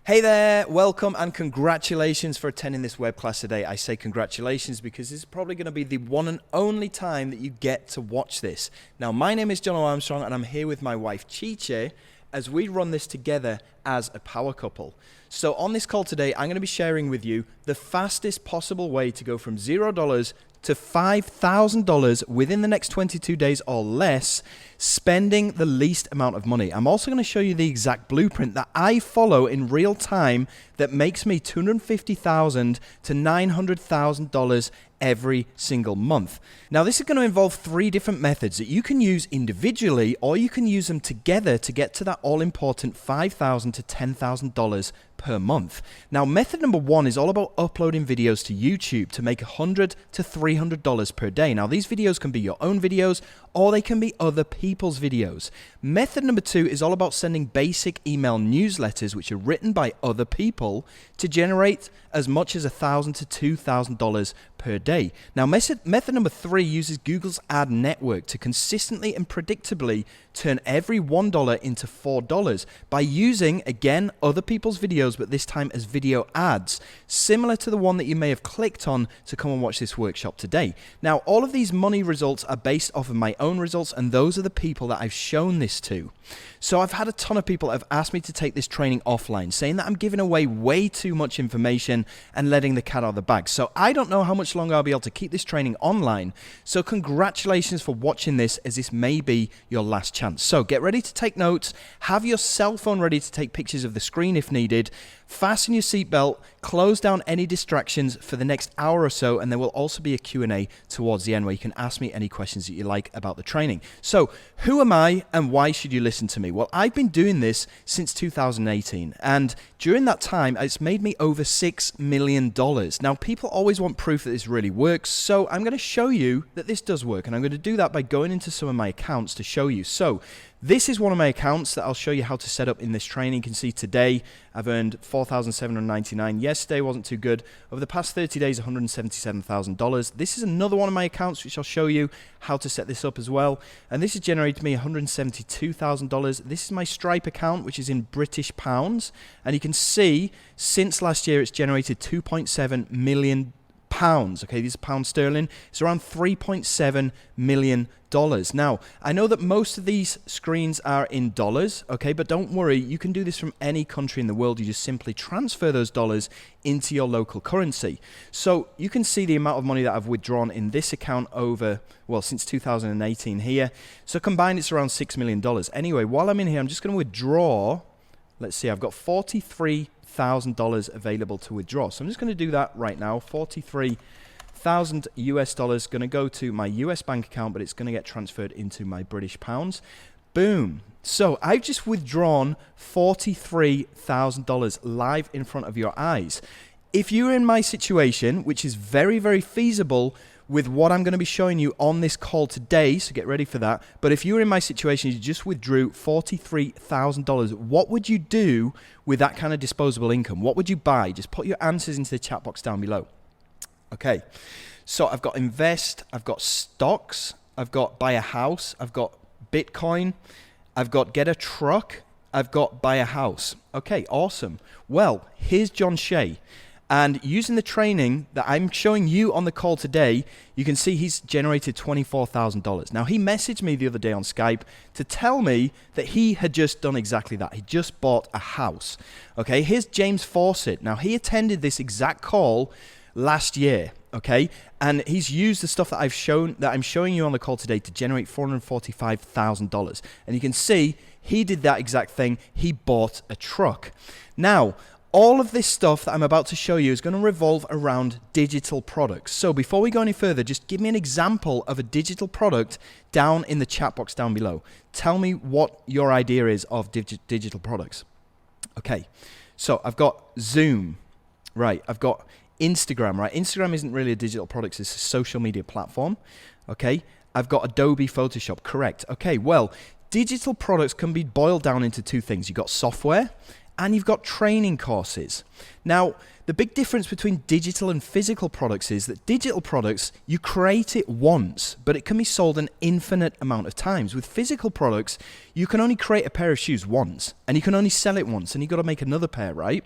Hey there, welcome and congratulations for attending this web class today. I say congratulations because this is probably going to be the one and only time that you get to watch this. Now, my name is John Armstrong and I'm here with my wife Chiche as we run this together as a power couple. So on this call today, I'm going to be sharing with you the fastest possible way to go from $0 to $5,000 within the next 22 days or less, spending the least amount of money. I'm also going to show you the exact blueprint that I follow in real time that makes me $250,000 to $900,000 every single month. Now, this is going to involve three different methods that you can use individually, or you can use them together to get to that all-important $5,000 to $10,000 per month. Now, method number one is all about uploading videos to YouTube to make $100 to $300 per day. Now, these videos can be your own videos or they can be other people's videos. Method number two is all about sending basic email newsletters which are written by other people to generate as much as $1,000 to $2,000 per day. Now, method number three uses Google's ad network to consistently and predictably turn every $1 into $4 by using, again, other people's videos, but this time as video ads, similar to the one that you may have clicked on to come and watch this workshop today. Now, all of these money results are based off of my own results, and those are the people that I've shown this to. So I've had a ton of people that have asked me to take this training offline, saying that I'm giving away way too much information and letting the cat out of the bag. So I don't know how much longer I'll be able to keep this training online. So congratulations for watching this, as this may be your last chance. So get ready to take notes, have your cell phone ready to take pictures of the screen if needed, fasten your seatbelt, close down any distractions for the next hour or so, and there will also be a Q&A towards the end where you can ask me any questions that you like about the training. So who am I and why should you listen to me? Well, I've been doing this since 2018, and during that time, it's made me over $6 million. Now, people always want proof that this really works, so I'm going to show you that this does work, and I'm going to do that by going into some of my accounts to show you. So this is one of my accounts that I'll show you how to set up in this training. You can see today I've earned $4,799. Yesterday wasn't too good. Over the past 30 days, $177,000. This is another one of my accounts which I'll show you how to set this up as well. And this has generated me $172,000. This is my Stripe account, which is in British pounds. And you can see since last year it's generated 2.7 million pounds. Okay, these are pounds sterling. It's around $3.7 million. Now, I know that most of these screens are in dollars, okay, but don't worry, you can do this from any country in the world. You just simply transfer those dollars into your local currency. So you can see the amount of money that I've withdrawn in this account over, well, since 2018 here. So combined, it's around $6 million. Anyway, while I'm in here, I'm just going to withdraw. Let's see, I've got $43,000 available to withdraw. So I'm just going to do that right now. 43,000 US dollars going to go to my US bank account, but it's going to get transferred into my British pounds. Boom. So I've just withdrawn $43,000 live in front of your eyes. If you're in my situation, which is very, very feasible with what I'm going to be showing you on this call today, so get ready for that. But if you were in my situation, you just withdrew $43,000, what would you do with that kind of disposable income? What would you buy? Just put your answers into the chat box down below. Okay, so I've got invest, I've got stocks, I've got buy a house, I've got Bitcoin, I've got get a truck, I've got buy a house. Okay, awesome. Well, here's John Shea. And using the training that I'm showing you on the call today, you can see he's generated $24,000. Now, he messaged me the other day on Skype to tell me that he had just done exactly that. He just bought a house. Okay, here's James Fawcett. Now, he attended this exact call last year, okay? And he's used the stuff that I'm showing you on the call today to generate $445,000. And you can see he did that exact thing. He bought a truck. Now, all of this stuff that I'm about to show you is going to revolve around digital products. So before we go any further, just give me an example of a digital product down in the chat box down below. Tell me what your idea is of digital products. Okay, so I've got Zoom, right? I've got Instagram, right? Instagram isn't really a digital product, it's a social media platform, okay? I've got Adobe Photoshop, correct. Okay, well, digital products can be boiled down into two things. You've got software and you've got training courses. Now, the big difference between digital and physical products is that digital products, you create it once, but it can be sold an infinite amount of times. With physical products, you can only create a pair of shoes once, and you can only sell it once, and you've got to make another pair, right?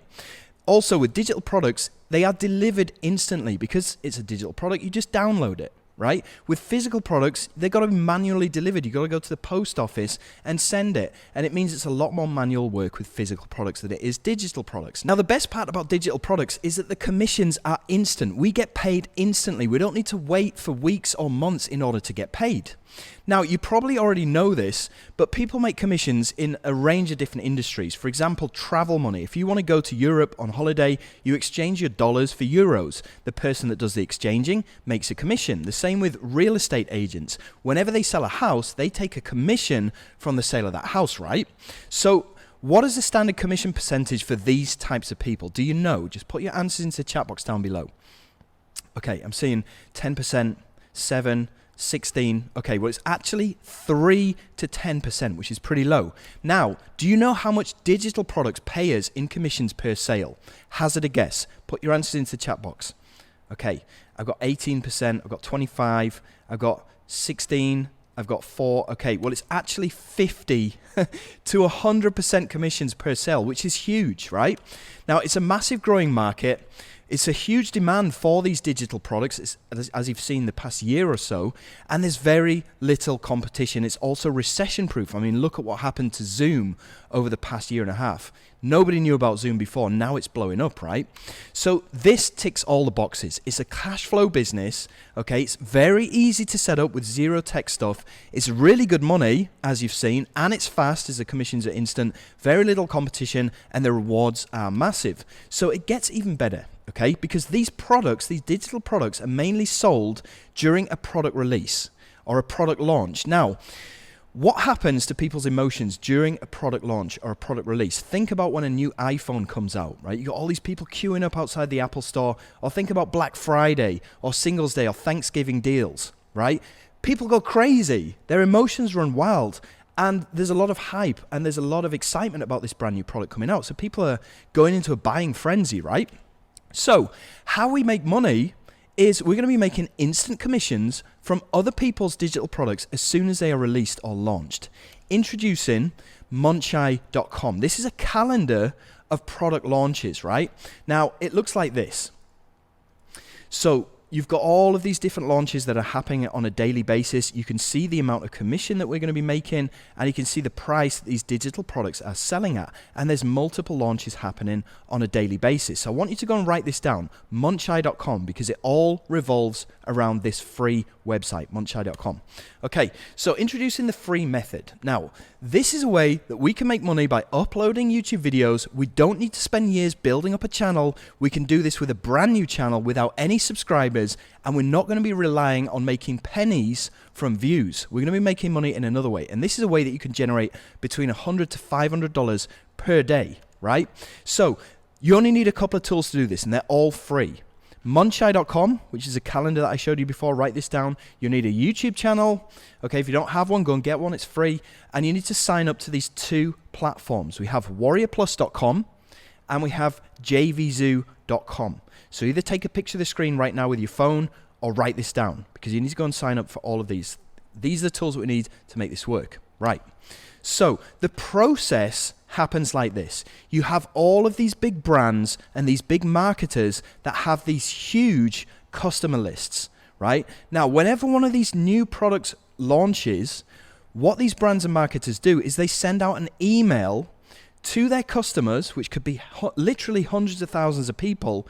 Also, with digital products, they are delivered instantly. Because it's a digital product, you just download it, right? With physical products, they've got to be manually delivered. You've got to go to the post office and send it. And it means it's a lot more manual work with physical products than it is digital products. Now, the best part about digital products is that the commissions are instant. We get paid instantly. We don't need to wait for weeks or months in order to get paid. Now, you probably already know this, but people make commissions in a range of different industries. For example, travel money. If you want to go to Europe on holiday, you exchange your dollars for euros. The person that does the exchanging makes a commission. The same with real estate agents. Whenever they sell a house, they take a commission from the sale of that house, right? So what is the standard commission percentage for these types of people? Do you know? Just put your answers into the chat box down below. Okay, I'm seeing 10%, 7%, 16. Okay, well, it's actually 3 to 10%, which is pretty low. Now, do you know how much digital products pay us in commissions per sale? Hazard a guess. Put your answers into the chat box. Okay, I've got 18%, I've got 25, I've got 16, I've got 4. Okay, well, it's actually 50 to 100% commissions per sale, which is huge, right? Now, it's a massive growing market. It's a huge demand for these digital products, as you've seen the past year or so, and there's very little competition. It's also recession-proof. I mean, look at what happened to Zoom over the past year and a half. Nobody knew about Zoom before. Now it's blowing up, right? So this ticks all the boxes. It's a cash flow business, okay? It's very easy to set up with zero tech stuff. It's really good money, as you've seen, and it's fast as the commissions are instant, very little competition, and the rewards are massive. So it gets even better. Okay, because these products, these digital products, are mainly sold during a product release or a product launch. Now, what happens to people's emotions during a product launch or a product release? Think about when a new iPhone comes out, right? You got all these people queuing up outside the Apple Store, or think about Black Friday or Singles Day or Thanksgiving deals, right? People go crazy. Their emotions run wild. And there's a lot of hype and there's a lot of excitement about this brand new product coming out. So people are going into a buying frenzy, right? So how we make money is we're going to be making instant commissions from other people's digital products as soon as they are released or launched. Introducing Muncheye.com. This is a calendar of product launches, right? Now, it looks like this. So you've got all of these different launches that are happening on a daily basis. You can see the amount of commission that we're going to be making, and you can see the price that these digital products are selling at. And there's multiple launches happening on a daily basis. So I want you to go and write this down, Muncheye.com, because it all revolves around this free website, Muncheye.com. Okay, so introducing the free method. Now, this is a way that we can make money by uploading YouTube videos. We don't need to spend years building up a channel. We can do this with a brand new channel without any subscribers, and we're not going to be relying on making pennies from views. We're going to be making money in another way, and this is a way that you can generate between $100 to $500 per day, right? So you only need a couple of tools to do this, and they're all free. Muncheye.com, which is a calendar that I showed you before. Write this down. You need a YouTube channel. Okay, if you don't have one, go and get one. It's free. And you need to sign up to these two platforms. We have warriorplus.com and we have jvzoo.com. So either take a picture of the screen right now with your phone or write this down, because you need to go and sign up for all of these. These are the tools that we need to make this work. Right. So the process happens like this. You have all of these big brands and these big marketers that have these huge customer lists, right? Now, whenever one of these new products launches, what these brands and marketers do is they send out an email to their customers, which could be literally hundreds of thousands of people,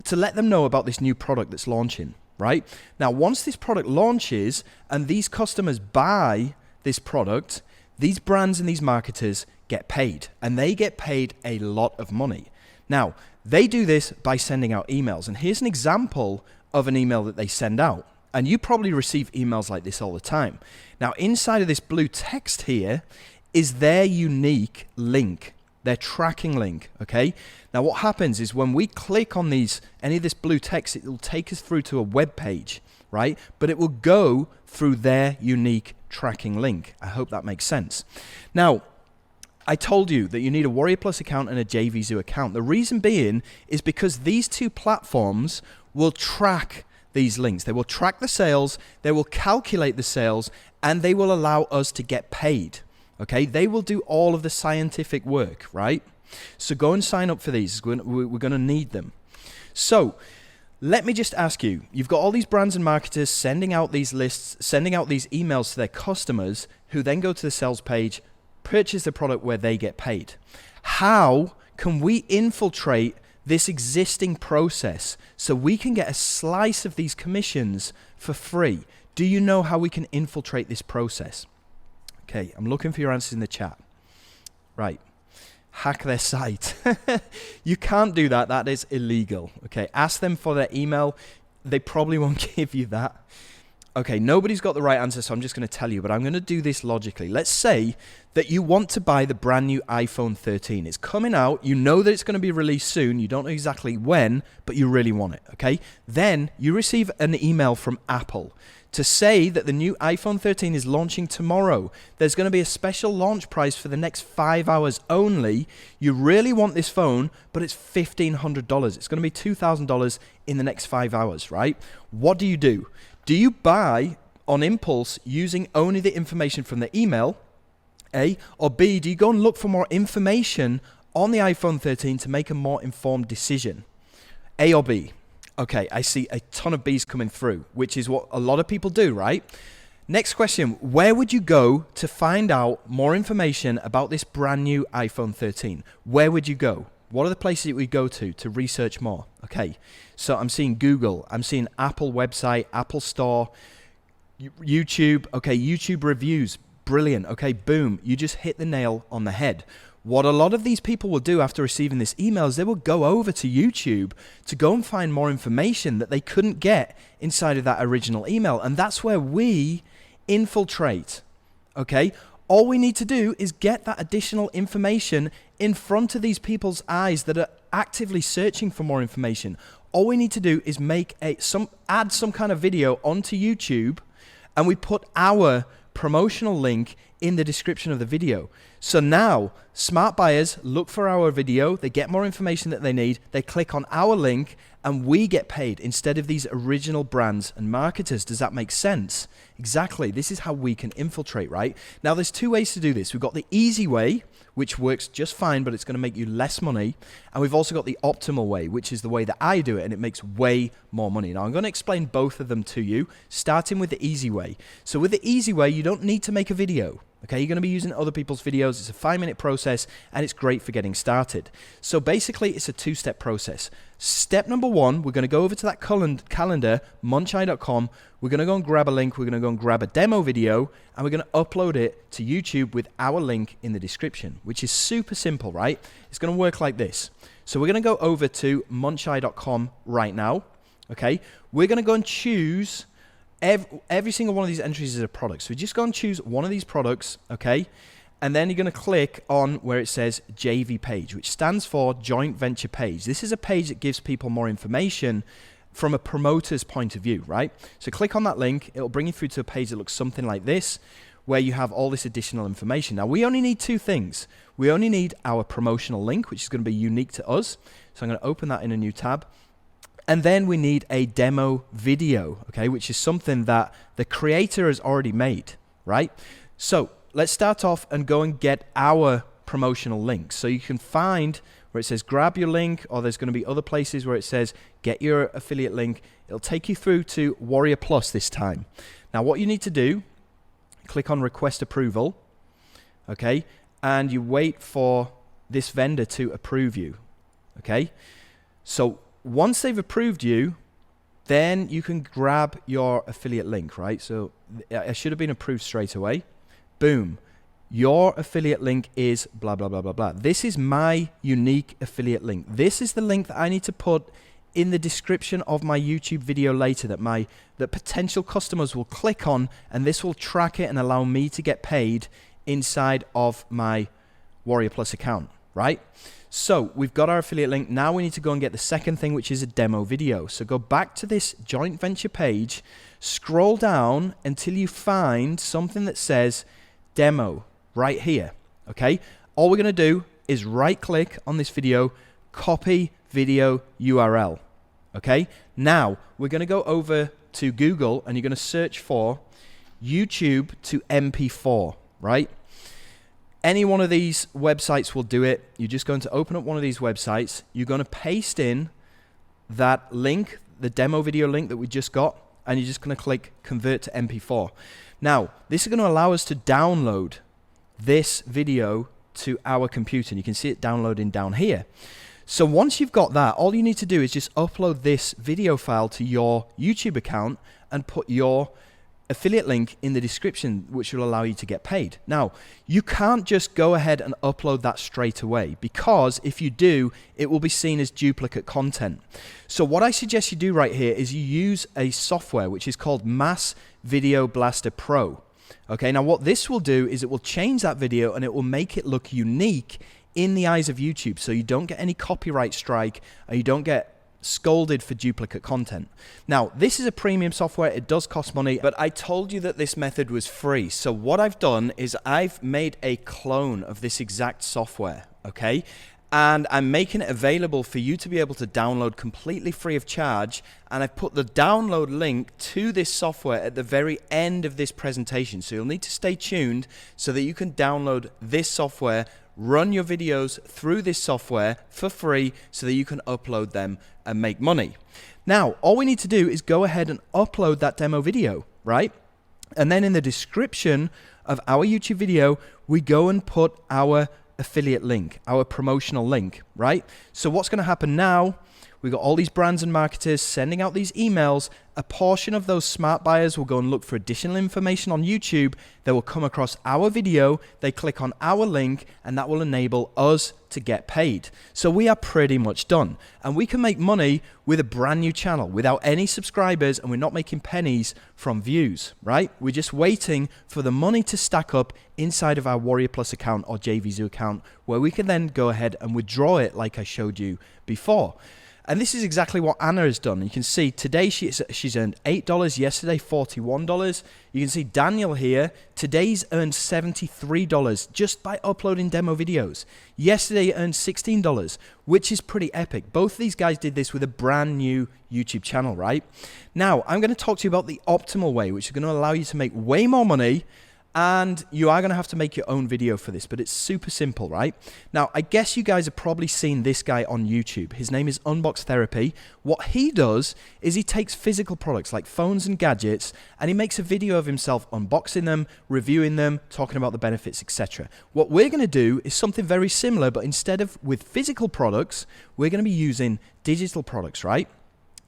to let them know about this new product that's launching, right? Now, once this product launches and these customers buy this product, these brands and these marketers get paid, and they get paid a lot of money. Now, they do this by sending out emails, and here's an example of an email that they send out. And you probably receive emails like this all the time. Now, inside of this blue text here is their unique link, their tracking link, okay? Now, what happens is when we click on any of this blue text, it will take us through to a web page, right? But it will go through their unique tracking link. I hope that makes sense. Now, I told you that you need a Warrior Plus account and a JVZoo account. The reason being is because these two platforms will track these links. They will track the sales, they will calculate the sales, and they will allow us to get paid. Okay, they will do all of the scientific work, right? So go and sign up for these. We're going to need them. So let me just ask you, you've got all these brands and marketers sending out these lists, sending out these emails to their customers who then go to the sales page, purchase the product where they get paid. How can we infiltrate this existing process so we can get a slice of these commissions for free? Do you know how we can infiltrate this process? Okay, I'm looking for your answers in the chat. Right. Hack their site. You can't do that. That is illegal. Okay, ask them for their email. They probably won't give you that. Okay, nobody's got the right answer, so I'm just going to tell you, but I'm going to do this logically. Let's say that you want to buy the brand new iPhone 13. It's coming out. You know that it's going to be released soon. You don't know exactly when, but you really want it, okay? Then you receive an email from Apple to say that the new iPhone 13 is launching tomorrow. There's going to be a special launch price for the next 5 hours only. You really want this phone, but it's $1,500. It's going to be $2,000 in the next 5 hours, right? What do? Do you buy on impulse using only the information from the email, A? Or B, do you go and look for more information on the iPhone 13 to make a more informed decision? A or B? Okay, I see a ton of B's coming through, which is what a lot of people do, right? Next question, where would you go to find out more information about this brand new iPhone 13? Where would you go? What are the places that we go to research more? Okay, so I'm seeing Google, I'm seeing Apple website, Apple Store, YouTube. Okay, YouTube reviews, brilliant. Okay, boom, you just hit the nail on the head. What a lot of these people will do after receiving this email is they will go over to YouTube to go and find more information that they couldn't get inside of that original email. And that's where we infiltrate, okay? All we need to do is get that additional information in front of these people's eyes that are actively searching for more information. All we need to do is add some kind of video onto YouTube, and we put our promotional link in the description of the video. So now smart buyers look for our video, they get more information that they need, they click on our link, and we get paid instead of these original brands and marketers. Does that make sense? Exactly. This is how we can infiltrate, right? Now there's two ways to do this. We've got the easy way, which works just fine, but it's going to make you less money. And we've also got the optimal way, which is the way that I do it, and it makes way more money. Now I'm going to explain both of them to you, starting with the easy way. So with the easy way, you don't need to make a video. Okay, you're going to be using other people's videos. It's a 5-minute process, and it's great for getting started. So basically, it's a 2-step process. Step number 1, we're going to go over to that calendar, muncheye.com. We're going to go and grab a link. We're going to go and grab a demo video, and we're going to upload it to YouTube with our link in the description, which is super simple, right? It's going to work like this. So we're going to go over to muncheye.com right now. Okay, we're going to go and choose every single one of these entries is a product. So we just go and choose one of these products, okay? And then you're going to click on where it says JV page, which stands for joint venture page. This is a page that gives people more information from a promoter's point of view, right? So click on that link. It'll bring you through to a page that looks something like this, where you have all this additional information. Now, we only need 2 things. We only need our promotional link, which is going to be unique to us. So I'm going to open that in a new tab. And then we need a demo video, okay, which is something that the creator has already made, right? So let's start off and go and get our promotional link. So you can find where it says grab your link, or there's going to be other places where it says get your affiliate link. It'll take you through to Warrior Plus this time. Now what you need to do, click on request approval, okay, and you wait for this vendor to approve you, okay? So once they've approved you, then you can grab your affiliate link, right? So it should have been approved straight away. Boom. Your affiliate link is blah, blah, blah, blah, blah. This is my unique affiliate link. This is the link that I need to put in the description of my YouTube video later that potential customers will click on, and this will track it and allow me to get paid inside of my Warrior Plus account, right? So we've got our affiliate link. Now we need to go and get the second thing, which is a demo video. So go back to this joint venture page, scroll down until you find something that says demo right here, okay? all we're going to do is right click on this video, copy video URL. Okay, now we're going to go over to Google and you're going to search for YouTube to MP4, right? Any one of these websites will do it. You're just going to open up one of these websites. You're going to paste in that link, the demo video link that we just got, and you're just going to click convert to MP4. Now, this is going to allow us to download this video to our computer, and you can see it downloading down here. So once you've got that, all you need to do is just upload this video file to your YouTube account and put your affiliate link in the description, which will allow you to get paid. Now, you can't just go ahead and upload that straight away, because if you do, it will be seen as duplicate content. So what I suggest you do right here is you use a software which is called Mass Video Blaster Pro. Okay, now what this will do is it will change that video and it will make it look unique in the eyes of YouTube, so you don't get any copyright strike and you don't get scolded for duplicate content. Now, this is a premium software. It does cost money, but I told you that this method was free. So what I've done is I've made a clone of this exact software, okay? And I'm making it available for you to be able to download completely free of charge. And I've put the download link to this software at the very end of this presentation. So you'll need to stay tuned so that you can download this software, run your videos through this software for free so that you can upload them and make money. Now, all we need to do is go ahead and upload that demo video, right? And then in the description of our YouTube video, we go and put our affiliate link, our promotional link, right? So what's going to happen now, we've got all these brands and marketers sending out these emails. A portion of those smart buyers will go and look for additional information on YouTube. They will come across our video, they click on our link, and that will enable us to get paid. So we are pretty much done. And we can make money with a brand new channel without any subscribers, and we're not making pennies from views, right? We're just waiting for the money to stack up inside of our Warrior Plus account or JVZoo account, where we can then go ahead and withdraw it like I showed you before. And this is exactly what Anna has done. You can see today she's earned $8, yesterday $41. You can see Daniel here, today's earned $73 just by uploading demo videos. Yesterday he earned $16, which is pretty epic. Both of these guys did this with a brand new YouTube channel, right? Now, I'm going to talk to you about the optimal way, which is going to allow you to make way more money. And you are going to have to make your own video for this, but it's super simple, right? Now, I guess you guys have probably seen this guy on YouTube. His name is Unbox Therapy. What he does is he takes physical products like phones and gadgets, and he makes a video of himself unboxing them, reviewing them, talking about the benefits, etc. What we're going to do is something very similar, but instead of with physical products, we're going to be using digital products, right?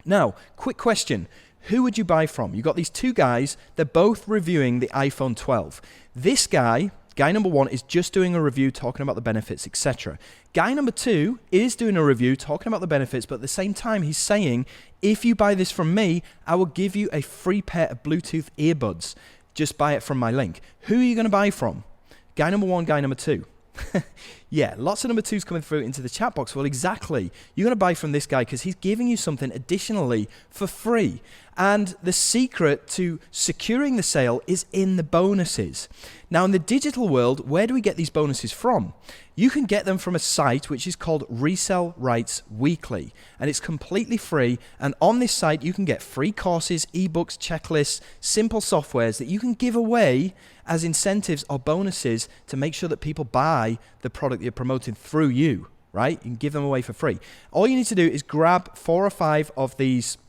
Now, quick question. Who would you buy from? You've got these two guys. They're both reviewing the iPhone 12. This guy number one, is just doing a review talking about the benefits, etc. Guy number two is doing a review talking about the benefits, but at the same time, he's saying, if you buy this from me, I will give you a free pair of Bluetooth earbuds. Just buy it from my link. Who are you going to buy from? Guy number one, guy number two. Yeah, lots of number twos coming through into the chat box. Well, exactly. You're going to buy from this guy because he's giving you something additionally for free. And the secret to securing the sale is in the bonuses. Now, in the digital world, where do we get these bonuses from? You can get them from a site which is called Resell Rights Weekly, and it's completely free. And on this site, you can get free courses, ebooks, checklists, simple softwares that you can give away as incentives or bonuses to make sure that people buy the product that you're promoting through you, right? You can give them away for free. All you need to do is grab 4 or 5 of these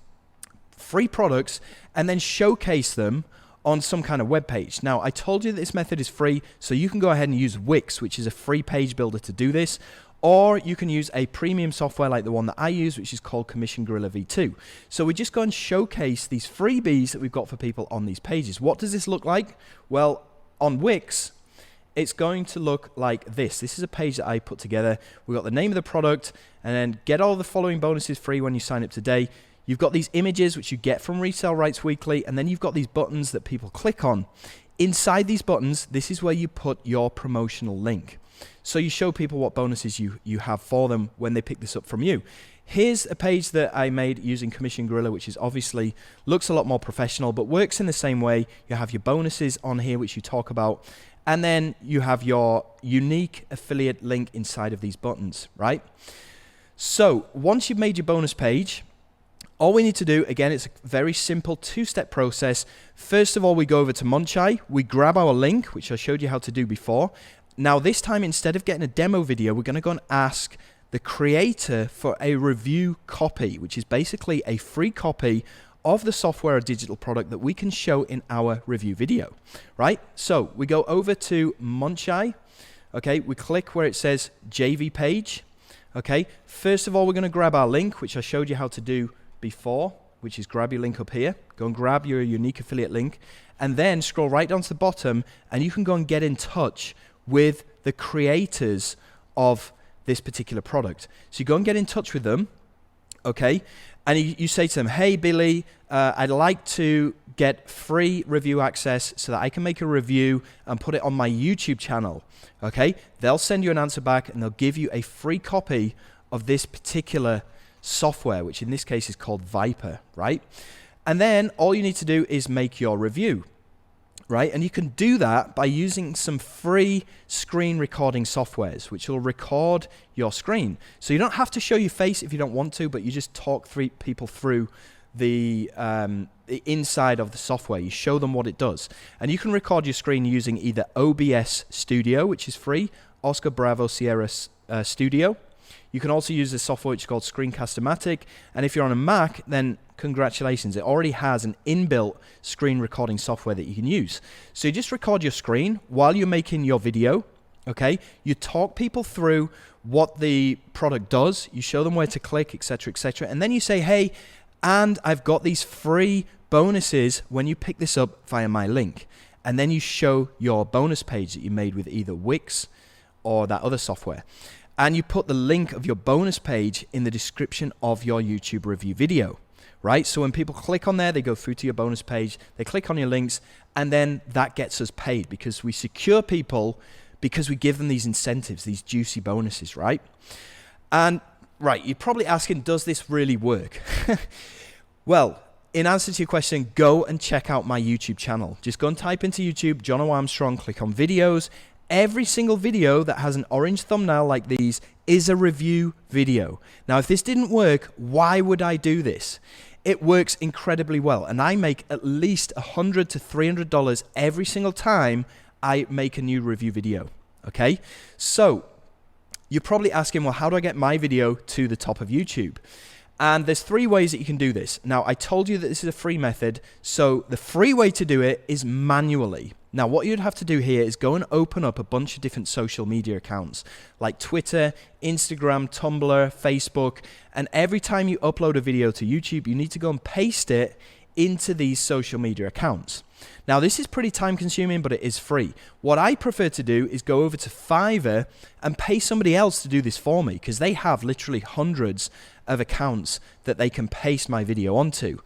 free products and then showcase them on some kind of web page. Now, I told you that this method is free, so you can go ahead and use Wix, which is a free page builder to do this, or you can use a premium software like the one that I use, which is called Commission Gorilla V2. So we just go and showcase these freebies that we've got for people on these pages. What does this look like? Well, on Wix, it's going to look like this. This is a page that I put together. We've got the name of the product, and then get all the following bonuses free when you sign up today. You've got these images which you get from Resell Rights Weekly, and then you've got these buttons that people click on. Inside these buttons, this is where you put your promotional link. So you show people what bonuses you have for them when they pick this up from you. Here's a page that I made using Commission Gorilla, which is obviously looks a lot more professional, but works in the same way. You have your bonuses on here, which you talk about. And then you have your unique affiliate link inside of these buttons, right? So once you've made your bonus page, all we need to do, again, it's a very simple two-step process. First of all, we go over to Munchai, we grab our link, which I showed you how to do before. Now this time, instead of getting a demo video, we're gonna go and ask the creator for a review copy, which is basically a free copy of the software or digital product that we can show in our review video, right? So we go over to Munchai, okay? We click where it says JV page, okay? First of all, we're gonna grab our link, which I showed you how to do before, which is grab your link up here, go and grab your unique affiliate link, and then scroll right down to the bottom, and you can go and get in touch with the creators of this particular product. So you go and get in touch with them, okay? And you say to them, hey, Billy, I'd like to get free review access so that I can make a review and put it on my YouTube channel, okay? They'll send you an answer back and they'll give you a free copy of this particular software, which in this case is called Viper, right? And then all you need to do is make your review, right? And you can do that by using some free screen recording softwares, which will record your screen. So you don't have to show your face if you don't want to, but you just talk people through the inside of the software. You show them what it does. And you can record your screen using either OBS Studio, which is free, Oscar Bravo Sierra Studio. You can also use this software which is called Screencast-O-Matic, and if you're on a Mac, then congratulations, it already has an inbuilt screen recording software that you can use. So you just record your screen while you're making your video, okay? You talk people through what the product does, you show them where to click, etc., etc., and then you say, hey, and I've got these free bonuses when you pick this up via my link. And then you show your bonus page that you made with either Wix or that other software. And you put the link of your bonus page in the description of your YouTube review video, right? So when people click on there, they go through to your bonus page, they click on your links, and then that gets us paid because we secure people because we give them these incentives, these juicy bonuses, right? And right, you're probably asking, does this really work? Well, in answer to your question, go and check out my YouTube channel. Just go and type into YouTube, John O. Armstrong, click on videos. Every single video that has an orange thumbnail like these is a review video. Now, if this didn't work, why would I do this? It works incredibly well, and I make at least $100 to $300 every single time I make a new review video, okay? So, you're probably asking, well, how do I get my video to the top of YouTube? And there's three ways that you can do this. Now, I told you that this is a free method, so the free way to do it is manually. Now, what you'd have to do here is go and open up a bunch of different social media accounts like Twitter, Instagram, Tumblr, Facebook, and every time you upload a video to YouTube, you need to go and paste it into these social media accounts. Now, this is pretty time consuming, but it is free. What I prefer to do is go over to Fiverr and pay somebody else to do this for me because they have literally hundreds of accounts that they can paste my video onto.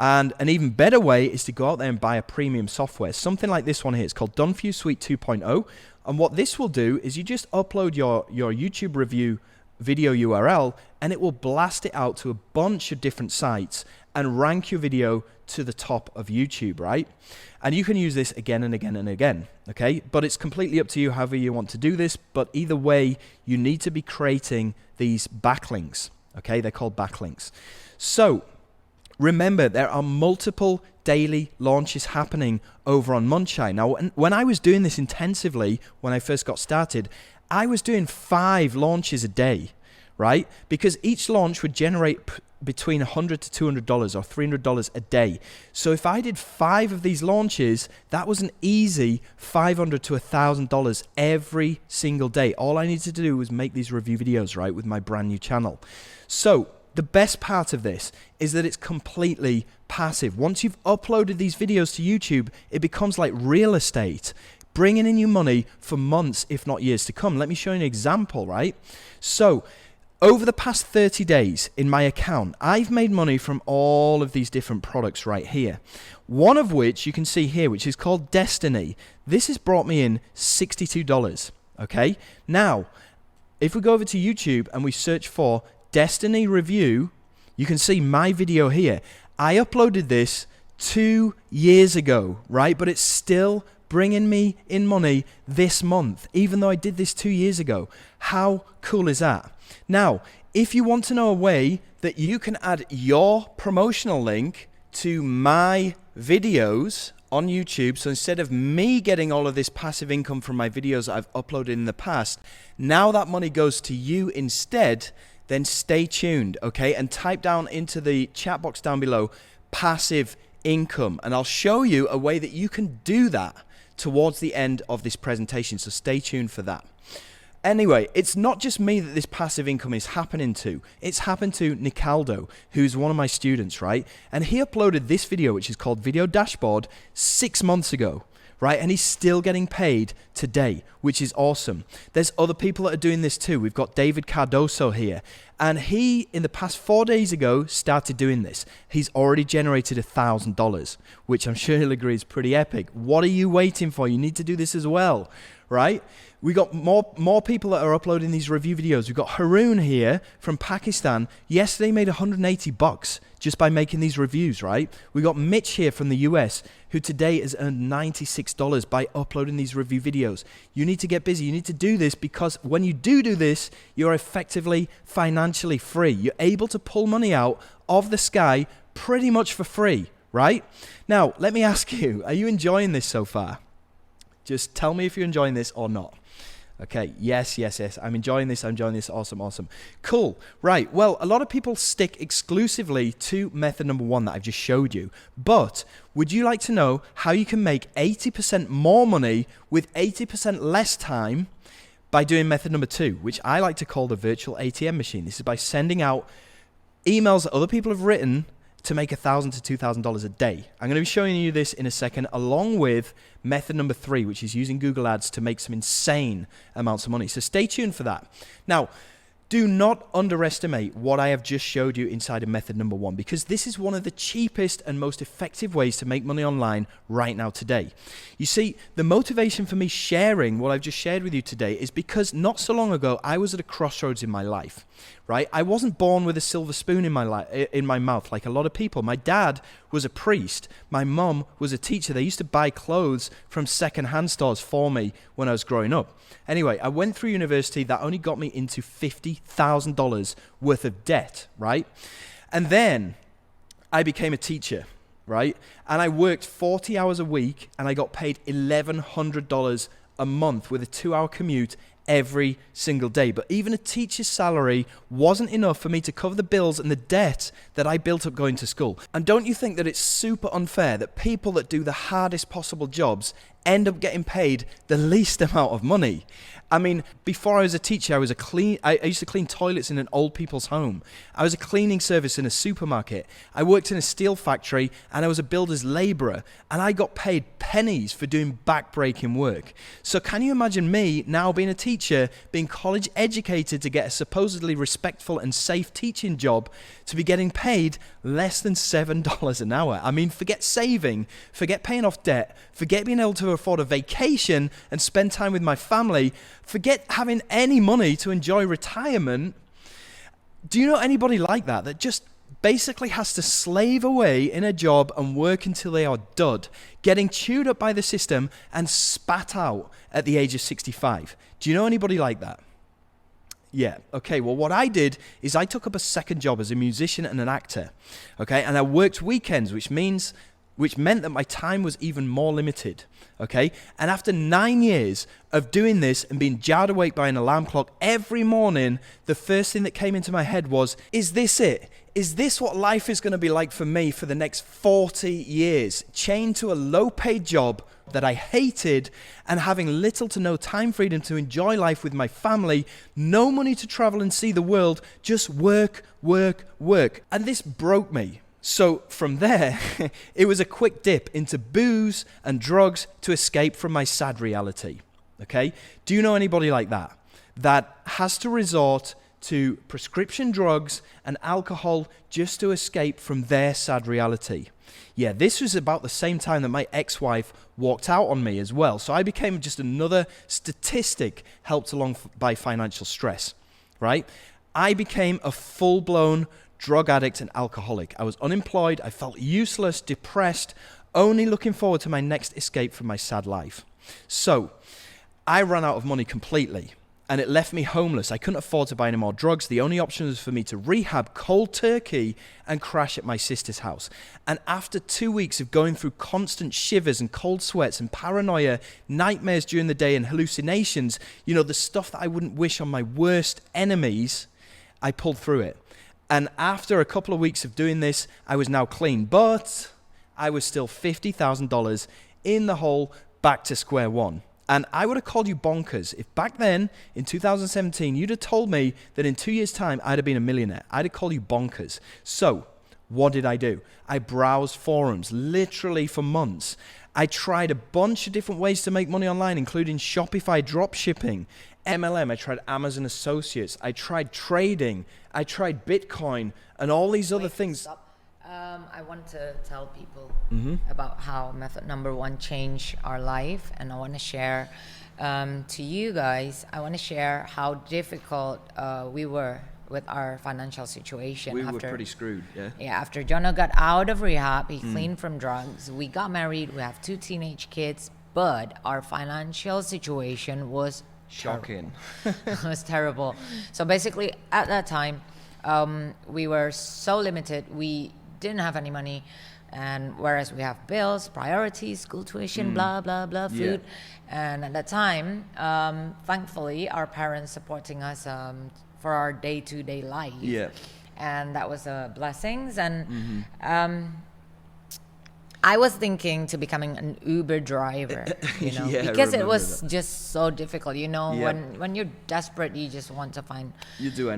And an even better way is to go out there and buy a premium software. Something like this one here. It's called Done For You Suite 2.0. And what this will do is you just upload your YouTube review video URL and it will blast it out to a bunch of different sites and rank your video to the top of YouTube, right? And you can use this again and again and again, okay? But it's completely up to you however you want to do this. But either way, you need to be creating these backlinks, okay? They're called backlinks. So, remember, there are multiple daily launches happening over on Munchai. Now, when I was doing this intensively, when I first got started, I was doing 5 launches a day, right? Because each launch would generate between $100 to $200 or $300 a day. So if I did 5 of these launches, that was an easy $500 to $1,000 every single day. All I needed to do was make these review videos, right, with my brand new channel. So the best part of this is that it's completely passive. Once you've uploaded these videos to YouTube, it becomes like real estate, bringing in you money for months, if not years to come. Let me show you an example, right? So, over the past 30 days in my account, I've made money from all of these different products right here. One of which you can see here, which is called Destiny. This has brought me in $62, okay? Now, if we go over to YouTube and we search for Destiny review, you can see my video here. I uploaded this 2 years ago, right? But it's still bringing me in money this month, even though I did this 2 years ago. How cool is that? Now, if you want to know a way that you can add your promotional link to my videos on YouTube, so instead of me getting all of this passive income from my videos that I've uploaded in the past, now that money goes to you instead, then stay tuned, okay? And type down into the chat box down below, passive income, and I'll show you a way that you can do that towards the end of this presentation, so stay tuned for that. Anyway, it's not just me that this passive income is happening to. It's happened to Nicaldo, who's one of my students, right? And he uploaded this video, which is called Video Dashboard, 6 months ago, right? And he's still getting paid today, which is awesome. There's other people that are doing this too. We've got David Cardoso here. And he, in the past 4 days ago, started doing this. He's already generated $1,000, which I'm sure he'll agree is pretty epic. What are you waiting for? You need to do this as well, right? We got more people that are uploading these review videos. We've got Haroon here from Pakistan. Yesterday made $180 just by making these reviews, right? We got Mitch here from the US, who today has earned $96 by uploading these review videos. You need to get busy. You need to do this, because when you do this, you're effectively financially free. You're able to pull money out of the sky pretty much for free, right? Now, let me ask you, are you enjoying this so far? Just tell me if you're enjoying this or not. Okay, yes. I'm enjoying this. Awesome. Cool. Right, well, a lot of people stick exclusively to method number 1 that I've just showed you. But would you like to know how you can make 80% more money with 80% less time by doing method number 2, which I like to call the virtual ATM machine? This is by sending out emails that other people have written to make $1,000 to $2,000 a day. I'm going to be showing you this in a second, along with method number 3, which is using Google Ads to make some insane amounts of money. So stay tuned for that. Now, do not underestimate what I have just showed you inside of method number 1, because this is one of the cheapest and most effective ways to make money online right now today. You see, the motivation for me sharing what I've just shared with you today is because not so long ago, I was at a crossroads in my life, right? I wasn't born with a silver spoon in my mouth like a lot of people. My dad was a priest. My mom was a teacher. They used to buy clothes from second-hand stores for me when I was growing up. Anyway, I went through university. That only got me into $50,000 worth of debt, right? And then I became a teacher, right? And I worked 40 hours a week, and I got paid $1,100 a month with a 2-hour commute every single day. But even a teacher's salary wasn't enough for me to cover the bills and the debt that I built up going to school. And don't you think that it's super unfair that people that do the hardest possible jobs end up getting paid the least amount of money? I mean, before I was a teacher, I used to clean toilets in an old people's home. I was a cleaning service in a supermarket. I worked in a steel factory, and I was a builder's laborer, and I got paid pennies for doing back-breaking work. So can you imagine me now being a teacher, being college educated to get a supposedly respectful and safe teaching job, to be getting paid less than $7 an hour? I mean, forget saving, forget paying off debt, forget being able to afford a vacation and spend time with my family, forget having any money to enjoy retirement. Do you know anybody like that just basically has to slave away in a job and work until they are dud, getting chewed up by the system and spat out at the age of 65? Do you know anybody like that? Yeah, okay, well, what I did is I took up a second job as a musician and an actor, okay, and I worked weekends, which meant that my time was even more limited, okay? And after 9 years of doing this and being jarred awake by an alarm clock every morning, the first thing that came into my head was, is this it? Is this what life is going to be like for me for the next 40 years? Chained to a low-paid job that I hated and having little to no time freedom to enjoy life with my family, no money to travel and see the world, just work. And this broke me. So from there, it was a quick dip into booze and drugs to escape from my sad reality, okay? Do you know anybody like that has to resort to prescription drugs and alcohol just to escape from their sad reality? Yeah, this was about the same time that my ex-wife walked out on me as well. So I became just another statistic helped along by financial stress, right? I became a full-blown drug addict and alcoholic. I was unemployed. I felt useless, depressed, only looking forward to my next escape from my sad life. So I ran out of money completely, and it left me homeless. I couldn't afford to buy any more drugs. The only option was for me to rehab cold turkey and crash at my sister's house. And after 2 weeks of going through constant shivers and cold sweats and paranoia, nightmares during the day and hallucinations, you know, the stuff that I wouldn't wish on my worst enemies, I pulled through it. And after a couple of weeks of doing this, I was now clean. But I was still $50,000 in the hole, back to square one. And I would have called you bonkers if back then, in 2017, you'd have told me that in 2 years' time, I'd have been a millionaire. I'd have called you bonkers. So what did I do? I browsed forums literally for months. I tried a bunch of different ways to make money online, including Shopify dropshipping, MLM. I tried Amazon Associates. I tried trading. I tried Bitcoin and all these other things. Stop. I want to tell people about how method number one changed our life, and I want to share to you guys. I want to share how difficult we were with our financial situation. We were pretty screwed, yeah. Yeah, after Jono got out of rehab, he cleaned from drugs. We got married. We have 2 teenage kids, but our financial situation was shocking. It was terrible. So basically, at that time, we were so limited. We didn't have any money, and whereas we have bills, priorities, school tuition, blah blah blah, food, and at that time, thankfully, our parents supporting us for our day-to-day life, and that was a blessings. And I was thinking to becoming an Uber driver, you know, because it was just so difficult, you know. When you're desperate, you just want to find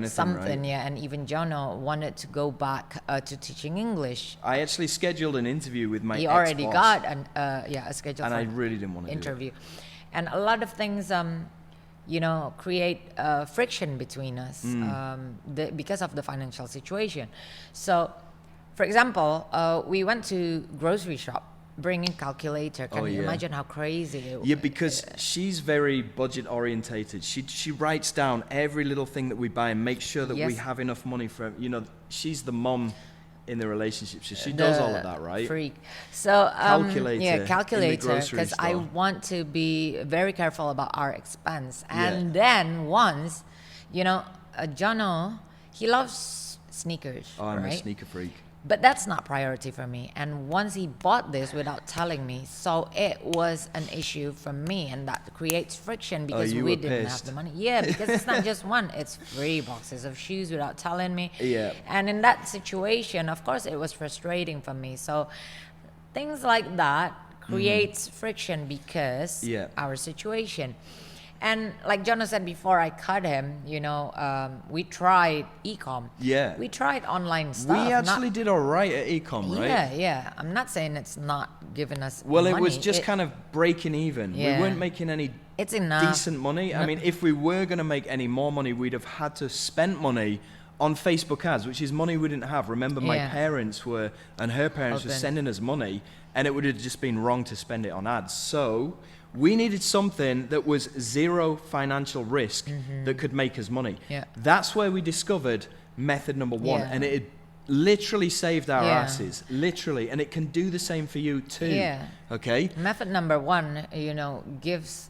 something, right? Yeah. And even Jono wanted to go back to teaching English. I actually scheduled an interview with my ex-boss. He already got a schedule, and I really didn't want to interview. And a lot of things, you know, create friction between us because of the financial situation. So, for example, we went to grocery shop, bringing calculator. Can you imagine how crazy it was? Yeah, because she's very budget orientated. She writes down every little thing that we buy and makes sure that we have enough money for, you know, she's the mom in the relationship. So she does all of that, right? Freak. So calculator, because I want to be very careful about our expense. And then once, you know, Jono, he loves sneakers. Oh, I'm right? a sneaker freak. But that's not priority for me. And once he bought this without telling me, so it was an issue for me, and that creates friction because we didn't have the money. Yeah, because it's not just one, it's 3 boxes of shoes without telling me. Yeah. And in that situation, of course, it was frustrating for me. So things like that creates friction because our situation. And like Jono said before I cut him, you know, we tried e-com. Yeah. We tried online stuff. We actually did all right at e-com, right? Yeah. I'm not saying it's not giving us money. It was just kind of breaking even. Yeah. We weren't making any decent money. I mean, if we were going to make any more money, we'd have had to spend money on Facebook ads, which is money we didn't have. Remember, my parents were, and her parents were sending us money, and it would have just been wrong to spend it on ads. So we needed something that was zero financial risk that could make us money. Yeah. That's where we discovered method number one. And it literally saved our asses, literally. And it can do the same for you too. Yeah. Okay? Method number one, you know, gives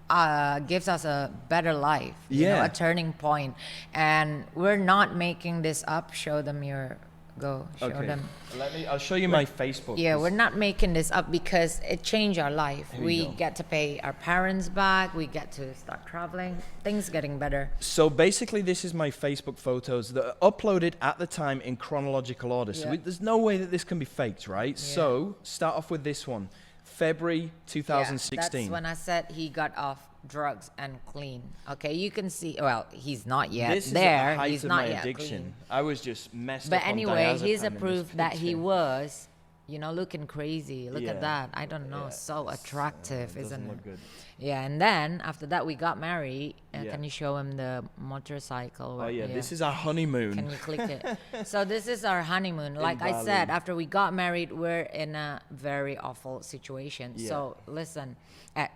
us a better life, you know, a turning point. And we're not making this up. Show them your... Go show them. I'll show you my Facebook. Yeah, we're not making this up because it changed our life. We get to pay our parents back. We get to start traveling. Things getting better. So basically, this is my Facebook photos that are uploaded at the time in chronological order. So there's no way that this can be faked, right? Yeah. So start off with this one, February 2016. Yeah, that's when I said he got off drugs and clean. Okay, you can see. Well, he's not yet this there. Is the height he's of not my yet addiction. clean. I was just messed but up. But anyway, he's a in proof that he was, you know, looking crazy. Look at that. I don't know. So attractive, isn't it? Look good. Yeah, and then after that we got married. Can you show him the motorcycle? Oh yeah, this is our honeymoon. Can you click it? So this is our honeymoon. Like I said, after we got married, we're in a very awful situation. Yeah. So listen,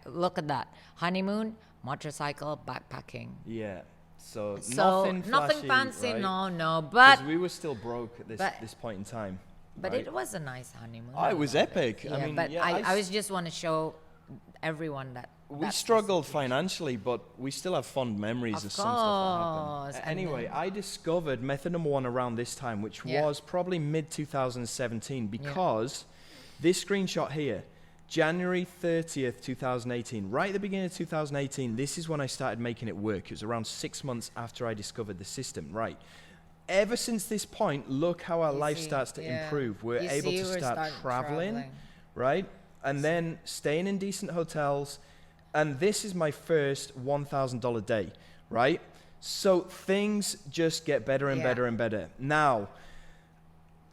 look at that. Honeymoon, motorcycle, backpacking. Yeah. So nothing flashy, fancy, right? no, but we were still broke at this point in time. But right? it was a nice honeymoon. Oh, it was loved epic. Yeah, I mean, but yeah, I was just want to show everyone that we that's the struggled situation. financially, but we still have fond memories of Of some stuff that course, happened. and Anyway, then- I discovered method number 1 around this time, which Yeah. was probably mid 2017, because this screenshot here, January 30th, 2018, right at the beginning of 2018, this is when I started making it work. It was around 6 months after I discovered the system, right? Ever since this point, look how our You life see, starts to yeah. improve. We're You able see, to we're start traveling, traveling. right? And then staying in decent hotels. And this is my first $1,000 day, right? So things just get better and Yeah. better and better. Now,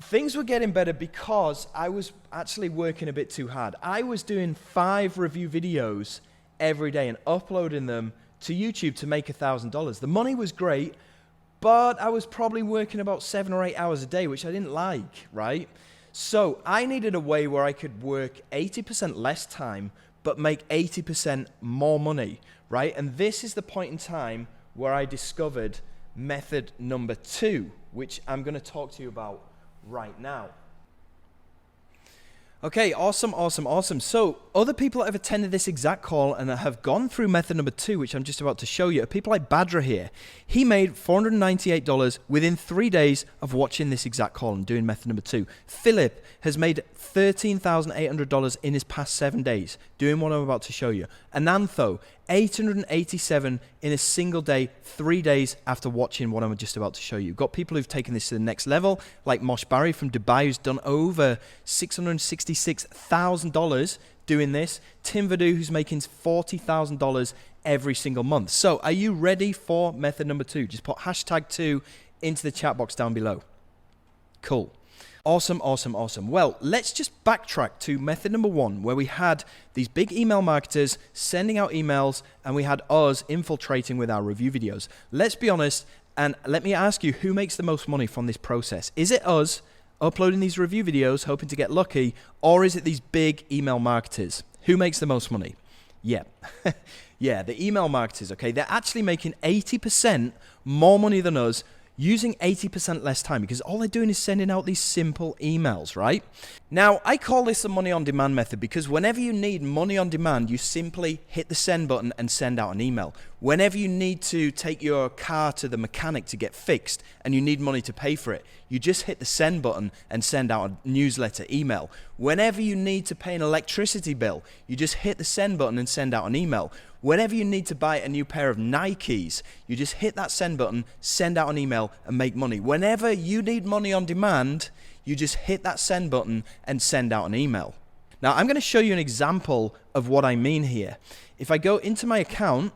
things were getting better because I was actually working a bit too hard. I was doing 5 review videos every day and uploading them to YouTube to make $1,000. The money was great, but I was probably working about 7 or 8 hours a day, which I didn't like, right? So I needed a way where I could work 80% less time, but make 80% more money, right? And this is the point in time where I discovered method number 2, which I'm going to talk to you about right now. Okay, awesome. So other people that have attended this exact call and that have gone through method number 2, which I'm just about to show you, are people like Badra here. He made $498 within 3 days of watching this exact call and doing method number 2. Philip has made $13,800 in his past 7 days doing what I'm about to show you. Anantho, $887 in a single day, 3 days after watching what I'm just about to show you. Got people who've taken this to the next level, like Mosh Barry from Dubai, who's done over $666,000 doing this. Tim Vadu, who's making $40,000 every single month. So are you ready for method number 2? Just put hashtag 2 into the chat box down below. Cool. Awesome. Well, let's just backtrack to method number 1, where we had these big email marketers sending out emails and we had us infiltrating with our review videos. Let's be honest, and let me ask you, who makes the most money from this process? Is it us uploading these review videos, hoping to get lucky, or is it these big email marketers? Who makes the most money? Yeah. Yeah, the email marketers, okay? They're actually making 80% more money than us, using 80% less time, because all they're doing is sending out these simple emails, right? Now, I call this the money on demand method because whenever you need money on demand, you simply hit the send button and send out an email. Whenever you need to take your car to the mechanic to get fixed and you need money to pay for it, you just hit the send button and send out a newsletter email. Whenever you need to pay an electricity bill, you just hit the send button and send out an email. Whenever you need to buy a new pair of Nikes, you just hit that send button, send out an email, and make money. Whenever you need money on demand, you just hit that send button and send out an email. Now, I'm going to show you an example of what I mean here. If I go into my account,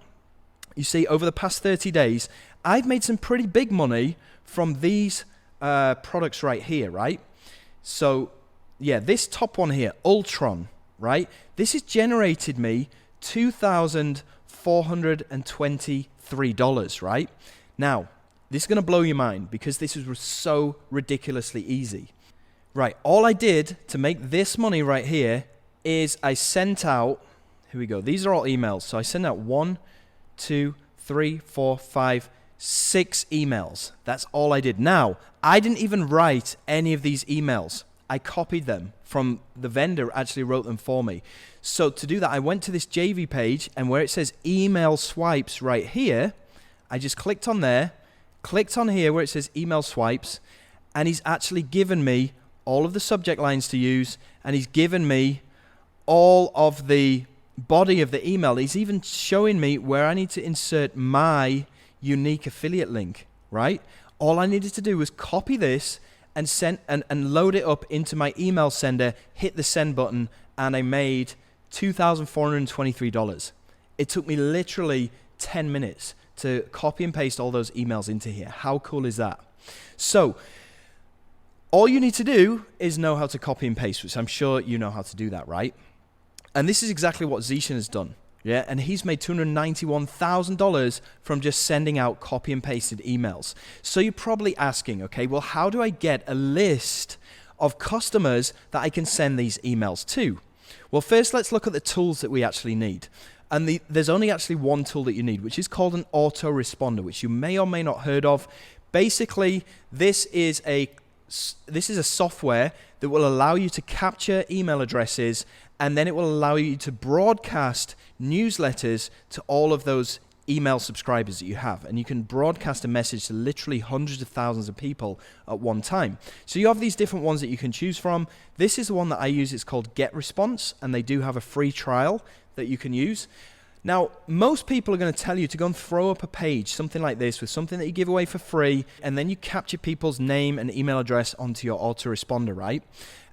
you see over the past 30 days, I've made some pretty big money from these products right here, right? So, yeah, this top one here, Ultron, right? This has generated me $2,423, right? Now, this is going to blow your mind because this is so ridiculously easy. Right, all I did to make this money right here is I sent out, here we go, these are all emails. So I sent out 1, 2, 3, 4, 5, 6 emails. That's all I did. Now, I didn't even write any of these emails. I copied them from the vendor, actually wrote them for me. So to do that, I went to this JV page, and where it says email swipes right here, I just clicked on there, clicked on here where it says email swipes, and he's actually given me all of the subject lines to use, and he's given me all of the body of the email. He's even showing me where I need to insert my unique affiliate link, right? All I needed to do was copy this and send and load it up into my email sender, hit the send button, and I made $2,423. It took me literally 10 minutes to copy and paste all those emails into here. How cool is that? So all you need to do is know how to copy and paste, which I'm sure you know how to do that, right? And this is exactly what Zishan has done. Yeah, and he's made $291,000 from just sending out copy and pasted emails. So you're probably asking, okay, well, how do I get a list of customers that I can send these emails to? Well, first, let's look at the tools that we actually need. And there's only actually one tool that you need, which is called an autoresponder, which you may or may not heard of. Basically, this is a this is a software that will allow you to capture email addresses, and then it will allow you to broadcast newsletters to all of those email subscribers that you have. And you can broadcast a message to literally hundreds of thousands of people at one time. So you have these different ones that you can choose from. This is the one that I use. It's called GetResponse, and they do have a free trial that you can use. Now, most people are going to tell you to go and throw up a page, something like this, with something that you give away for free, and then you capture people's name and email address onto your autoresponder, right?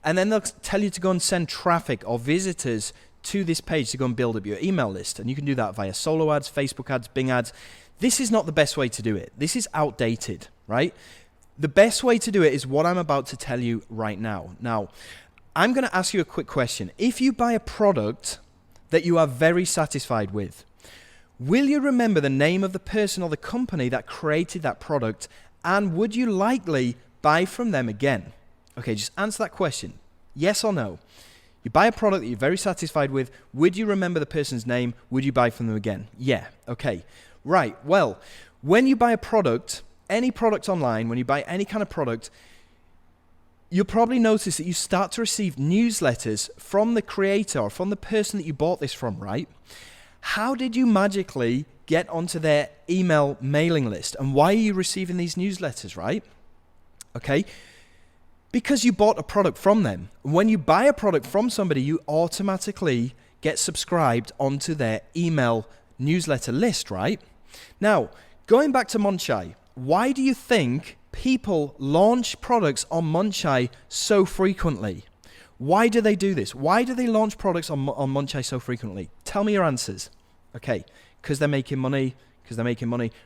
And then they'll tell you to go and send traffic or visitors to this page to go and build up your email list. And you can do that via solo ads, Facebook ads, Bing ads. This is not the best way to do it. This is outdated, right? The best way to do it is what I'm about to tell you right now. Now, I'm going to ask you a quick question. If you buy a product that you are very satisfied with, will you remember the name of the person or the company that created that product, and would you likely buy from them again? Okay, just answer that question. Yes or no? You buy a product that you're very satisfied with, would you remember the person's name? Would you buy from them again? Yeah, okay. Right, well, when you buy a product, any product online, when you buy any kind of product, you'll probably notice that you start to receive newsletters from the creator or from the person that you bought this from, right? How did you magically get onto their email mailing list? And why are you receiving these newsletters, right? Okay, because you bought a product from them. When you buy a product from somebody, you automatically get subscribed onto their email newsletter list, right? Now, going back to Munchai, why do you think people launch products on Munchai so frequently? Why do they do this? Why do they launch products on Munchai so frequently? Tell me your answers. Okay, because they're making money,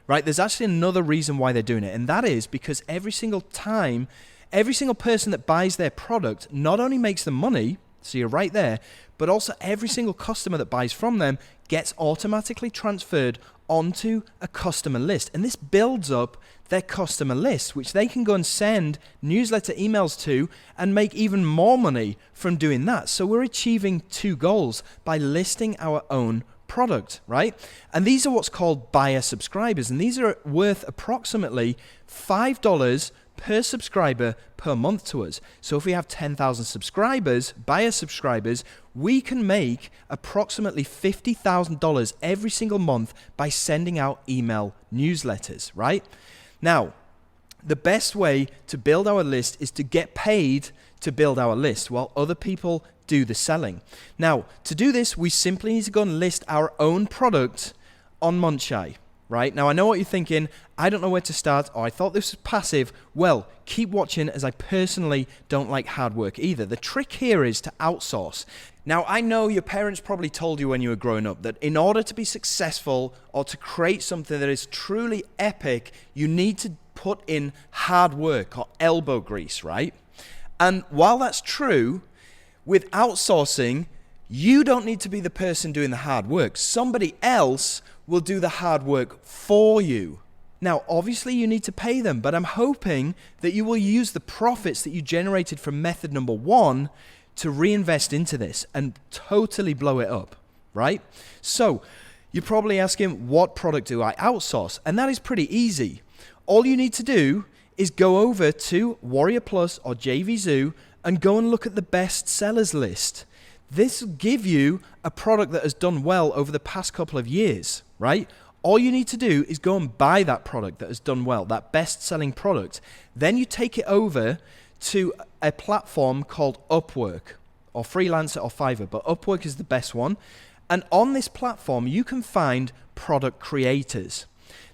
right? There's actually another reason why they're doing it, and that is because every single person that buys their product not only makes them money, so you're right there, but also every single customer that buys from them gets automatically transferred onto a customer list. And this builds up their customer list, which they can go and send newsletter emails to and make even more money from doing that. So we're achieving two goals by listing our own product, right? And these are what's called buyer subscribers, and these are worth approximately $5 per subscriber per month to us. So if we have 10,000 subscribers, buyer subscribers, we can make approximately $50,000 every single month by sending out email newsletters, right? Now, the best way to build our list is to get paid to build our list while other people do the selling. Now, to do this, we simply need to go and list our own product on Munchai. Right? Now, I know what you're thinking. I don't know where to start, or I thought this was passive. Well, keep watching, as I personally don't like hard work either. The trick here is to outsource. Now, I know your parents probably told you when you were growing up that in order to be successful or to create something that is truly epic, you need to put in hard work or elbow grease, right? And while that's true, with outsourcing, you don't need to be the person doing the hard work. Somebody else will do the hard work for you. Now, obviously you need to pay them, but I'm hoping that you will use the profits that you generated from method number 1 to reinvest into this and totally blow it up, right? So you're probably asking, what product do I outsource? And that is pretty easy. All you need to do is go over to Warrior Plus or JVZoo and go and look at the best sellers list. This will give you a product that has done well over the past couple of years, right? All you need to do is go and buy that product that has done well, that best-selling product. Then you take it over to a platform called Upwork, or Freelancer or Fiverr, but Upwork is the best one. And on this platform, you can find product creators.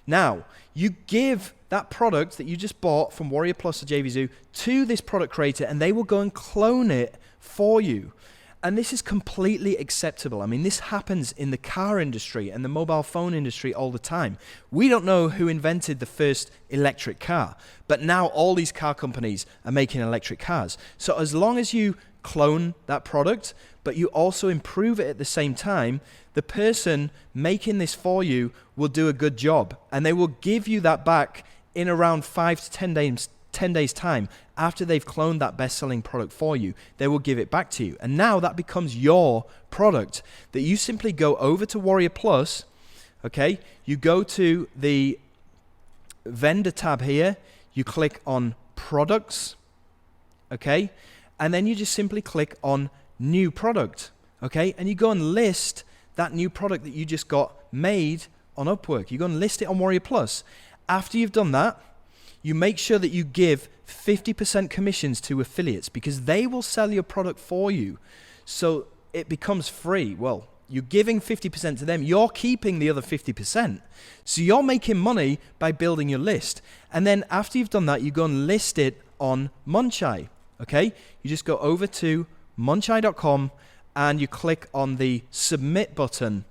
Now, you give that product that you just bought from Warrior Plus or JVZoo to this product creator, and they will go and clone it for you. And this is completely acceptable. I mean, this happens in the car industry and the mobile phone industry all the time. We don't know who invented the first electric car, but now all these car companies are making electric cars. So as long as you clone that product, but you also improve it at the same time, the person making this for you will do a good job, and they will give you that back in around 5 to 10 days time. After they've cloned that best-selling product for you, they will give it back to you. And now that becomes your product that you simply go over to Warrior Plus, okay? You go to the vendor tab here, you click on products, okay? And then you just simply click on new product, okay? And you go and list that new product that you just got made on Upwork. You go and list it on Warrior Plus. After you've done that, you make sure that you give 50% commissions to affiliates because they will sell your product for you. So it becomes free. Well, you're giving 50% to them. You're keeping the other 50%. So you're making money by building your list. And then after you've done that, you go and list it on Munchai, okay? You just go over to munchai.com and you click on the submit button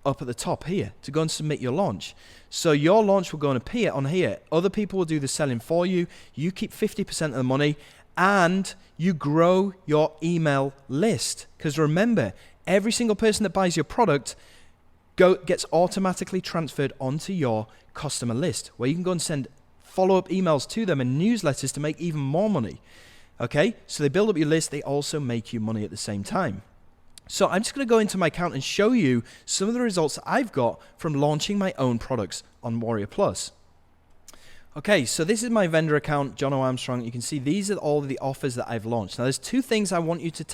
up at the top here to go and submit your launch. So your launch will go and appear on here. Other people will do the selling for you. You keep 50% of the money and you grow your email list. Because remember, every single person that buys your product gets automatically transferred onto your customer list where you can go and send follow-up emails to them and newsletters to make even more money. Okay, so they build up your list. They also make you money at the same time. So I'm just going to go into my account and show you some of the results that I've got from launching my own products on Warrior Plus. Okay, so this is my vendor account, John O. Armstrong. You can see these are all of the offers that I've launched. Now there's two things I want you to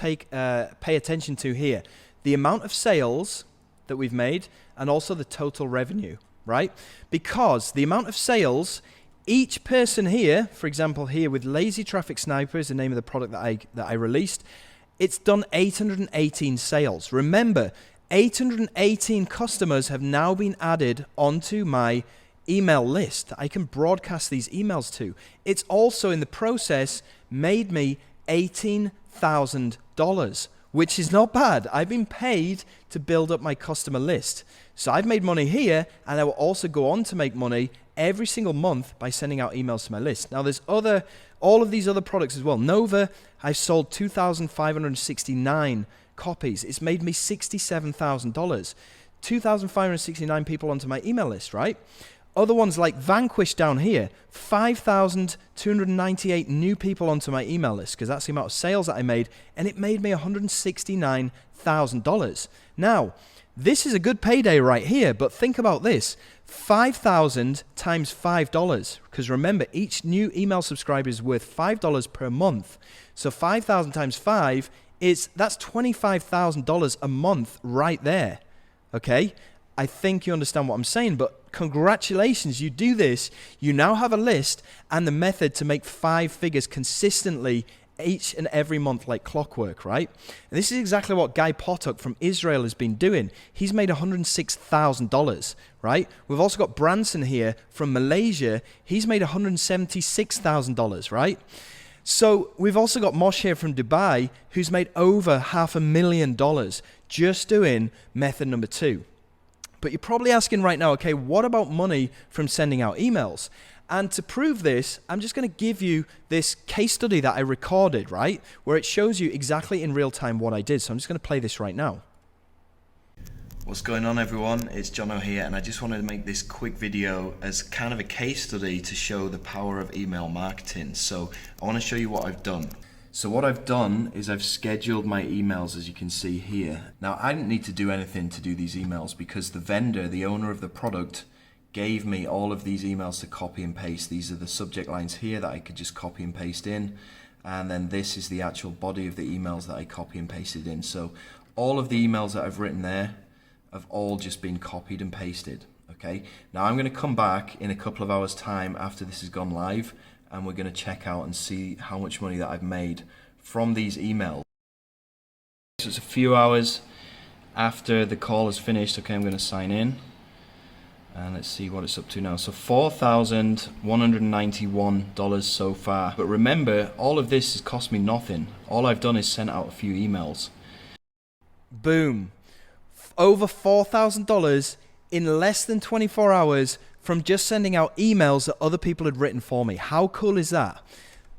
pay attention to here. The amount of sales that we've made and also the total revenue, right? Because the amount of sales, each person here, for example here with Lazy Traffic Sniper is the name of the product that I released, it's done 818 sales. Remember, 818 customers have now been added onto my email list. I can broadcast these emails to. It's also in the process made me $18,000, which is not bad. I've been paid to build up my customer list. So I've made money here, and I will also go on to make money every single month by sending out emails to my list. Now there's all of these other products as well. Nova, I've sold 2,569 copies. It's made me $67,000. 2,569 people onto my email list, right? Other ones like Vanquish down here, 5,298 new people onto my email list because that's the amount of sales that I made, and it made me $169,000. Now, this is a good payday right here, but think about this. 5,000 times $5, because remember, each new email subscriber is worth $5 per month. So 5,000 times 5 that's $25,000 a month right there. Okay? I think you understand what I'm saying, but congratulations, you do this. You now have a list and the method to make 5 figures consistently each and every month like clockwork, right? And this is exactly what Guy Potok from Israel has been doing. He's made $106,000, right? We've also got Branson here from Malaysia. He's made $176,000, right? So we've also got Mosh here from Dubai, who's made over $500,000 just doing method number 2. But you're probably asking right now, okay, what about money from sending out emails? And to prove this, I'm just going to give you this case study that I recorded, right? Where it shows you exactly in real time what I did. So I'm just going to play this right now. What's going on, everyone? It's Jono here, and I just wanted to make this quick video as kind of a case study to show the power of email marketing. So I want to show you what I've done. So what I've done is I've scheduled my emails, as you can see here. Now, I didn't need to do anything to do these emails because the vendor, the owner of the product, gave me all of these emails to copy and paste. These are the subject lines here that I could just copy and paste in. And then this is the actual body of the emails that I copy and pasted in. So all of the emails that I've written there have all just been copied and pasted. Okay. Now I'm going to come back in a couple of hours time after this has gone live, and we're going to check out and see how much money that I've made from these emails. So it's a few hours after the call is finished. Okay, I'm going to sign in. And let's see what it's up to now. So $4,191 so far. But remember, all of this has cost me nothing. All I've done is sent out a few emails. Boom. Over $4,000 in less than 24 hours from just sending out emails that other people had written for me. How cool is that?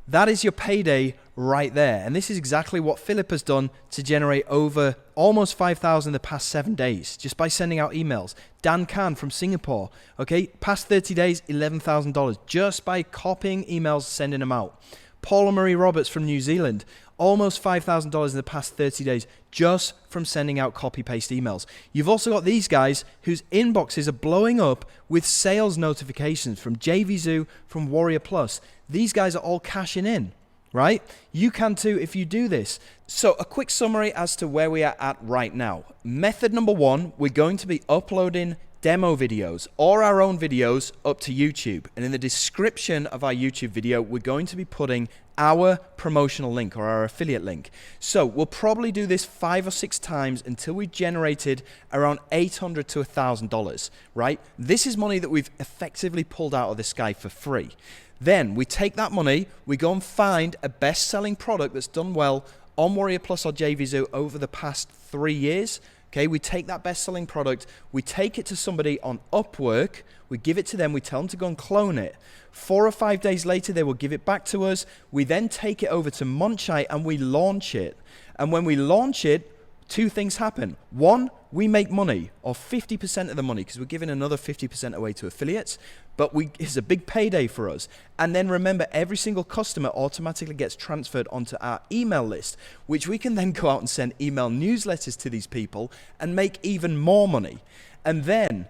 That is your payday right there. And this is exactly what Philip has done to generate over almost 5,000 in the past 7 days, just by sending out emails. Dan Khan from Singapore, okay, past 30 days, $11,000, just by copying emails, sending them out. Paula Marie Roberts from New Zealand, almost $5,000 in the past 30 days, just from sending out copy-paste emails. You've also got these guys whose inboxes are blowing up with sales notifications from JVZoo, from Warrior Plus. These guys are all cashing in. right? You can too if you do this. So a quick summary as to where we are at right now. Method number 1, we're going to be uploading demo videos or our own videos up to YouTube. And in the description of our YouTube video, we're going to be putting our promotional link or our affiliate link. So we'll probably do this 5 or 6 times until we generated around $800 to $1,000, right? This is money that we've effectively pulled out of the sky for free. Then we take that money, we go and find a best-selling product that's done well on Warrior Plus or JVZoo over the past 3 years. Okay, we take that best-selling product, we take it to somebody on Upwork, we give it to them, we tell them to go and clone it. 4 or 5 days later, they will give it back to us. We then take it over to Munchite and we launch it. And when we launch it, 2 things happen. 1, we make money, or 50% of the money, because we're giving another 50% away to affiliates, but it's a big payday for us. And then remember, every single customer automatically gets transferred onto our email list, which we can then go out and send email newsletters to these people and make even more money. And then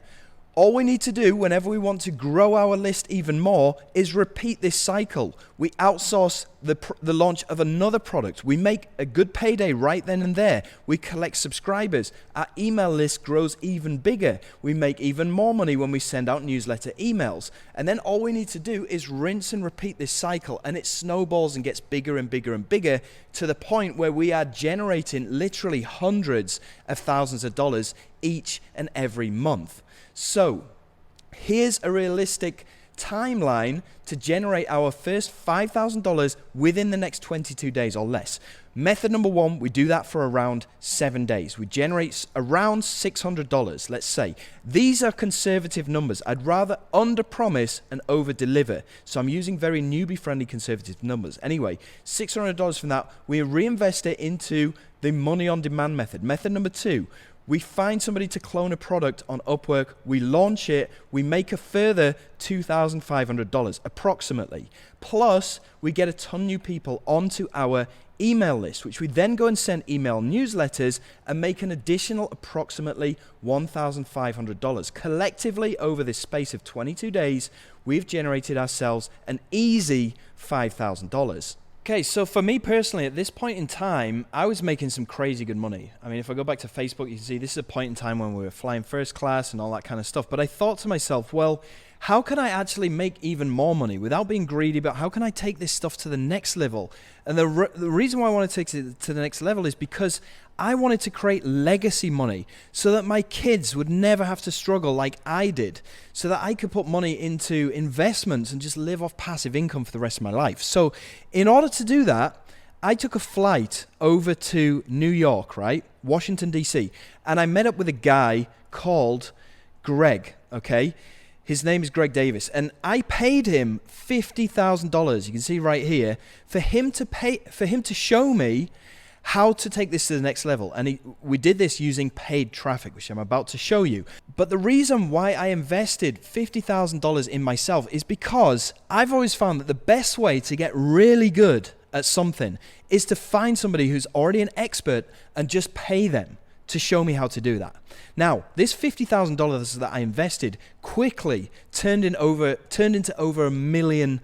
all we need to do whenever we want to grow our list even more is repeat this cycle. We outsource the launch of another product. We make a good payday right then and there. We collect subscribers. Our email list grows even bigger. We make even more money when we send out newsletter emails. And then all we need to do is rinse and repeat this cycle, and it snowballs and gets bigger and bigger and bigger to the point where we are generating literally hundreds of thousands of dollars each and every month. So here's a realistic timeline to generate our first $5,000 within the next 22 days or less. Method number 1, we do that for around 7 days. We generate around $600, let's say. These are conservative numbers. I'd rather under-promise and over-deliver. So I'm using very newbie-friendly conservative numbers. Anyway, $600 from that, we reinvest it into the money-on-demand method. Method number 2, we find somebody to clone a product on Upwork, we launch it, we make a further $2,500 approximately. Plus, we get a ton of new people onto our email list, which we then go and send email newsletters and make an additional approximately $1,500. Collectively, over this space of 22 days, we've generated ourselves an easy $5,000. Okay, so for me personally, at this point in time, I was making some crazy good money. I mean, if I go back to Facebook, you can see this is a point in time when we were flying first class and all that kind of stuff. But I thought to myself, well, how can I actually make even more money without being greedy? But how can I take this stuff to the next level? And the reason why I want to take it to the next level is because I wanted to create legacy money so that my kids would never have to struggle like I did, so that I could put money into investments and just live off passive income for the rest of my life. So in order to do that, I took a flight over to New York, right? Washington, D.C. And I met up with a guy called Greg, okay? His name is Greg Davis. And I paid him $50,000, you can see right here, for him to show me how to take this to the next level. And we did this using paid traffic, which I'm about to show you. But the reason why I invested $50,000 in myself is because I've always found that the best way to get really good at something is to find somebody who's already an expert and just pay them to show me how to do that. Now, this $50,000 that I invested quickly turned into over $1 million,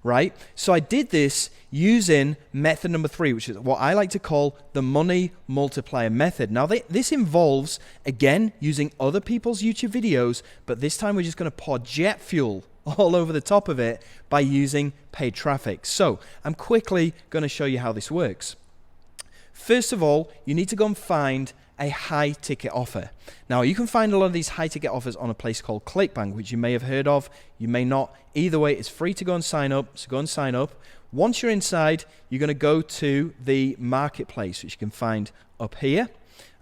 right? So I did this using method number 3, which is what I like to call the money multiplier method. Now, this involves, again, using other people's YouTube videos, but this time we're just going to pour jet fuel all over the top of it by using paid traffic. So I'm quickly going to show you how this works. First of all, you need to go and find a high ticket offer. Now, you can find a lot of these high ticket offers on a place called ClickBank, which you may have heard of, you may not. Either way, it's free to go and sign up, so go and sign up. Once you're inside, you're going to go to the marketplace, which you can find up here.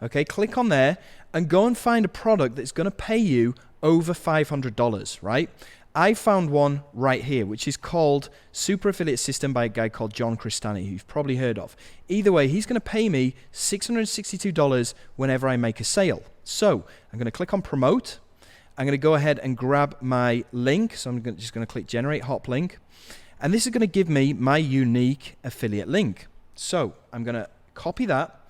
Okay, click on there and go and find a product that's going to pay you over $500, right? I found one right here, which is called Super Affiliate System by a guy called John Cristani, who you've probably heard of. Either way, he's going to pay me $662 whenever I make a sale. So I'm going to click on Promote. I'm going to go ahead and grab my link. So I'm just going to click Generate Hop Link. And this is going to give me my unique affiliate link. So I'm going to copy that,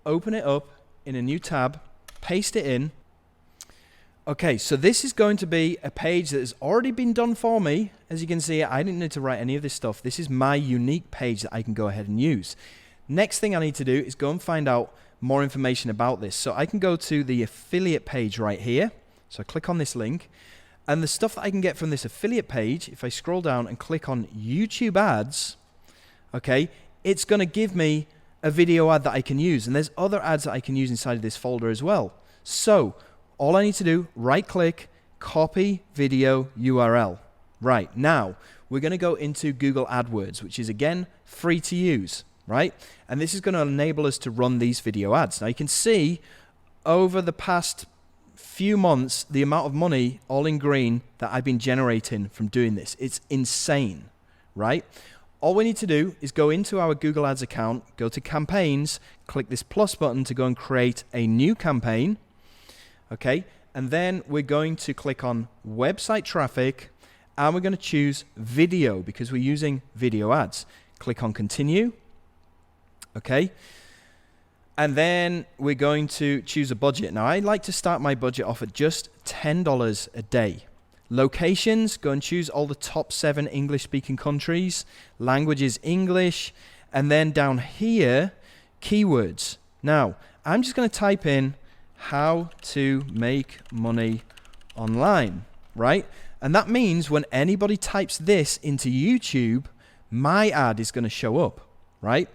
open it up in a new tab, paste it in. Okay, so this is going to be a page that has already been done for me. As you can see, I didn't need to write any of this stuff. This is my unique page that I can go ahead and use. Next thing I need to do is go and find out more information about this. So I can go to the affiliate page right here. So I click on this link. And the stuff that I can get from this affiliate page, if I scroll down and click on YouTube ads, okay, it's going to give me a video ad that I can use. And there's other ads that I can use inside of this folder as well. So all I need to do, right click, copy video URL. Right, now we're going to go into Google AdWords, which is again free to use, right? And this is going to enable us to run these video ads. Now you can see over the past few months the amount of money, all in green, that I've been generating from doing this. It's insane, right? All we need to do is go into our Google Ads account, go to campaigns, click this plus button to go and create a new campaign. Okay, and then we're going to click on website traffic and we're going to choose video because we're using video ads. Click on continue. Okay, and then we're going to choose a budget. Now I like to start my budget off at just $10 a day. Locations, go and choose all the top 7 English speaking countries. Language is English. And then down here, keywords. Now I'm just going to type in how to make money online, right? And that means when anybody types this into YouTube, my ad is going to show up, right?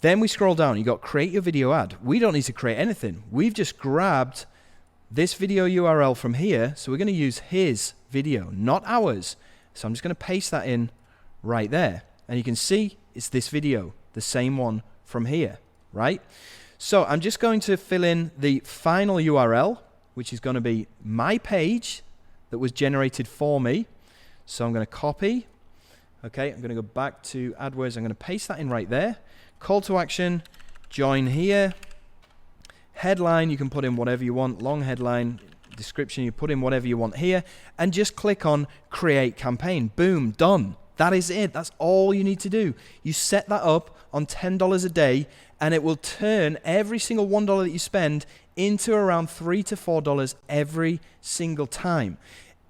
Then we scroll down, you got create your video ad. We don't need to create anything. We've just grabbed this video URL from here, so we're going to use his video, not ours. So I'm just going to paste that in right there. And you can see it's this video, the same one from here, right? So I'm just going to fill in the final URL, which is going to be my page that was generated for me. So I'm going to copy. Okay, I'm going to go back to AdWords. I'm going to paste that in right there. Call to action, join here. Headline, you can put in whatever you want. Long headline, description, you put in whatever you want here. And just click on create campaign. Boom, done. That is it. That's all you need to do. You set that up on $10 a day, and it will turn every single $1 that you spend into around $3 to $4 every single time.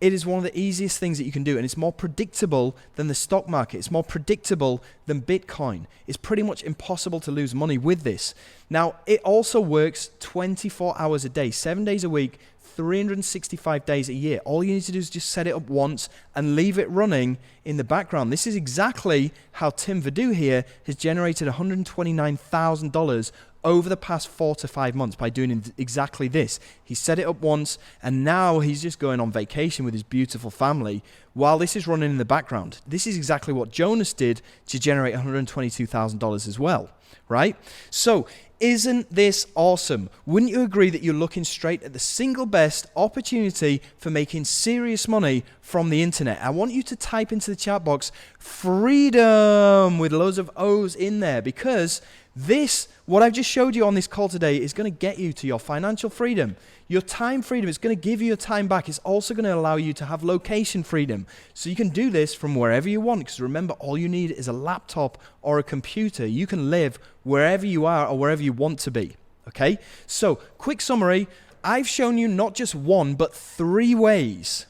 It is one of the easiest things that you can do, and it's more predictable than the stock market. It's more predictable than Bitcoin. It's pretty much impossible to lose money with this. Now, it also works 24 hours a day, 7 days a week, 365 days a year. All you need to do is just set it up once and leave it running in the background. This is exactly how Tim Verdu here has generated $129,000 over the past 4 to 5 months by doing exactly this. He set it up once, and now he's just going on vacation with his beautiful family while this is running in the background. This is exactly what Jonas did to generate $122,000 as well, right? So isn't this awesome? Wouldn't you agree that you're looking straight at the single best opportunity for making serious money from the internet? I want you to type into the chat box freedom with loads of O's in there, because this, what I've just showed you on this call today, is going to get you to your financial freedom, your time freedom. It's going to give you your time back. It's also going to allow you to have location freedom. So you can do this from wherever you want, because remember, all you need is a laptop or a computer. You can live wherever you are or wherever you want to be. Okay? So, quick summary. I've shown you not just one, but 3 ways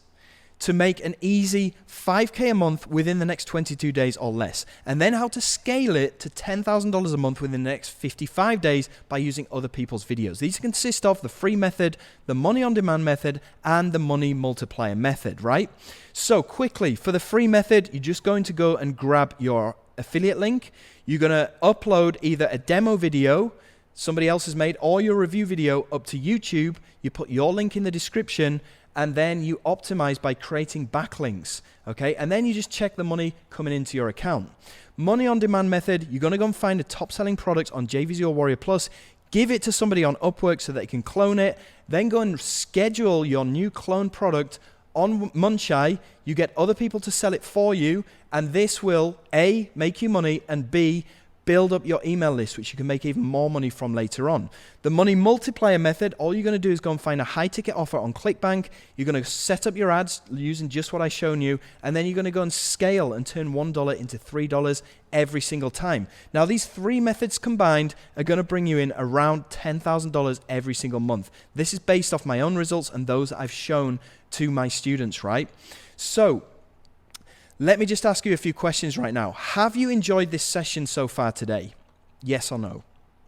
to make an easy $5K a month within the next 22 days or less, and then how to scale it to $10,000 a month within the next 55 days by using other people's videos. These consist of the free method, the money on demand method, and the money multiplier method, right? So quickly, for the free method, you're just going to go and grab your affiliate link. You're going to upload either a demo video somebody else has made or your review video up to YouTube. You put your link in the description, and then you optimize by creating backlinks, okay? And then you just check the money coming into your account. Money on demand method, you're gonna go and find a top selling product on JVZO Warrior Plus, give it to somebody on Upwork so they can clone it, then go and schedule your new clone product on Munchai. You get other people to sell it for you, and this will A, make you money, and B, build up your email list, which you can make even more money from later on. The money multiplier method, all you're going to do is go and find a high ticket offer on ClickBank. You're going to set up your ads using just what I've shown you, and then you're going to go and scale and turn $1 into $3 every single time. Now, these three methods combined are going to bring you in around $10,000 every single month. This is based off my own results and those I've shown to my students, right? So, let me just ask you a few questions right now. Have you enjoyed this session so far today? Yes or no?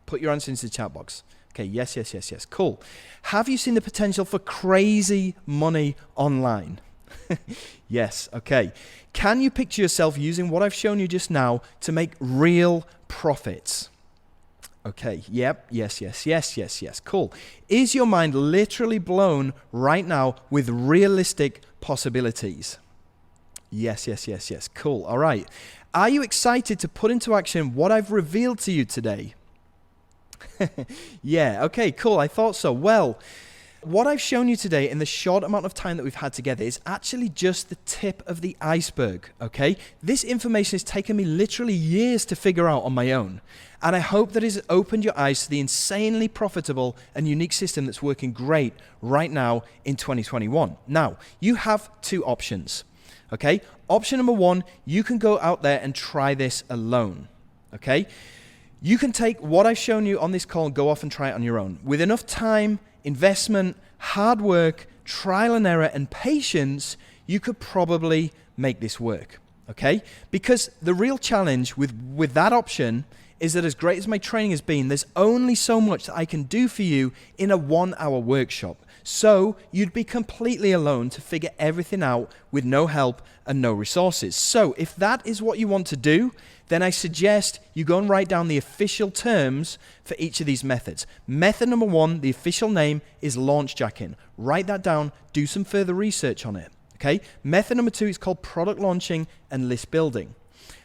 Put your answer into the chat box. Okay, yes, yes, yes, yes. Cool. Have you seen the potential for crazy money online? Yes, okay. Can you picture yourself using what I've shown you just now to make real profits? Okay, yep, yes, yes, yes, yes, yes. Cool. Is your mind literally blown right now with realistic possibilities? Yes, yes, yes, yes. Cool. All right. Are you excited to put into action what I've revealed to you today? Yeah, okay, cool. I thought so. Well, what I've shown you today in the short amount of time that we've had together is actually just the tip of the iceberg, okay? This information has taken me literally years to figure out on my own. And I hope that it has opened your eyes to the insanely profitable and unique system that's working great right now in 2021. Now, you have two options. Okay, option number one, you can go out there and try this alone. Okay, you can take what I've shown you on this call and go off and try it on your own. With enough time, investment, hard work, trial and error, and patience, you could probably make this work. Okay, because the real challenge with that option is that as great as my training has been, there's only so much that I can do for you in a 1-hour workshop. So you'd be completely alone to figure everything out with no help and no resources. So if that is what you want to do, then I suggest you go and write down the official terms for each of these methods. Method number one, the official name is launch jacking. Write that down, do some further research on it. Okay. Method number two is called product launching and list building.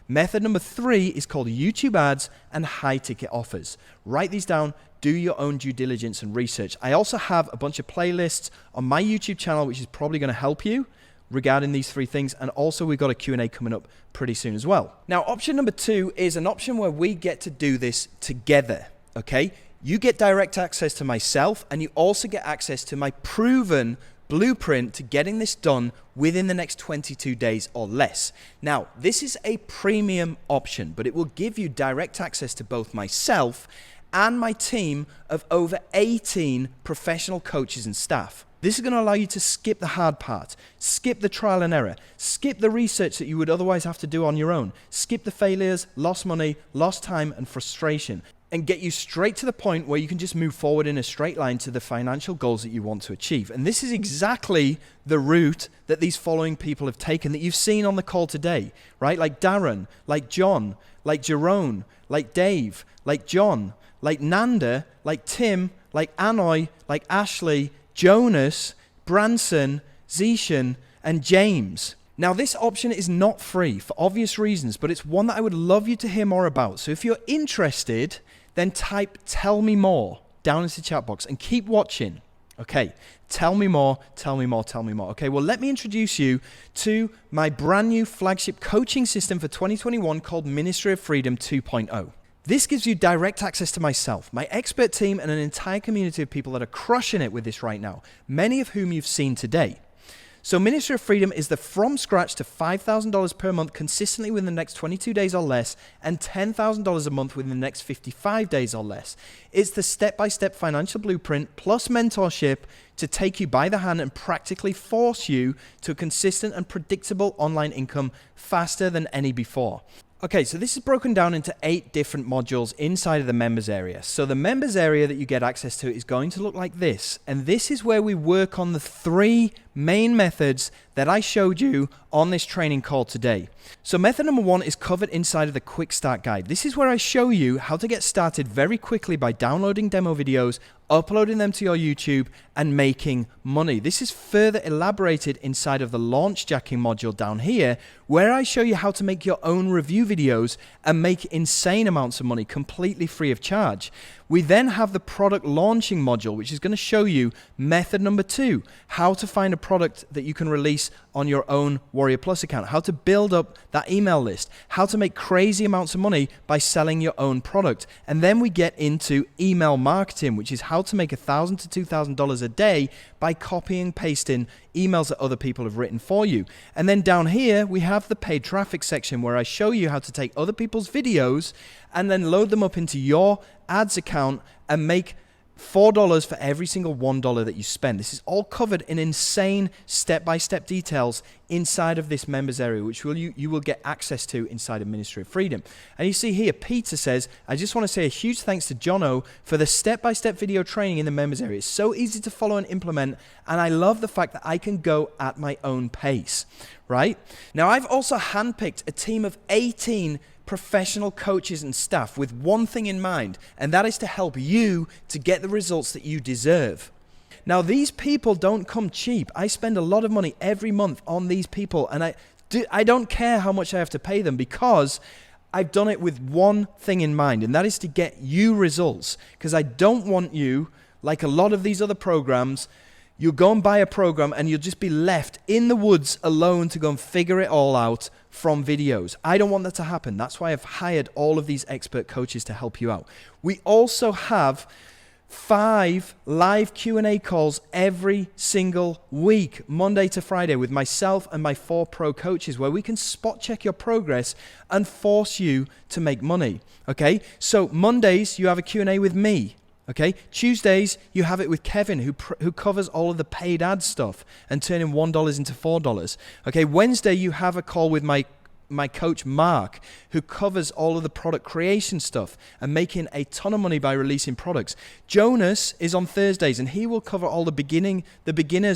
Method number three is called YouTube ads and high ticket offers. Write these down, do your own due diligence and research. I also have a bunch of playlists on my YouTube channel, which is probably going to help you regarding these three things. And also we've got a Q&A coming up pretty soon as well. Now, option number two is an option where we get to do this together. Okay. You get direct access to myself and you also get access to my proven blueprint to getting this done within the next 22 days or less. Now, this is a premium option, but it will give you direct access to both myself and my team of over 18 professional coaches and staff. This is going to allow you to skip the hard part, skip the trial and error, skip the research that you would otherwise have to do on your own, skip the failures, lost money, lost time, and frustration, and get you straight to the point where you can just move forward in a straight line to the financial goals that you want to achieve. And this is exactly the route that these following people have taken that you've seen on the call today, right? Like Darren, like John, like Jerome, like Dave, like John, like Nanda, like Tim, like Anoy, like Ashley, Jonas, Branson, Zishan, and James. Now, this option is not free for obvious reasons, but it's one that I would love you to hear more about. So if you're interested, then type "tell me more" down into the chat box and keep watching. Okay, tell me more, tell me more, tell me more. Okay, well, let me introduce you to my brand new flagship coaching system for 2021 called Ministry of Freedom 2.0. This gives you direct access to myself, my expert team, and an entire community of people that are crushing it with this right now, many of whom you've seen today. So Ministry of Freedom is the from scratch to $5,000 per month consistently within the next 22 days or less and $10,000 a month within the next 55 days or less. It's the step-by-step financial blueprint plus mentorship to take you by the hand and practically force you to a consistent and predictable online income faster than any before. Okay, so this is broken down into 8 different modules inside of the members area. So the members area that you get access to is going to look like this. And this is where we work on the 3 main methods that I showed you on this training call today. So method number 1 is covered inside of the quick start guide. This is where I show you how to get started very quickly by downloading demo videos, uploading them to your YouTube, and making money. This is further elaborated inside of the launch jacking module down here, where I show you how to make your own review videos and make insane amounts of money completely free of charge. We then have the product launching module, which is going to show you method number 2, how to find a product that you can release on your own Warrior Plus account, how to build up that email list, how to make crazy amounts of money by selling your own product. And then we get into email marketing, which is how to make $1,000 to $2,000 a day by copying and pasting emails that other people have written for you. And then down here, we have the paid traffic section where I show you how to take other people's videos and then load them up into your ads account and make $4 for every single $1 that you spend. This is all covered in insane step-by-step details inside of this members area, which you will get access to inside of Ministry of Freedom. And you see here, Peter says, I just want to say a huge thanks to Jono for the step-by-step video training in the members area. It's so easy to follow and implement, and I love the fact that I can go at my own pace, right? Now, I've also handpicked a team of 18 professional coaches and staff with one thing in mind, and that is to help you to get the results that you deserve. Now, these people don't come cheap. I spend a lot of money every month on these people, and I don't care how much I have to pay them because I've done it with one thing in mind, and that is to get you results, because I don't want you, like a lot of these other programs, you'll go and buy a program and you'll just be left in the woods alone to go and figure it all out from videos. I don't want that to happen. That's why I've hired all of these expert coaches to help you out. We also have 5 live Q&A calls every single week, Monday to Friday, with myself and my 4 pro coaches, where we can spot check your progress and force you to make money. Okay? So Mondays, you have a Q&A with me. Okay, Tuesdays, you have it with Kevin, who covers all of the paid ad stuff and turning $1 into $4. Okay, Wednesday, you have a call with my coach, Mark, who covers all of the product creation stuff and making a ton of money by releasing products. Jonas is on Thursdays, and he will cover all the beginners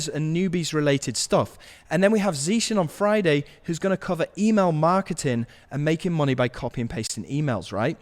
and newbies related stuff. And then we have Zishan on Friday, who's going to cover email marketing and making money by copy and pasting emails, right?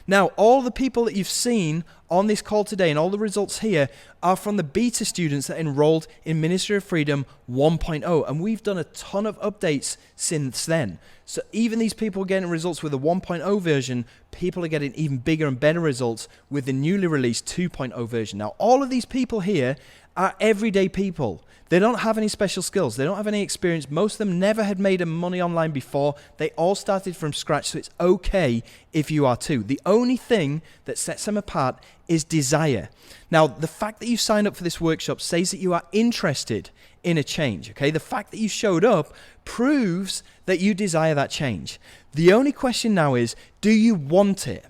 Now, all the people that you've seen on this call today and all the results here are from the beta students that enrolled in Ministry of Freedom 1.0, and we've done a ton of updates since then. So even these people are getting results with the 1.0 version, people are getting even bigger and better results with the newly released 2.0 version. Now, all of these people here are everyday people. They don't have any special skills. They don't have any experience. Most of them never had made money online before. They all started from scratch, so it's okay if you are too. The only thing that sets them apart is desire. Now, the fact that you signed up for this workshop says that you are interested in a change, okay? The fact that you showed up proves that you desire that change. The only question now is, do you want it?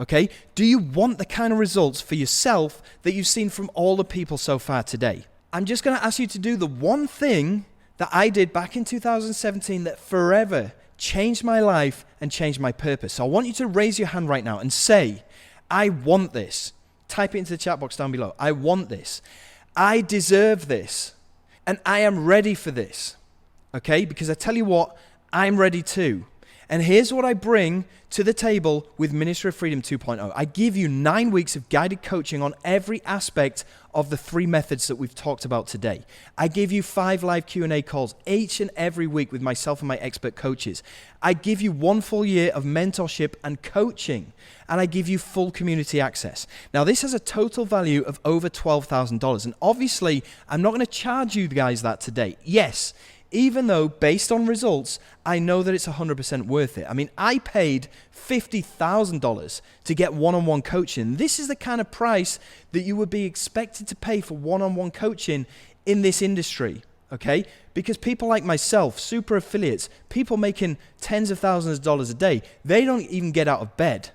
Okay? Do you want the kind of results for yourself that you've seen from all the people so far today? I'm just going to ask you to do the one thing that I did back in 2017 that forever changed my life and changed my purpose. So I want you to raise your hand right now and say, I want this. Type it into the chat box down below. I want this. I deserve this. And I am ready for this. Okay? Because I tell you what, I'm ready too. And here's what I bring to the table with Ministry of Freedom 2.0. I give you 9 weeks of guided coaching on every aspect of the 3 methods that we've talked about today. I give you 5 live Q&A calls each and every week with myself and my expert coaches. I give you 1 full year of mentorship and coaching, and I give you full community access. Now, this has a total value of over $12,000, and obviously, I'm not going to charge you guys that today. Yes, even though, based on results, I know that it's 100% worth it. I mean, I paid $50,000 to get one-on-one coaching. This is the kind of price that you would be expected to pay for one-on-one coaching in this industry, okay? Because people like myself, super affiliates, people making tens of thousands of dollars a day, they don't even get out of bed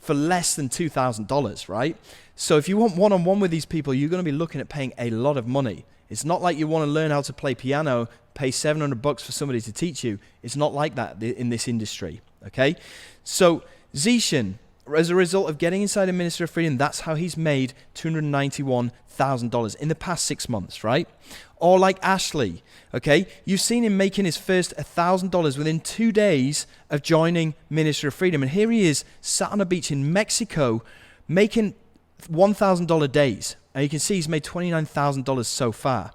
for less than $2,000, right? So if you want one-on-one with these people, you're going to be looking at paying a lot of money. It's not like you want to learn how to play piano, pay $700 for somebody to teach you. It's not like that in this industry, okay? So Zishan, as a result of getting inside the Ministry of Freedom, that's how he's made $291,000 in the past 6 months, right? Or like Ashley, okay? You've seen him making his first $1,000 within 2 days of joining Ministry of Freedom. And here he is, sat on a beach in Mexico, making $1,000 days. And you can see he's made $29,000 so far.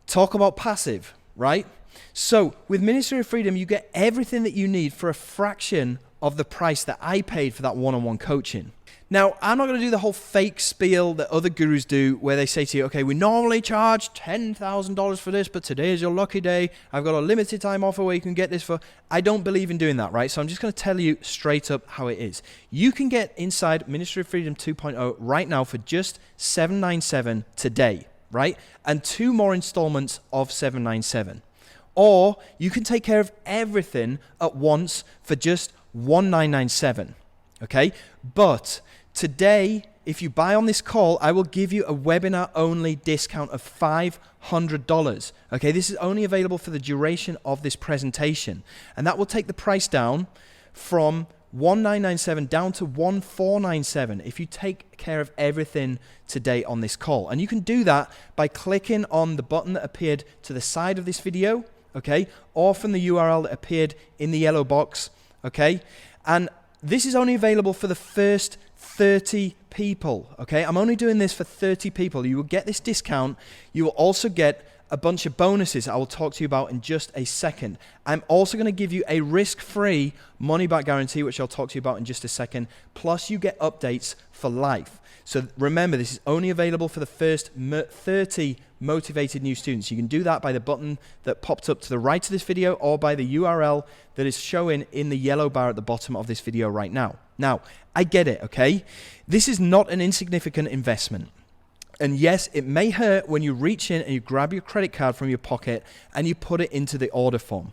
Talk about passive, right? So with Ministry of Freedom, you get everything that you need for a fraction of the price that I paid for that one-on-one coaching. Now, I'm not going to do the whole fake spiel that other gurus do where they say to you, okay, we normally charge $10,000 for this, but today is your lucky day. I've got a limited time offer where you can get this for... I don't believe in doing that, right? So I'm just going to tell you straight up how it is. You can get inside Ministry of Freedom 2.0 right now for just $797 today, right? And 2 more installments of $797. Or you can take care of everything at once for just $1997, okay? But today, if you buy on this call, I will give you a webinar-only discount of $500. Okay, this is only available for the duration of this presentation. And that will take the price down from $1997 down to $1497 if you take care of everything today on this call. And you can do that by clicking on the button that appeared to the side of this video, okay, or from the URL that appeared in the yellow box, okay? And this is only available for the first 30 people, okay? I'm only doing this for 30 people. You will get this discount. You will also get a bunch of bonuses I will talk to you about in just a second. I'm also going to give you a risk-free money-back guarantee, which I'll talk to you about in just a second. Plus, you get updates for life. So remember, this is only available for the first 30 motivated new students. You can do that by the button that popped up to the right of this video or by the URL that is showing in the yellow bar at the bottom of this video right now. Now, I get it, okay? This is not an insignificant investment. And yes, it may hurt when you reach in and you grab your credit card from your pocket and you put it into the order form.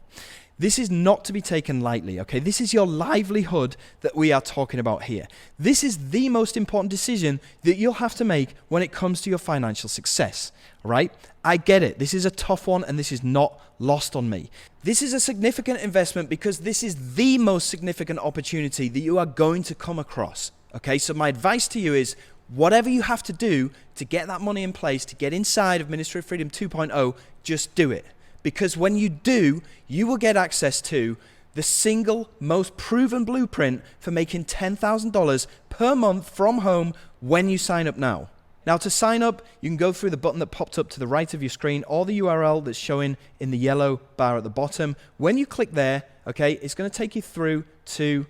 This is not to be taken lightly, okay? This is your livelihood that we are talking about here. This is the most important decision that you'll have to make when it comes to your financial success, right? I get it. This is a tough one and this is not lost on me. This is a significant investment because this is the most significant opportunity that you are going to come across, okay? So my advice to you is whatever you have to do to get that money in place, to get inside of Ministry of Freedom 2.0, just do it. Because when you do, you will get access to the single most proven blueprint for making $10,000 per month from home when you sign up now. Now to sign up, you can go through the button that popped up to the right of your screen or the URL that's showing in the yellow bar at the bottom. When you click there, okay, it's going to take you through to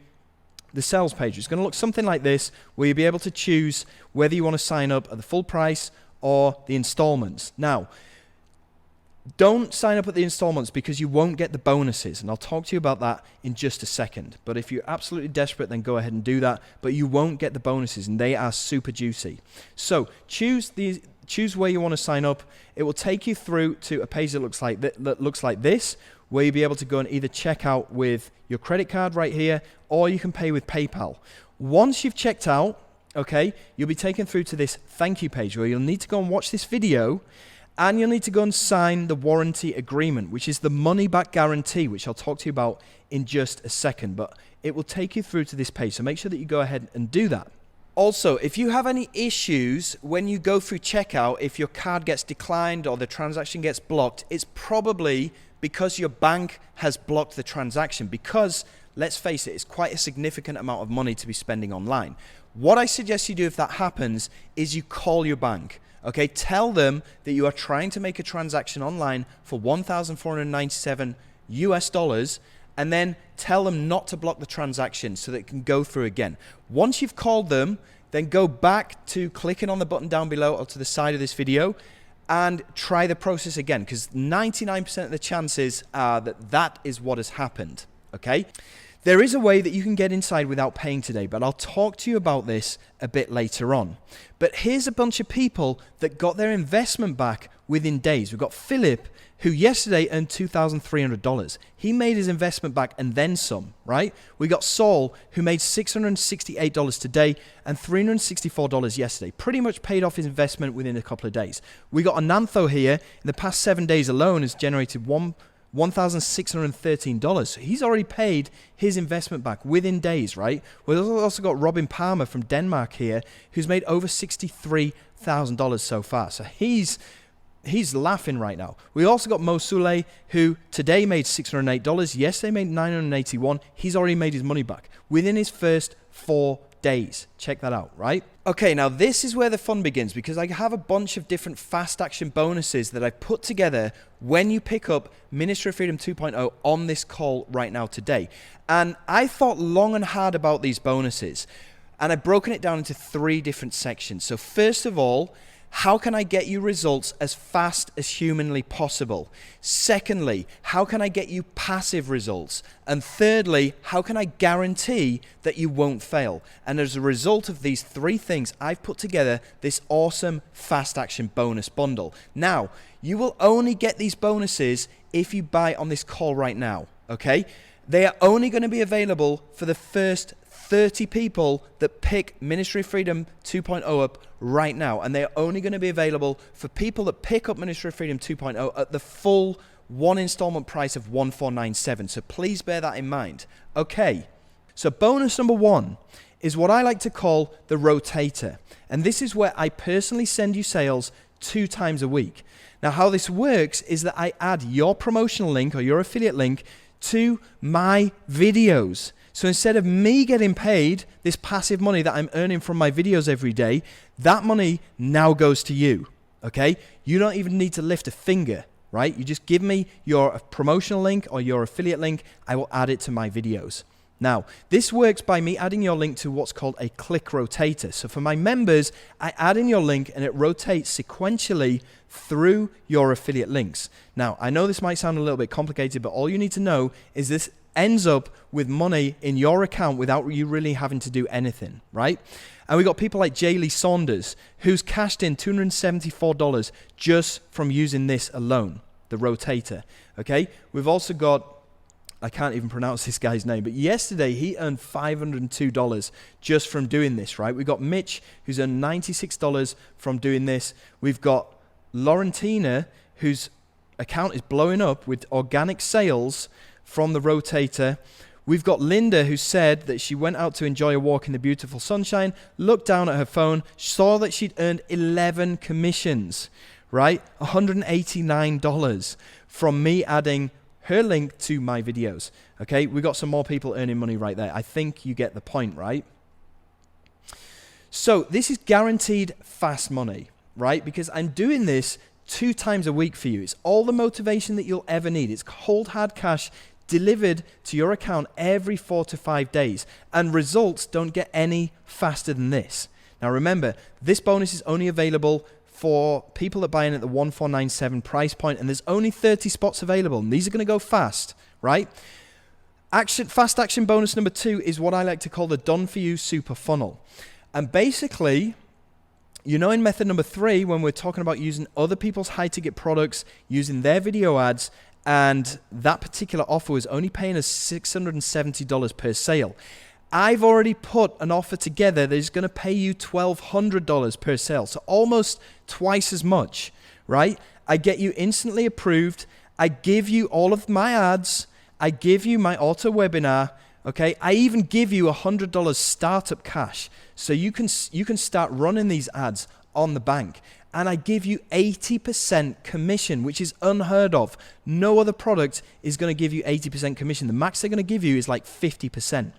the sales page. It's going to look something like this, where you'll be able to choose whether you want to sign up at the full price or the installments. Now, don't sign up at the installments because you won't get the bonuses, and I'll talk to you about that in just a second. But if you're absolutely desperate, then go ahead and do that, but you won't get the bonuses, and they are super juicy. So choose where you want to sign up. It will take you through to a page that looks like this, where you'll be able to go and either check out with your credit card right here, or you can pay with PayPal. Once you've checked out, okay, you'll be taken through to this thank you page where you'll need to go and watch this video, and you'll need to go and sign the warranty agreement, which is the money-back guarantee, which I'll talk to you about in just a second. But it will take you through to this page, so make sure that you go ahead and do that. Also, if you have any issues when you go through checkout, if your card gets declined or the transaction gets blocked, it's probably because your bank has blocked the transaction, because, let's face it, it's quite a significant amount of money to be spending online. What I suggest you do if that happens is you call your bank. Okay, tell them that you are trying to make a transaction online for $1,497 US, and then tell them not to block the transaction so that it can go through again. Once you've called them, then go back to clicking on the button down below or to the side of this video and try the process again, because 99% of the chances are that that is what has happened, okay? There is a way that you can get inside without paying today, but I'll talk to you about this a bit later on. But here's a bunch of people that got their investment back within days. We've got Philip, who yesterday earned $2,300. He made his investment back and then some, right? We got Saul, who made $668 today and $364 yesterday. Pretty much paid off his investment within a couple of days. We got Anantho here, in the past 7 days alone, has generated $1,613. So he's already paid his investment back within days, right? We've also got Robin Palmer from Denmark here, who's made over $63,000 so far. So he's laughing right now. We also got Mo Souley, who today made $608. Yesterday made $981. He's already made his money back within his first 4 days. Check that out, right? Okay, now this is where the fun begins, because I have a bunch of different fast action bonuses that I put together when you pick up Ministry of Freedom 2.0 on this call right now today. And I thought long and hard about these bonuses. And I've broken it down into 3 different sections. So first of all, how can I get you results as fast as humanly possible? Secondly, how can I get you passive results? And thirdly, how can I guarantee that you won't fail? And as a result of these 3 things, I've put together this awesome fast action bonus bundle. Now, you will only get these bonuses if you buy on this call right now, okay? They are only going to be available for the first 30 people that pick Ministry of Freedom 2.0 up right now. And they are only going to be available for people that pick up Ministry of Freedom 2.0 at the full 1 installment price of $1,497. So please bear that in mind. Okay, so bonus number 1 is what I like to call the rotator. And this is where I personally send you sales 2 times a week. Now, how this works is that I add your promotional link or your affiliate link to my videos. So instead of me getting paid this passive money that I'm earning from my videos every day, that money now goes to you, okay? You don't even need to lift a finger, right? You just give me your promotional link or your affiliate link. I will add it to my videos. Now, this works by me adding your link to what's called a click rotator. So for my members, I add in your link and it rotates sequentially through your affiliate links. Now, I know this might sound a little bit complicated, but all you need to know is this ends up with money in your account without you really having to do anything, right? And we got people like Jay Lee Saunders, who's cashed in $274 just from using this alone, the rotator, okay? We've also got, I can't even pronounce this guy's name, but yesterday he earned $502 just from doing this, right? We've got Mitch, who's earned $96 from doing this. We've got Laurentina, whose account is blowing up with organic sales from the rotator. We've got Linda, who said that she went out to enjoy a walk in the beautiful sunshine, looked down at her phone, saw that she'd earned 11 commissions, right? $189 from me adding her link to my videos. Okay, we got some more people earning money right there. I think you get the point, right? So this is guaranteed fast money, right? Because I'm doing this 2 times a week for you. It's all the motivation that you'll ever need. It's cold hard cash delivered to your account every 4 to 5 days. And results don't get any faster than this. Now remember, this bonus is only available for people that buy in at the 1497 price point, and there's only 30 spots available, and these are going to go fast, right? Fast action bonus number 2 is what I like to call the Done For You Super Funnel. And basically, you know, in method number 3, when we're talking about using other people's high ticket products, using their video ads, and that particular offer was only paying us $670 per sale. I've already put an offer together that is going to pay you $1,200 per sale, so almost twice as much, right? I get you instantly approved. I give you all of my ads. I give you my auto webinar. Okay, I even give you $100 startup cash, so you can start running these ads on the bank. And I give you 80% commission, which is unheard of. No other product is going to give you 80% commission. The max they're going to give you is like 50%.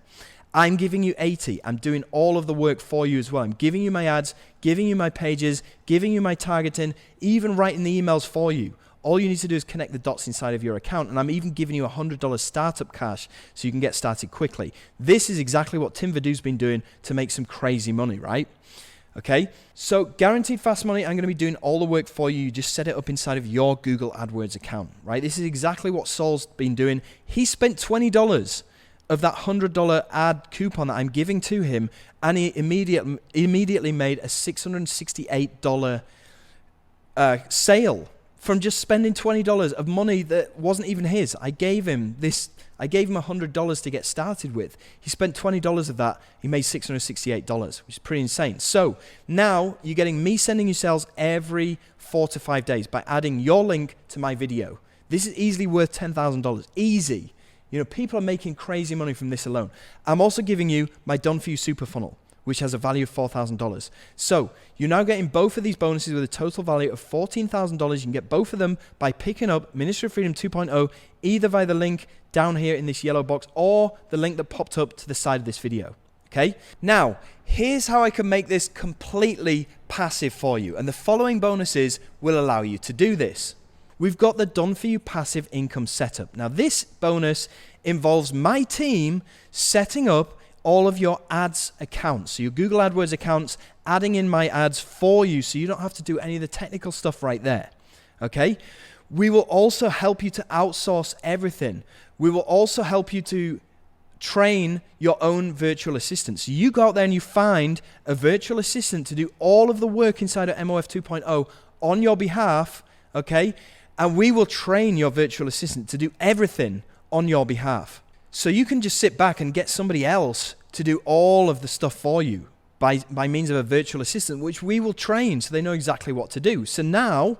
I'm giving you 80. I'm doing all of the work for you as well. I'm giving you my ads, giving you my pages, giving you my targeting, even writing the emails for you. All you need to do is connect the dots inside of your account, and I'm even giving you $100 startup cash so you can get started quickly. This is exactly what Tim Vadou's been doing to make some crazy money, right? Okay, so guaranteed fast money, I'm going to be doing all the work for you. You just set it up inside of your Google AdWords account, right? This is exactly what Saul's been doing. He spent $20 of that $100 ad coupon that I'm giving to him, and he immediately made a $668 sale from just spending $20 of money that wasn't even his. I gave him $100 to get started with. He spent $20 of that. He made $668, which is pretty insane. So now you're getting me sending you sales every 4 to 5 days by adding your link to my video. This is easily worth $10,000. Easy. You know, people are making crazy money from this alone. I'm also giving you my Done For You Super Funnel, which has a value of $4,000. So you're now getting both of these bonuses with a total value of $14,000. You can get both of them by picking up Ministry of Freedom 2.0, either via the link down here in this yellow box or the link that popped up to the side of this video. Okay? Now, here's how I can make this completely passive for you. And the following bonuses will allow you to do this. We've got the Done For You Passive Income Setup. Now, this bonus involves my team setting up all of your ads accounts. So your Google AdWords accounts, adding in my ads for you so you don't have to do any of the technical stuff right there. Okay? We will also help you to outsource everything. We will also help you to train your own virtual assistant. So you go out there and you find a virtual assistant to do all of the work inside of MOF 2.0 on your behalf, okay? And we will train your virtual assistant to do everything on your behalf. So you can just sit back and get somebody else to do all of the stuff for you by means of a virtual assistant, which we will train so they know exactly what to do. So now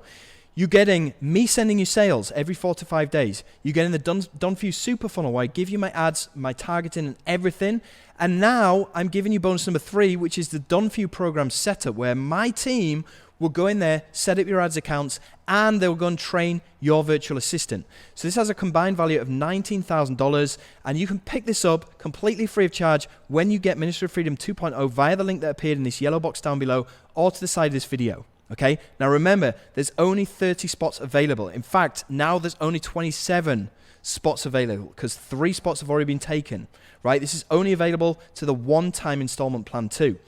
you're getting me sending you sales every 4 to 5 days. You're getting the done for you super funnel where I give you my ads, my targeting and everything. And now I'm giving you bonus number 3, which is the done for you program setup, where my team will go in there, set up your ads accounts, and they'll go and train your virtual assistant. So this has a combined value of $19,000, and you can pick this up completely free of charge when you get Ministry of Freedom 2.0 via the link that appeared in this yellow box down below or to the side of this video. Okay, now remember, there's only 30 spots available. In fact, now there's only 27 spots available because 3 spots have already been taken, right? This is only available to the one-time installment plan too.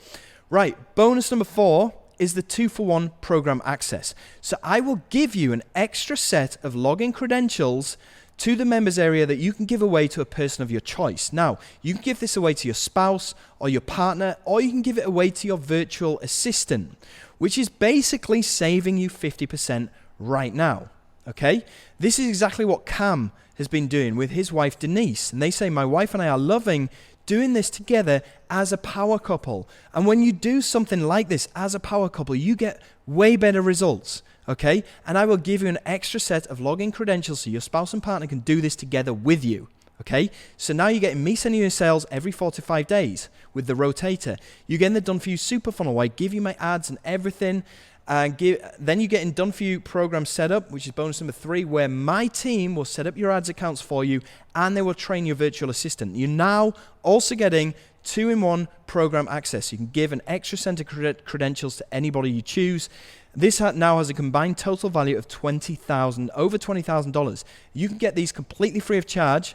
Right, bonus number 4 is the 2-for-1 program access. So I will give you an extra set of login credentials to the members area that you can give away to a person of your choice. Now, you can give this away to your spouse or your partner, or you can give it away to your virtual assistant, which is basically saving you 50% right now, okay? This is exactly what Cam has been doing with his wife, Denise. And they say, my wife and I are loving doing this together as a power couple. And when you do something like this as a power couple, you get way better results, okay? And I will give you an extra set of login credentials so your spouse and partner can do this together with you. Okay, so now you're getting me sending you sales every 4 to 5 days with the rotator. You're getting the done for you super funnel where I give you my ads and everything. Then you're getting done for you program setup, which is bonus number 3, where my team will set up your ads accounts for you and they will train your virtual assistant. You're now also getting 2-in-1 program access. You can give an extra set of credentials to anybody you choose. This now has a combined total value of over $20,000. You can get these completely free of charge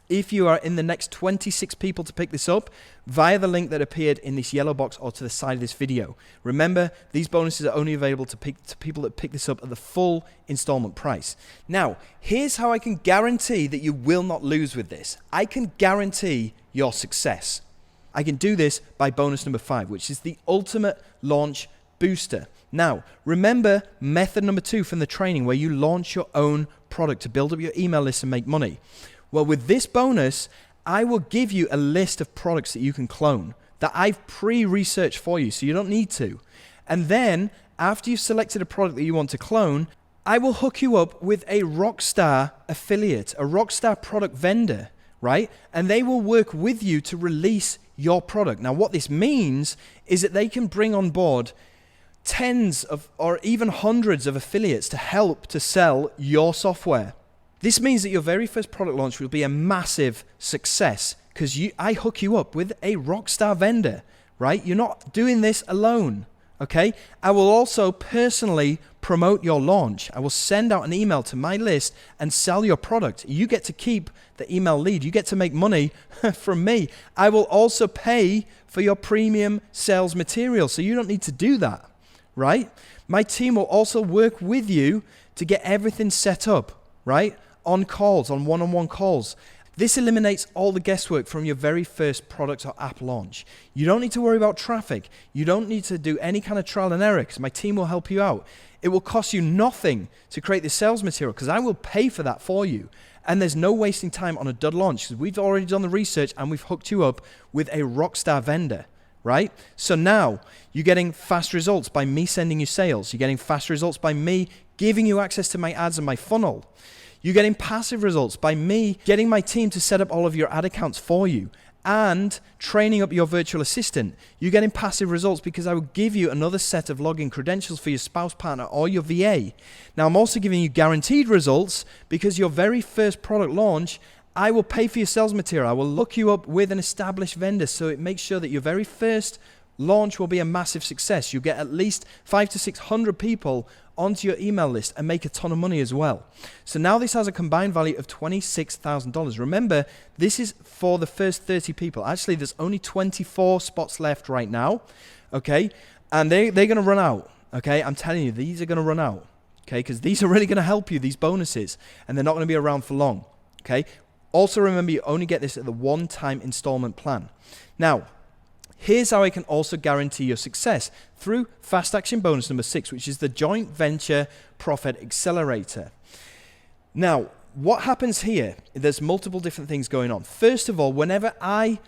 if you are in the next 26 people to pick this up via the link that appeared in this yellow box or to the side of this video. Remember, these bonuses are only available to people that pick this up at the full installment price. Now, here's how I can guarantee that you will not lose with this. I can guarantee your success. I can do this by bonus number 5, which is the ultimate launch booster. Now, remember method number 2 from the training where you launch your own product to build up your email list and make money. Well, with this bonus, I will give you a list of products that you can clone that I've pre-researched for you, so you don't need to. And then, after you've selected a product that you want to clone, I will hook you up with a Rockstar affiliate, a Rockstar product vendor, right? And they will work with you to release your product. Now, what this means is that they can bring on board tens of or even hundreds of affiliates to help to sell your software. This means that your very first product launch will be a massive success because I hook you up with a Rockstar vendor, right? You're not doing this alone, okay? I will also personally promote your launch. I will send out an email to my list and sell your product. You get to keep the email lead. You get to make money from me. I will also pay for your premium sales material, so you don't need to do that, right? My team will also work with you to get everything set up, right? On calls, on one-on-one calls. This eliminates all the guesswork from your very first product or app launch. You don't need to worry about traffic. You don't need to do any kind of trial and error because my team will help you out. It will cost you nothing to create the sales material because I will pay for that for you. And there's no wasting time on a dud launch because we've already done the research and we've hooked you up with a Rockstar vendor, right? So now you're getting fast results by me sending you sales. You're getting fast results by me giving you access to my ads and my funnel. You're getting passive results by me getting my team to set up all of your ad accounts for you and training up your virtual assistant. You're getting passive results because I will give you another set of login credentials for your spouse, partner, or your VA. Now, I'm also giving you guaranteed results because your very first product launch, I will pay for your sales material. I will look you up with an established vendor so it makes sure that your very first launch will be a massive success. You'll get at least 500 to 600 people onto your email list and make a ton of money as well. So now this has a combined value of $26,000. Remember, this is for the first 30 people. Actually, there's only 24 spots left right now, okay? And they're going to run out, okay? I'm telling you, these are going to run out, okay? Because these are really going to help you, these bonuses, and they're not going to be around for long, okay? Also remember, you only get this at the one-time installment plan. Now, here's how I can also guarantee your success through fast action bonus number 6, which is the joint venture profit accelerator. Now, what happens here, there's multiple different things going on. First of all, whenever I